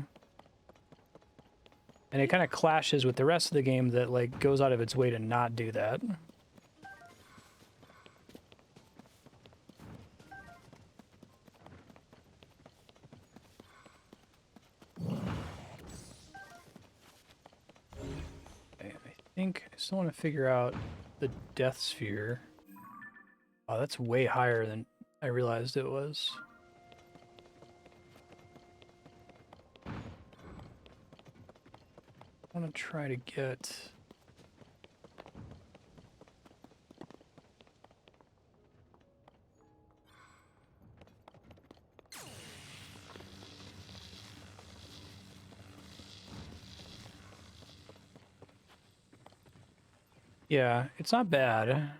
And it kind of clashes with the rest of the game that like goes out of its way to not do that. Okay, I think I still want to figure out the death sphere. Oh, that's way higher than I realized it was. I want to try to get... Yeah, it's not bad.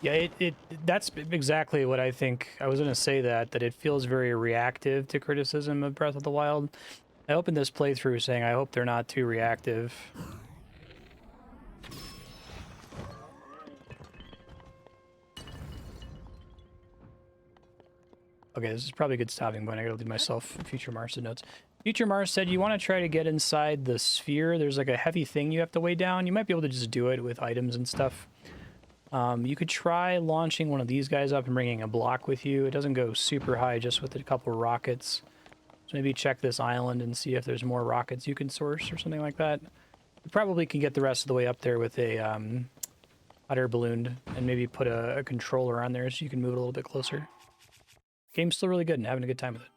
Yeah, that's exactly what I think. I was going to say that it feels very reactive to criticism of Breath of the Wild. I opened this playthrough saying I hope they're not too reactive. Okay, this is probably a good stopping point. I gotta leave myself future Marstead notes. Future Mars said you want to try to get inside the sphere. There's like a heavy thing you have to weigh down. You might be able to just do it with items and stuff. You could try launching one of these guys up and bringing a block with you. It doesn't go super high just with a couple of rockets. So maybe check this island and see if there's more rockets you can source or something like that. You probably can get the rest of the way up there with a hot air balloon and maybe put a controller on there so you can move it a little bit closer. Game's still really good and having a good time with it.